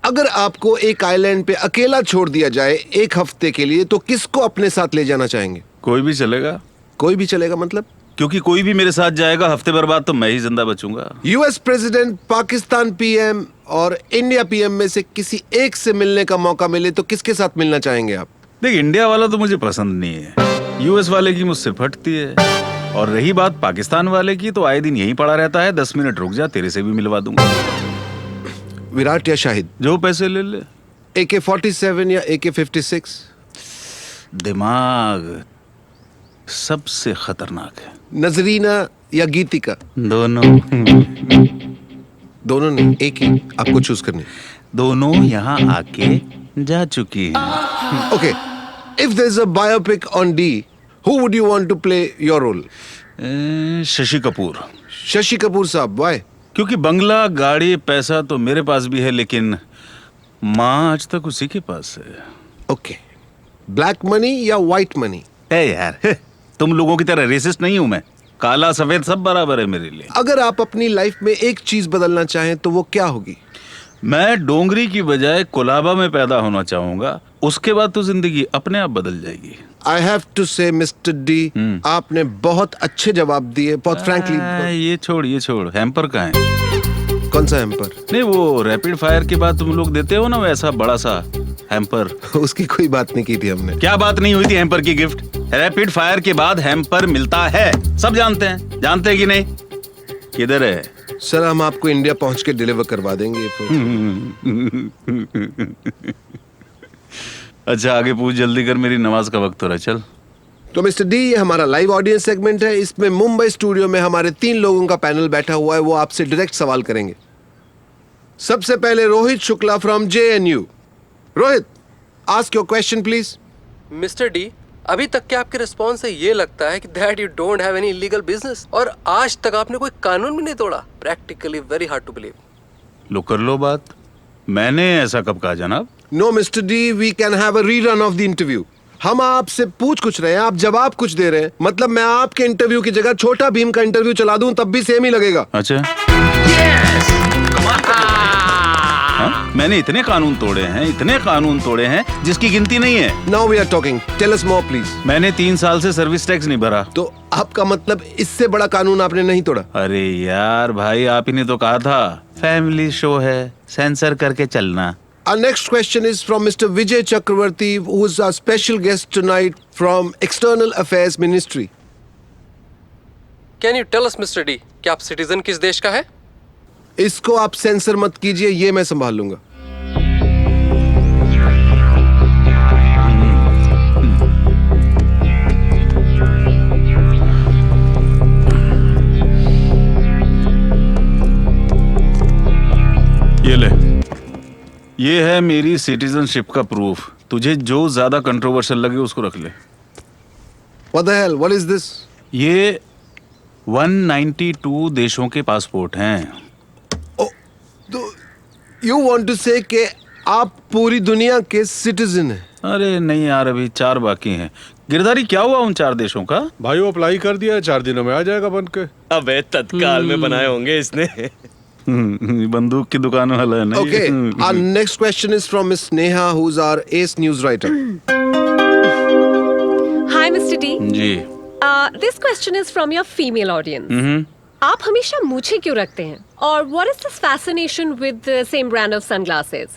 अगर आपको एक आइलैंड पे अकेला छोड़ दिया जाए 1 हफ्ते के लिए, तो किसको अपने साथ ले जाना चाहेंगे? कोई भी चलेगा। कोई भी चलेगा मतलब? क्योंकि कोई भी मेरे साथ जाएगा, हफ्ते भर बाद तो मैं ही जिंदा बचूंगा। यूएस प्रेसिडेंट, पाकिस्तान पीएम और इंडिया पीएम में से किसी एक से मिलने का मौका मिले तो किसके साथ मिलना चाहेंगे आप? देख, इंडिया वाला तो मुझे पसंद नहीं है, यूएस वाले की मुझसे फटती है, और रही बात पाकिस्तान वाले की, तो आए दिन यहीं पड़ा रहता है। 10 मिनट रुक जा, तेरे से भी मिलवा दूंगा। विराट या शाहिद? जो पैसे ले ले। AK-47 या AK-56? दिमाग सबसे खतरनाक है। नजरीना या गीतिका? दोनों नहीं, एक ही आपको चूज करनी। दोनों यहाँ आके जा चुकी हैं। Okay, if there's a biopic on D, who would you want to play your role? Shashi Kapoor. Shashi Kapoor साहब, why? क्योंकि बंगला, गाड़ी, पैसा तो मेरे पास भी है, लेकिन माँ आज तक उसी के पास है। Okay, black money या white money? यार, तुम लोगों की तरह रेसिस्ट नहीं हूं मैं। काला सफेद सब बराबर है मेरे लिए। अगर आप अपनी लाइफ में एक चीज बदलना चाहें तो वो क्या होगी? मैं डोंगरी की बजाय कोलाबा में पैदा होना चाहूंगा, उसके बाद तो जिंदगी अपने आप बदल जाएगी। I have to say, Mr. D, आपने बहुत अच्छे जवाब दिए, बहुत फ्रैंकली। ये छोड़, हैम्पर कहाँ है? कौन सा हैम्पर? नहीं, वो रैपिड फायर के बाद तुम लोग देते हो ना वैसा बड़ा सा हैम्पर। उसकी कोई बात नहीं की थी हमने। क्या बात नहीं हुई थी हैम्पर की? गिफ्ट रैपिड फायर के बाद हैम्पर मिलता है, सब जानते हैं। जानते हैं कि नहीं? किधर है? सर, हम आपको इंडिया पहुंच के डिलीवर करवा देंगे। अच्छा, आगे पूछ, जल्दी कर, मेरी नमाज का वक्त हो रहा है। चल। तो मिस्टर डी, ये हमारा लाइव ऑडियंस सेगमेंट है। इसमें मुंबई स्टूडियो में हमारे 3 लोगों का पैनल बैठा हुआ है, वो आपसे डायरेक्ट सवाल करेंगे। सबसे पहले Rohit Shukla from JNU। Rohit, ask your question please. Mister D, अभी तक के आपके रिस्पॉन्स से ये लगता है कि that you don't have any illegal business, और आज तक आपने कोई कानून भी नहीं तोड़ा। Practically very hard to believe. लो कर लो बात। मैंने ऐसा कब कहा जनाब? No mister D, we can have a rerun of the interview. हम आपसे पूछ कुछ रहे हैं, आप जवाब कुछ दे रहे हैं। मतलब मैं आपके इंटरव्यू की जगह छोटा भीम का इंटरव्यू चला दूं तब भी सेम ही लगेगा। अच्छा, मैंने इतने कानून तोड़े हैं जिसकी गिनती नहीं है। Now we are talking, tell us more please. मैंने 3 साल से सर्विस टैक्स नहीं भरा। तो आपका मतलब इससे बड़ा कानून आपने नहीं तोड़ा? अरे यार भाई, आप ही ने तो कहा था फैमिली शो है, सेंसर करके चलना। Our next question is from Mr. Vijay Chakravarti, who is our special guest tonight from External Affairs Ministry. Can you tell us, Mr. D, कि आप सिटीजन किस देश का है? इसको आप सेंसर मत कीजिए, ये मैं संभाल लूंगा। ये ले, ये है मेरी सिटीजनशिप का प्रूफ। तुझे जो ज्यादा कंट्रोवर्शियल लगे उसको रख ले। What the hell? What is this? ये 192 देशों के पासपोर्ट हैं। तो you want to say कि आप पूरी दुनिया के सिटीजन हैं? अरे नहीं यार, अभी 4 बाकी हैं। गिरधारी, क्या हुआ उन 4 देशों का? भाई वो अप्लाई कर दिया, 4 दिनों में आ जाएगा बन के। अबे तत्काल में बनाए होंगे इसने। बंदूक की दुकान वाला है ना। Okay, our next question is from Miss Neha, who's our ace news writer. Hi, Mr. D. Ji. This question is from your female audience. आप हमेशा मूछें क्यों रखते हैं? और what is this fascination with the same brand of sunglasses?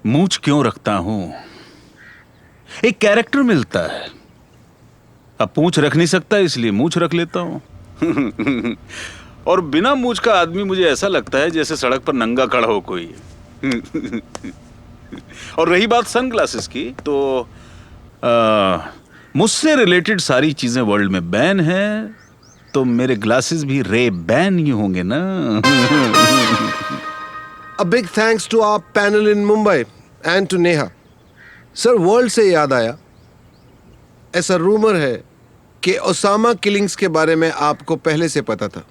मूछ क्यों रखता हूँ? एक कैरेक्टर मिलता है। अब पूंछ रख नहीं सकता इसलिए मूंछ रख लेता हूं। और बिना मूंछ का आदमी मुझे ऐसा लगता है जैसे सड़क पर नंगा खड़ा हो कोई। और रही बात सनग्लासेस की, तो मुझसे रिलेटेड सारी चीजें वर्ल्ड में बैन है, तो मेरे ग्लासेस भी रे बैन ही होंगे ना। A big thanks to our panel in Mumbai and to Neha. Sir, world से याद आया, ऐसा रूमर है कि ओसामा किलिंग्स के बारे में आपको पहले से पता था।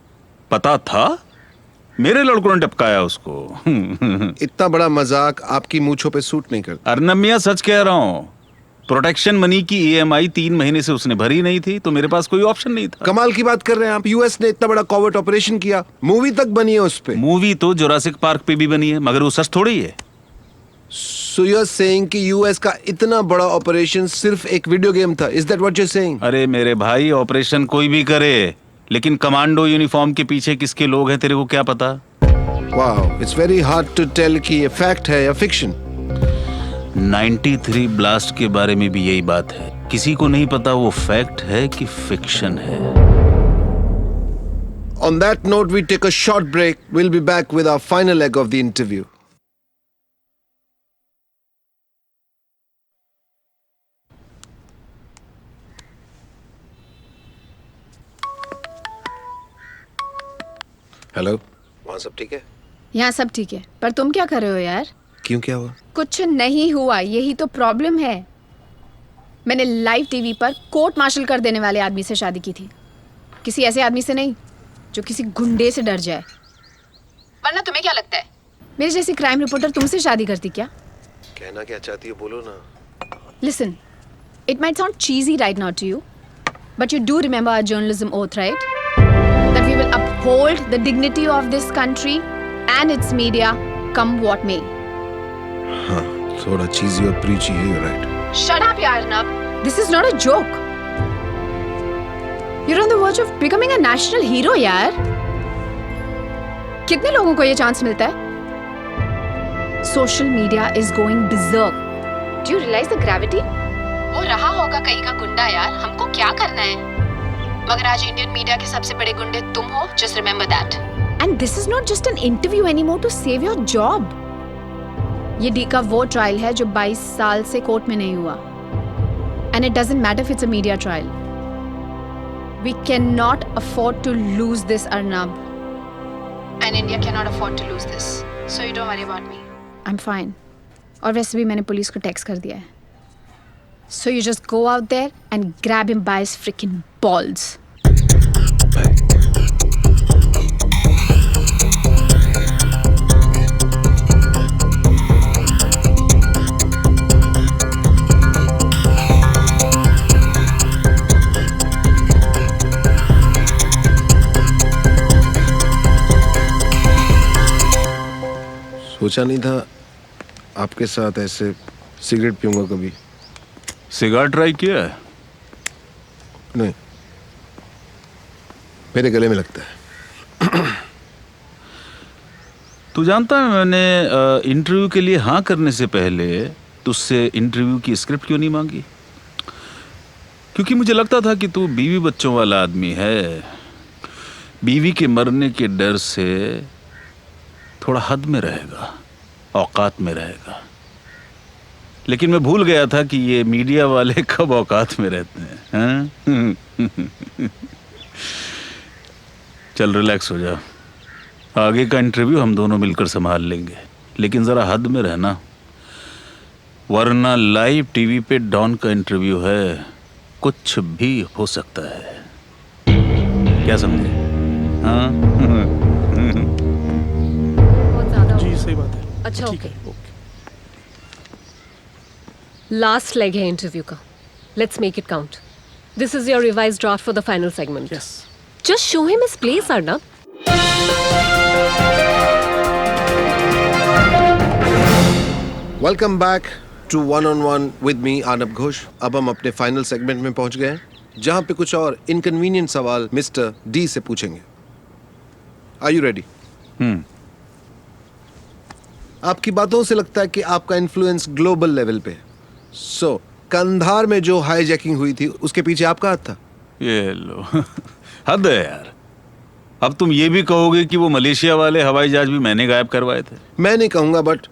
पता था? मेरे लड़कों ने टपकाया उसको। इतना बड़ा मजाक आपकी मूंछों पे सूट नहीं करता। अर्नब मियां, सच कह रहा हूं। प्रोटेक्शन मनी की EMI 3 महीने से उसने भरी नहीं थी, तो मेरे पास कोई ऑप्शन नहीं था। कमाल की बात कर रहे हैं आप। यूएस ने इतना बड़ा कॉवर्ट ऑपरेशन किया, मूवी तक बनी है उस पे। मूवी तो जुरासिक पार्क पे भी बनी है, मगर वो सच थोड़ी है। So you're saying कि यूएस का इतना बड़ा ऑपरेशन सिर्फ एक वीडियो गेम था? Is that what you're saying? अरे मेरे भाई, ऑपरेशन कोई भी करे, लेकिन कमांडो यूनिफॉर्म के पीछे किसके लोग हैं तेरे को क्या पता? Wow, it's very hard to tell कि ये फैक्ट है या फिक्शन। 93 ब्लास्ट के बारे में भी यही बात है, किसी को नहीं पता वो फैक्ट है कि फिक्शन है। On that note, we take a short break. We'll be back with our final leg of the interview. Hello, वहाँ सब ठीक है? यहाँ सब ठीक है, पर तुम क्या कर रहे हो यार? क्यों, क्या हुआ? कुछ नहीं हुआ, यही तो प्रॉब्लम है। मैंने लाइव टीवी पर कोर्ट मार्शल कर देने वाले आदमी से शादी की थी, किसी ऐसे आदमी से नहीं जो किसी गुंडे से डर जाए। वरना तुम्हें क्या लगता है मेरे जैसी क्राइम रिपोर्टर तुमसे शादी करती क्या? कहना क्या चाहती हो, बोलो ना। Listen, it might sound cheesy right now to you, but you do remember our journalism oath, right? That we will uphold the dignity of this country and its media, come what may. हाँ, थोड़ा चीज़ी और प्रीची है, you're right. Shut up, Arnab. This is not a joke. You're on the verge of becoming a national hero, यार. कितने लोगों को ये chance मिलता है? Social media is going berserk. Do you realize the gravity? वो रहा होगा कहीं का गुंडा यार, हमको क्या करना है? मगर आज इंडियन मीडिया के सबसे बड़े गुंडे तुम हो, just remember that. And this is not just an interview anymore to save your job. ये डी का वो ट्रायल है जो 22 साल से कोर्ट में नहीं हुआ. And it doesn't matter if it's a media trial. We cannot afford to lose this, Arnab. And India cannot afford to lose this. So you don't worry about me. I'm fine. और वैसे भी मैंने police को text कर दिया है. So you just go out there and grab him by his freaking balls. सोचा नहीं था आपके साथ ऐसे सिगरेट पीऊंगा कभी. सिगार ट्राई किया है? नहीं, मेरे गले में लगता है. तू जानता है मैंने इंटरव्यू के लिए हाँ करने से पहले तुझसे इंटरव्यू की स्क्रिप्ट क्यों नहीं मांगी? क्योंकि मुझे लगता था कि तू बीवी बच्चों वाला आदमी है, बीवी के मरने के डर से थोड़ा हद में रहेगा, औकात में रहेगा. लेकिन मैं भूल गया था कि ये मीडिया वाले कब औकात में रहते हैं. चल रिलैक्स हो जा, आगे का इंटरव्यू हम दोनों मिलकर संभाल लेंगे, लेकिन जरा हद में रहना, वरना लाइव टीवी पे डॉन का इंटरव्यू है, कुछ भी हो सकता है. क्या समझे? हाँ. जी सही बात है. अच्छा ओके. लास्ट लेग है इंटरव्यू का. Let's make it count. This is your revised draft for the final segment. Yes. Just show him his place, Arnab. Welcome back to one on one with me Arnab Ghosh. अब हम अपने final segment में पहुंच गए हैं, जहां पे कुछ और इनकन्वीनियंट सवाल मिस्टर डी से पूछेंगे. Are you ready? आपकी बातों से लगता है कि आपका इन्फ्लुएंस ग्लोबल लेवल पे है. सो कंधार में जो हाईजैकिंग हुई थी उसके पीछे आपका हाथ था? ये लो हद है यार। अब तुम ये भी कहोगे कि वो मलेशिया वाले हवाई जहाज भी मैंने गायब करवाए थे? मैं नहीं कहूंगा, बट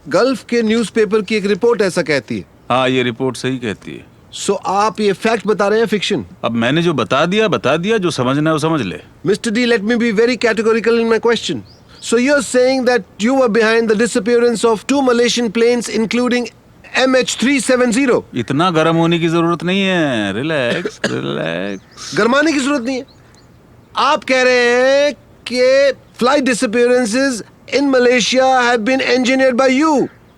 गल्फ के न्यूज़पेपर की एक रिपोर्ट ऐसा कहती है। हाँ, ये रिपोर्ट सही कहती है। सो आप ये फैक्ट बता रहे हैं फिक्शन? अब मैंने जो बता दिया, जो समझना है वो समझ ले। Mr. D, let me be very categorical in my question. So you're saying that you were behind the disappearance of 2 Malaysian planes, including MH370? इतना गर्म होने की जरूरत नहीं है, रिलैक्स रिलैक्स। गरमाने की जरूरत नहीं है। आप कह रहे हैं कि flight disappearances in Malaysia have been engineered by you,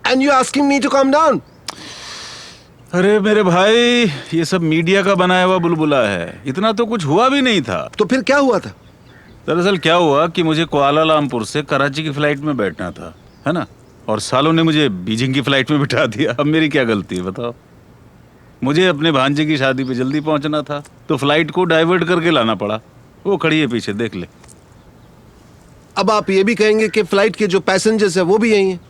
and you're asking me to calm down. अरे मेरे भाई, ये सब मीडिया का बनाया हुआ बुलबुला है, इतना तो कुछ हुआ भी नहीं था। तो फिर क्या हुआ था? दरअसल क्या हुआ कि मुझे कुआलालंपुर से कराची की फ्लाइट में बैठना था, है ना, और सालों ने मुझे बीजिंग की फ्लाइट में बिठा दिया। अब मेरी क्या गलती है बताओ? मुझे अपने भांजे की शादी पे जल्दी पहुंचना था, तो फ्लाइट को डाइवर्ट करके लाना पड़ा। वो खड़ी है पीछे, देख ले। अब आप ये भी कहेंगे कि फ्लाइट के जो पैसेंजर्स है वो भी यही हैं?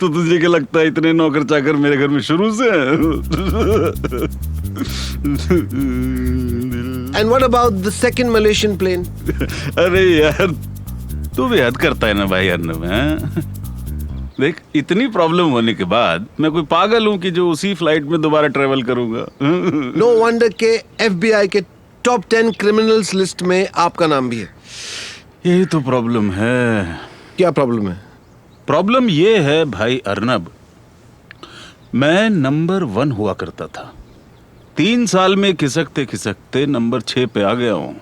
तो तुझे क्या लगता है इतने नौकर चाकर मेरे घर में शुरू से हैं? And what about the second Malaysian plane? अरे यार, तू भी हद करता है ना भाई अर्नब, हैं? देख, इतनी प्रॉब्लम होने के बाद मैं कोई पागल हूँ कि जो उसी फ्लाइट में दोबारा ट्रेवल करूंगा? No wonder के FBI के टॉप 10 क्रिमिनल्स लिस्ट में आपका नाम भी है। यही तो प्रॉब्लम है। क्या प्रॉब्लम है? प्रॉब्लम ये है भाई अर्नब, मैं नंबर 1 हुआ करता था। 3 साल में खिसकते खिसकते नंबर 6 पे आ गया हूँ।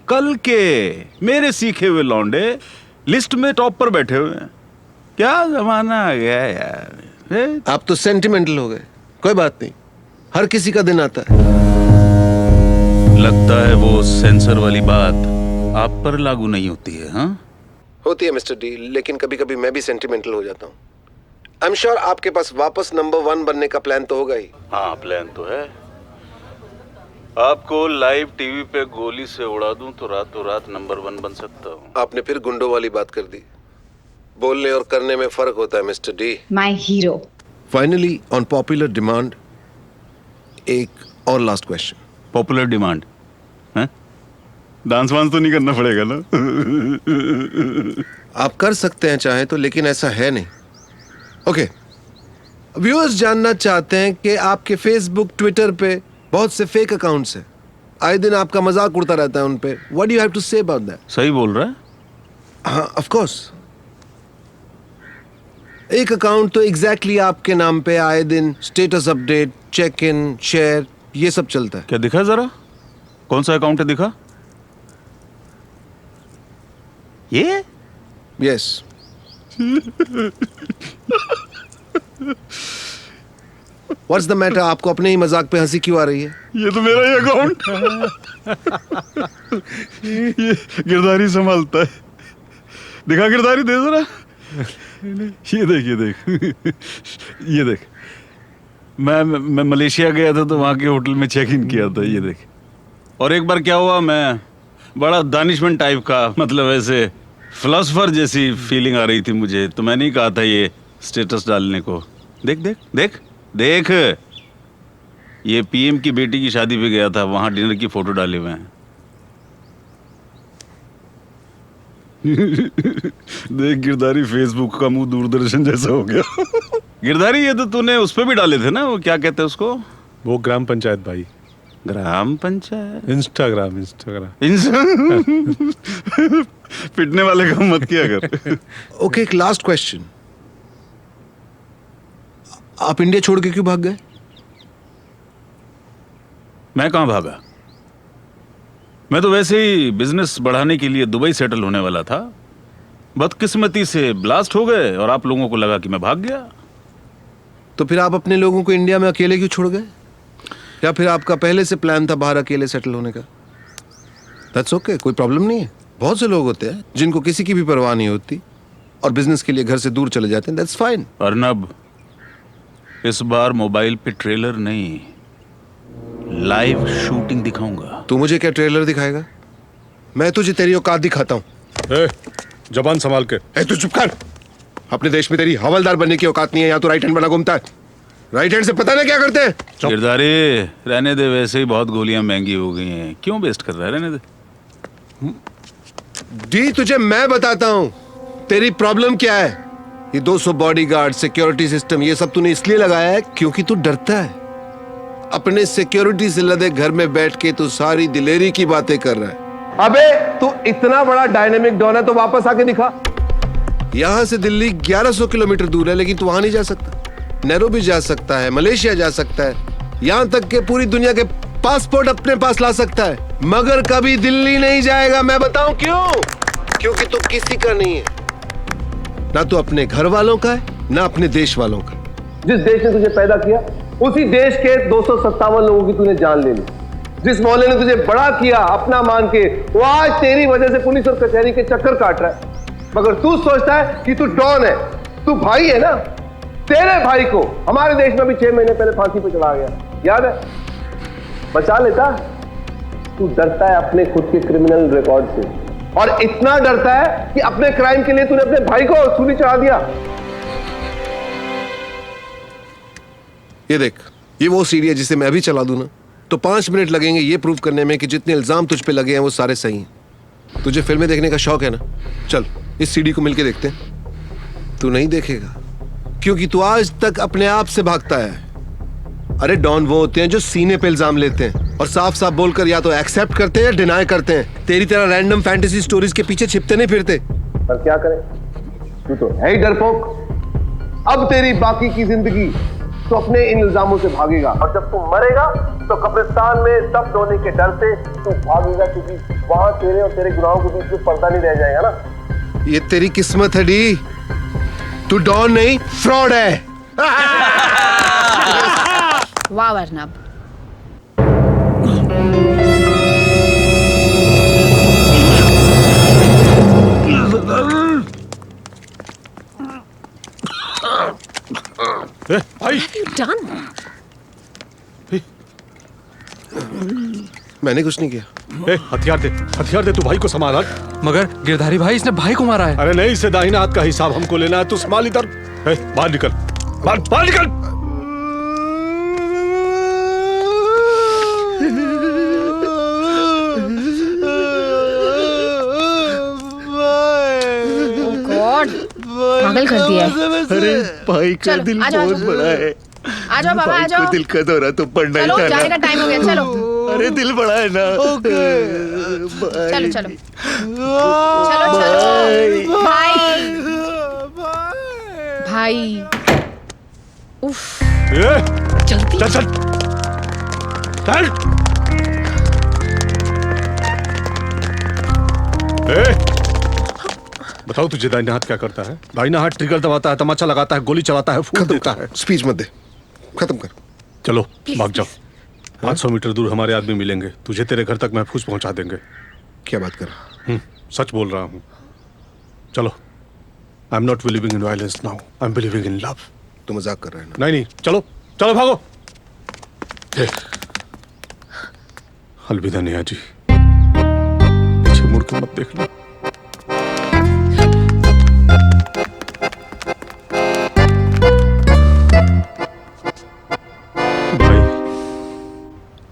कल के मेरे सीखे हुए लौंडे लिस्ट में टॉप पर बैठे हुए हैं। क्या जमाना आ गया यार। आप तो सेंटिमेंटल हो गए। कोई बात नहीं, हर किसी का दिन आता है। लगता है वो सेंसर वाली बात आप पर लागू नहीं होती है। हाँ, होती है मिस्टर डी, लेकिन कभी कभी मैं भी सेंटिमेंटल हो जाता हूँ। आई एम श्योर आपके पास वापस नंबर 1 बनने का प्लान तो होगा ही। हाँ, प्लान तो है। आपको लाइव टीवी पे गोली से उड़ा दूं तो रातों रात नंबर 1 बन सकता हूँ। आपने फिर गुंडों वाली बात कर दी। बोलने और करने में फर्क होता है mister D. My hero. Finally on popular demand एक और लास्ट क्वेश्चन। पॉपुलर डिमांड है? डांस वांस तो नहीं करना पड़ेगा ना? आप कर सकते हैं चाहे तो, लेकिन ऐसा है नहीं। ओके, व्यूअर्स जानना चाहते हैं कि आपके फेसबुक ट्विटर पे बहुत से फेक अकाउंट्स हैं। आए दिन आपका मजाक उड़ता रहता है उन पे। What do you have to say about that? सही बोल रहा है। हाँ, ऑफ कोर्स। एक अकाउंट तो एग्जैक्टली आपके नाम पे आए दिन status update, check in, share, ये सब चलता है। क्या दिखा जरा? कौन सा अकाउंट है, दिखा? ये? यस। What's the matter? आपको अपने ही मजाक पे हंसी क्यों आ रही है? ये तो मेरा ही अकाउंट। ये गिरदारी संभालता है। दिखा गिरदारी, दे जरा। ये देख, ये देख, ये देख। मैं मलेशिया गया था तो वहाँ के होटल में चेक इन किया था। ये देख। और एक बार क्या हुआ, मैं बड़ा दानिशमंद टाइप का, मतलब ऐसे फिलोसफर जैसी फीलिंग आ रही थी मुझे, तो मैंने ही कहा था ये स्टेटस डालने को। देख देख देख देख, ये पीएम की बेटी की शादी पे गया था, वहां डिनर की फोटो डाले हुए हैं। देख गिरदारी, फेसबुक का मुंह दूरदर्शन जैसा हो गया। गिरदारी, ये तो तूने उस पे भी डाले थे ना, वो क्या कहते हैं उसको? वो ग्राम पंचायत भाई। ग्राम पंचायत? इंस्टाग्राम। पिटने वाले काम मत किया कर। ओके, एक लास्ट क्वेश्चन। आप इंडिया छोड़ के क्यों भाग गए? मैं कहां भागा? मैं तो वैसे ही बिजनेस बढ़ाने के लिए दुबई सेटल होने वाला था। बदकिस्मती से ब्लास्ट हो गए और आप लोगों को लगा कि मैं भाग गया। तो फिर आप अपने लोगों को इंडिया में अकेले क्यों छोड़ गए? या फिर आपका पहले से प्लान था बाहर अकेले सेटल होने का? दैट्स ओके, कोई प्रॉब्लम नहीं है। बहुत से लोग होते हैं जिनको किसी की भी परवाह नहीं होती और बिजनेस के लिए घर से दूर चले जाते हैं। That's fine. अर्नब, इस बार मोबाइल पे ट्रेलर नहीं, लाइव शूटिंग दिखाऊंगा। तू मुझे क्या ट्रेलर दिखाएगा? मैं तुझे तेरी औकात दिखाता हूँ। जबान संभाल के। तू चुप कर। अपने देश में तेरी हवलदार बनने की औकात नहीं है, यहाँ तो राइट हैंड बना घूमता है। राइट हैंड से पता नहीं क्या करते हैं। गिरधारी रहने दे, वैसे ही बहुत गोलियां महंगी हो गई हैं, क्यों वेस्ट कर रहा है, रहने दे। डी तुझे मैं बताता हूं तेरी प्रॉब्लम क्या है। ये 200 बॉडीगार्ड, सिक्योरिटी सिस्टम, ये सब तूने इसलिए लगाया है क्योंकि तू डरता है। अपने सिक्योरिटी से लदे घर में बैठ के तू सारी दिलेरी की बातें कर रहा है। अबे तू इतना बड़ा डायनेमिक डॉन है तो वापस आके दिखा। यहां से दिल्ली 1100 किलोमीटर दूर है, लेकिन तू वहां नहीं जा सकता। नैरोबी जा सकता है, मलेशिया जा सकता है, यहां तक के पूरी दुनिया के पासपोर्ट अपने पास ला सकता है, मगर कभी दिल्ली नहीं जाएगा। मैं बताऊं क्यों? क्योंकि तू किसी का नहीं है, ना तू अपने घर वालों का है, ना अपने देश वालों का। जिस देश ने तुझे पैदा किया उसी देश के 257 लोगों की तूने जान ले ली। जिस मोहल्ले ने तुझे बड़ा किया अपना मान के, वो आज तेरी वजह से पुलिस और कचहरी के चक्कर काट रहा है। मगर तू सोचता है कि तू डॉन है, तू भाई है ना। तेरे भाई को हमारे देश में भी 6 महीने पहले फांसी पे चढ़ाया गया, याद है? बचा लेता। तू डरता है अपने खुद के क्रिमिनल रिकॉर्ड से, और इतना डरता है कि अपने क्राइम के लिए तूने अपने भाई को सूली चढ़ा दिया। ये देख, ये वो सीढ़ी है जिसे मैं अभी चला दूं ना तो 5 मिनट लगेंगे ये प्रूव करने में कि जितने इल्जाम तुझ पे लगे हैं वो सारे सही हैं। तुझे फिल्में देखने का शौक है ना, चल इस सीढ़ी को मिलके देखते हैं। तू नहीं देखेगा क्योंकि तू आज तक अपने आप से भागता है। अरे डॉन वो होते हैं जो सीने पे इल्जाम लेते हैं और साफ साफ बोलकर या तो एक्सेप्ट करते हैं या डिनाई करते हैं। तेरी तरह रैंडम फैंटेसी स्टोरीज के पीछे छिपते नहीं फिरते। पर क्या करें, तू तो है ही डरपोक। अब तेरी बाकी की जिंदगी तो अपने इन इल्जामों से भागेगा, और जब तू मरेगा तो कब्रिस्तान में दफन होने के डर से तू भागेगा, क्योंकि वहां तेरे और तेरे गुनाहों के बीच में पर्दा नहीं रह जाएगा ना। ये तेरी किस्मत है डी, तू डॉन नहीं फ्रॉड है। वाह अर्नब, भाई डन। मैंने कुछ नहीं किया। हथियार दे, तू भाई को संभाल। मगर गिरधारी भाई, इसने भाई को मारा है। अरे नहीं, इसे दाहिने हाथ का हिसाब हमको लेना है। तू संभाल इधर। बाहर निकल, बाहर निकल। पागल कर दिया है। अरे भाई का चलो, दिल आ जाओ, बहुत बड़ा है। आ जाओ बाबा, आ भाई जाओ। को दिल का दौरा तो पड़ना ही चलो, था ना। जाने का टाइम हो गया, चलो। अरे दिल बड़ा है ना। चलो चलो चलो चलो भाई भाई। उफ, जल्दी चल चल चल। बताओ तुझे दाहिना हाथ क्या करता है? दाहिना हाथ ट्रिगर दबाता है, तमाचा लगाता है, गोली चलाता है, फूंक देता है। स्पीच मत दे, खत्म कर। चलो भाग जाओ। 500 मीटर दूर हमारे आदमी मिलेंगे, तुझे तेरे घर तक महफूज पहुंचा देंगे। क्या बात कर रहा? सच बोल रहा हूँ। चलो। I am not believing in violence now, I am believing in love. तू मजाक कर रहा है ना? नहीं, चलो चलो भागो। अलविदा नेहा जी, पीछे मुड़ के मत देखना।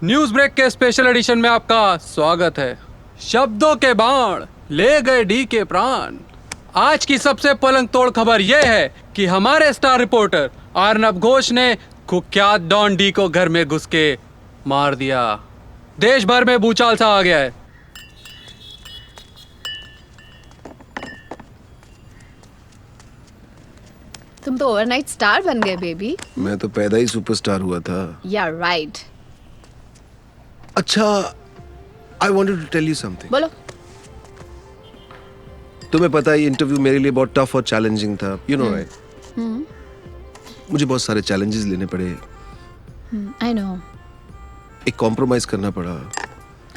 न्यूज ब्रेक के स्पेशल एडिशन में आपका स्वागत है। शब्दों के बाण ले गए डी के प्राण। आज की सबसे पलंग तोड़ खबर यह है कि हमारे स्टार रिपोर्टर अर्नब घोष ने कुख्यात डॉन डी को घर में घुस के मार दिया। देश भर में भूचाल सा आ गया है। तुम तो ओवरनाइट स्टार बन गए बेबी। मैं तो पैदा ही सुपरस्टार हुआ था। या राइट। अच्छा, I wanted to tell you something. बोलो। तुम्हें पता है ये इंटरव्यू मेरे लिए बहुत टफ और चैलेंजिंग था। यू नो राइट, मुझे बहुत सारे चैलेंजेस लेने पड़े। I know. एक कॉम्प्रोमाइज करना पड़ा।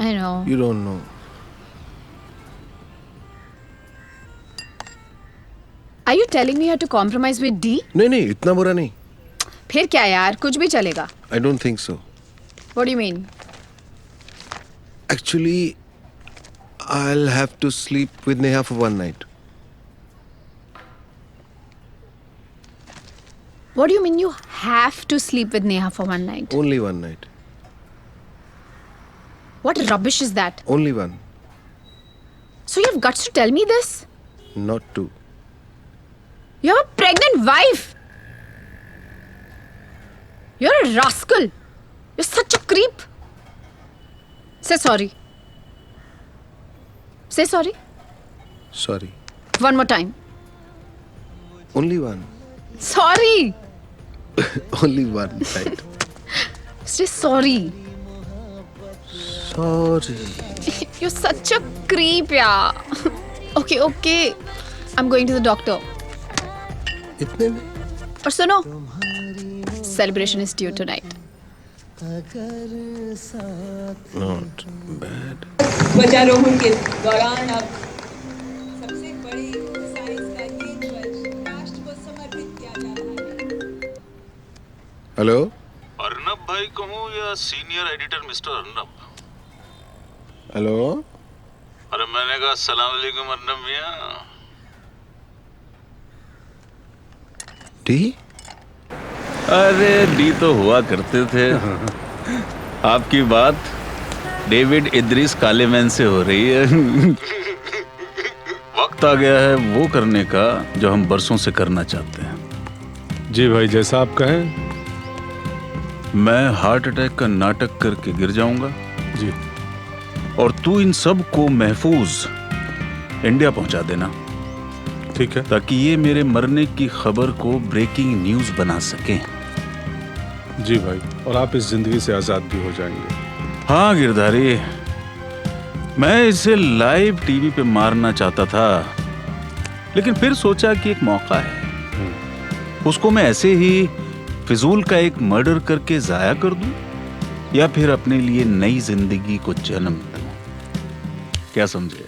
I know. You don't know. Are you telling me you have to compromise with D? नहीं, इतना बुरा नहीं। फिर क्या यार, कुछ भी चलेगा। I don't think so. What do you mean? Actually, I'll have to sleep with Neha for one night. What do you mean you have to sleep with Neha for one night? Only one night. What rubbish is that? Only one. So you have guts to tell me this? Not two. You have a pregnant wife. You're a rascal. You're such a creep. Say sorry. Say sorry. Sorry. One more time. Only one. Sorry. Only one night. Say sorry. Sorry. You're such a creep, yeah. Okay, okay. I'm going to the doctor. इतने में? और सुनो, celebration is due tonight. Not bad. ध्वजारोहण के दौरान अब सबसे बड़ी साइंस का ये ध्वज राष्ट्र को समर्पित किया जा रहा है। हेलो? अर्नब भाई कहूँ या senior editor mister Arnab? Hello? अरे मैंने कहा अस्सलाम वालेकुम अर्नब मियां। डी? अरे डी तो हुआ करते थे। आपकी बात डेविड इद्रिस कालेमैन से हो रही है। वक्त आ गया है वो करने का जो हम बरसों से करना चाहते हैं। जी भाई, जैसा आप कहें। मैं हार्ट अटैक का नाटक करके गिर जाऊंगा जी, और तू इन सब को महफूज इंडिया पहुंचा देना। ठीक है। ताकि ये मेरे मरने की खबर को ब्रेकिंग न्यूज बना सकें। जी भाई, और आप इस जिंदगी से आजाद भी हो जाएंगे। हाँ गिरधारी, मैं इसे लाइव टीवी पे मारना चाहता था, लेकिन फिर सोचा कि एक मौका है, उसको मैं ऐसे ही फिजूल का एक मर्डर करके जाया कर दूं, या फिर अपने लिए नई जिंदगी को जन्म दूं। क्या समझे?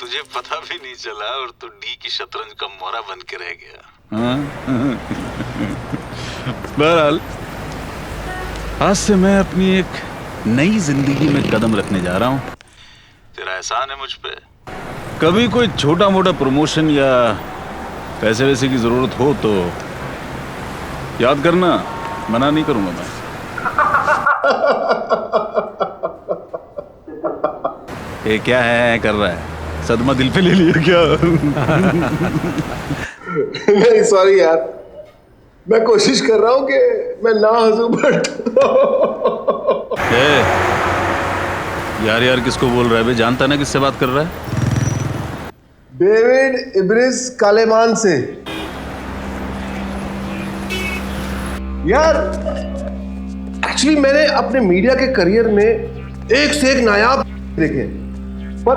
तुझे पता भी नहीं चला और तू डी की शतरंज का मोहरा बन के रह गया। हाँ? बहरहाल आज से मैं अपनी एक नई जिंदगी में कदम रखने जा रहा हूँ। तेरा एहसान है मुझ पे। कभी कोई छोटा मोटा प्रमोशन या पैसे वैसे की जरूरत हो तो याद करना, मना नहीं करूंगा मैं। ये क्या है कर रहा है? सदमा दिल पे ले लिया क्या? नहीं सॉरी यार, मैं कोशिश कर रहा हूँ कि मैं ना हंसूं बट यार यार किसको बोल रहा है बे? जानता ना किससे बात कर रहा है? डेविड इब्रिस कालेमान से। यार एक्चुअली मैंने अपने मीडिया के करियर में एक से एक नायाब देखे, पर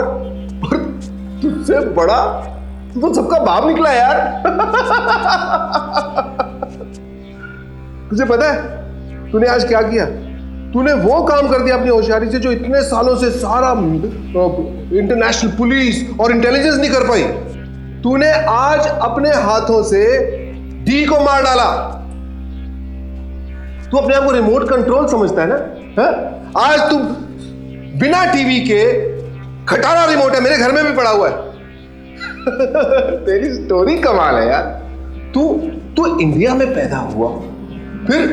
तुझसे बड़ा तो सबका बाप निकला यार। तुझे पता है तूने आज क्या किया? तूने वो काम कर दिया अपनी होशियारी से जो इतने सालों से सारा इंटरनेशनल पुलिस और इंटेलिजेंस नहीं कर पाई। तूने आज अपने हाथों से डी को मार डाला। तू अपने आप को रिमोट कंट्रोल समझता है ना? है? आज तू बिना टीवी के खटारा रिमोट है, मेरे घर में भी पड़ा हुआ है। तेरी स्टोरी कमाल है यार। तू इंडिया में पैदा हुआ, फिर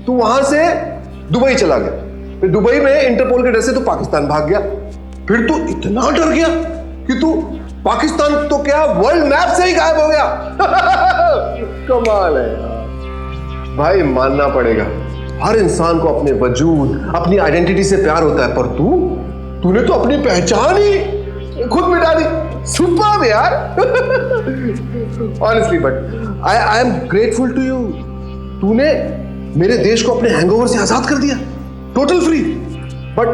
तू वहां से दुबई चला गया, फिर दुबई में इंटरपोल के डर से तू पाकिस्तान भाग गया, फिर तू इतना डर गया कि तू पाकिस्तान तो क्या वर्ल्ड मैप से ही गायब हो गया। कमाल है यार भाई, मानना पड़ेगा। हर इंसान को अपने वजूद, अपनी आइडेंटिटी से प्यार होता है, पर तूने तो अपनी पहचान ही खुद मिटा दी। सुपर्ब यार। Honestly but I am grateful to you. तूने मेरे देश को अपने हैंगओवर से आजाद कर दिया, टोटल फ्री। बट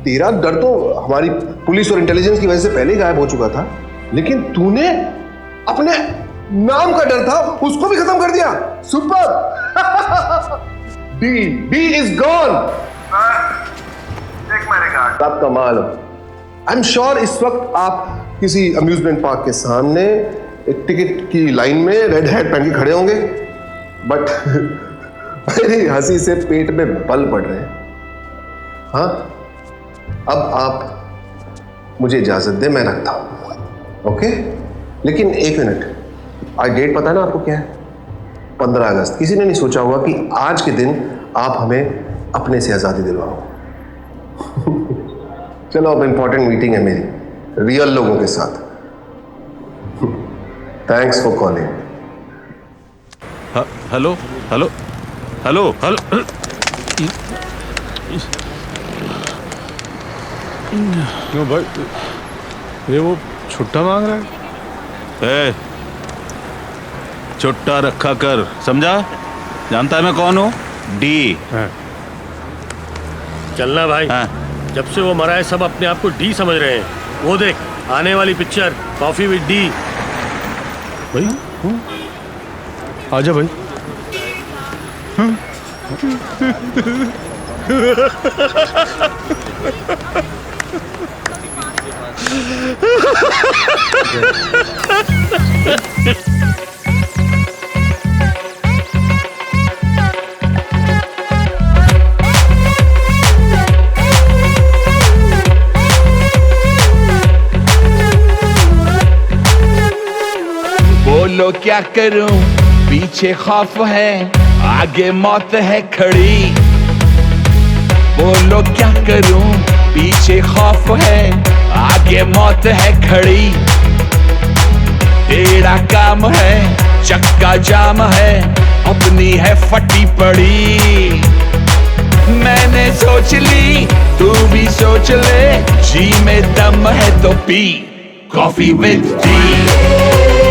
तेरा डर तो हमारी पुलिस और इंटेलिजेंस की वजह से पहले ही गायब हो चुका था, लेकिन तूने अपने नाम का डर था उसको भी खत्म कर दिया। सुपर। D is gone. आप कमाल हो। आई एम श्योर इस वक्त आप किसी अम्यूजमेंट पार्क के सामने एक टिकट की लाइन में रेड हैट पहन के खड़े होंगे, बट मेरी हंसी से पेट में बल पड़ रहे हैं। हाँ, अब आप मुझे इजाजत दे, मैं रखता हूं। ओके, लेकिन एक मिनट, आज डेट पता है ना आपको क्या है? 15 अगस्त, किसी ने नहीं सोचा होगा कि आज के दिन आप हमें अपने से आज़ादी दिलवाओ। चलो, अब इंपॉर्टेंट मीटिंग है मेरी रियल लोगों के साथ। Thanks for calling. Hello hello hello hello. क्यों भाई, ये वो छुट्टा मांग रहा है? ए, छुट्टा रखा कर, समझा? जानता है मैं कौन हूँ? डी। चलना भाई। जब से वो मरा है सब अपने आप को डी समझ रहे हैं। वो देख, आने वाली पिक्चर कॉफी विद डी। भाई आजा भाई। बोलो क्या करूं, पीछे खौफ है, आगे मौत है खड़ी। बोलो क्या करूं, पीछे खौफ है, आगे मौत है खड़ी। टेढ़ा काम है, चक्का जाम है, अपनी है फटी पड़ी। मैंने सोच ली, तू भी सोच ले, जी में दम है तो पी कॉफी विद टी।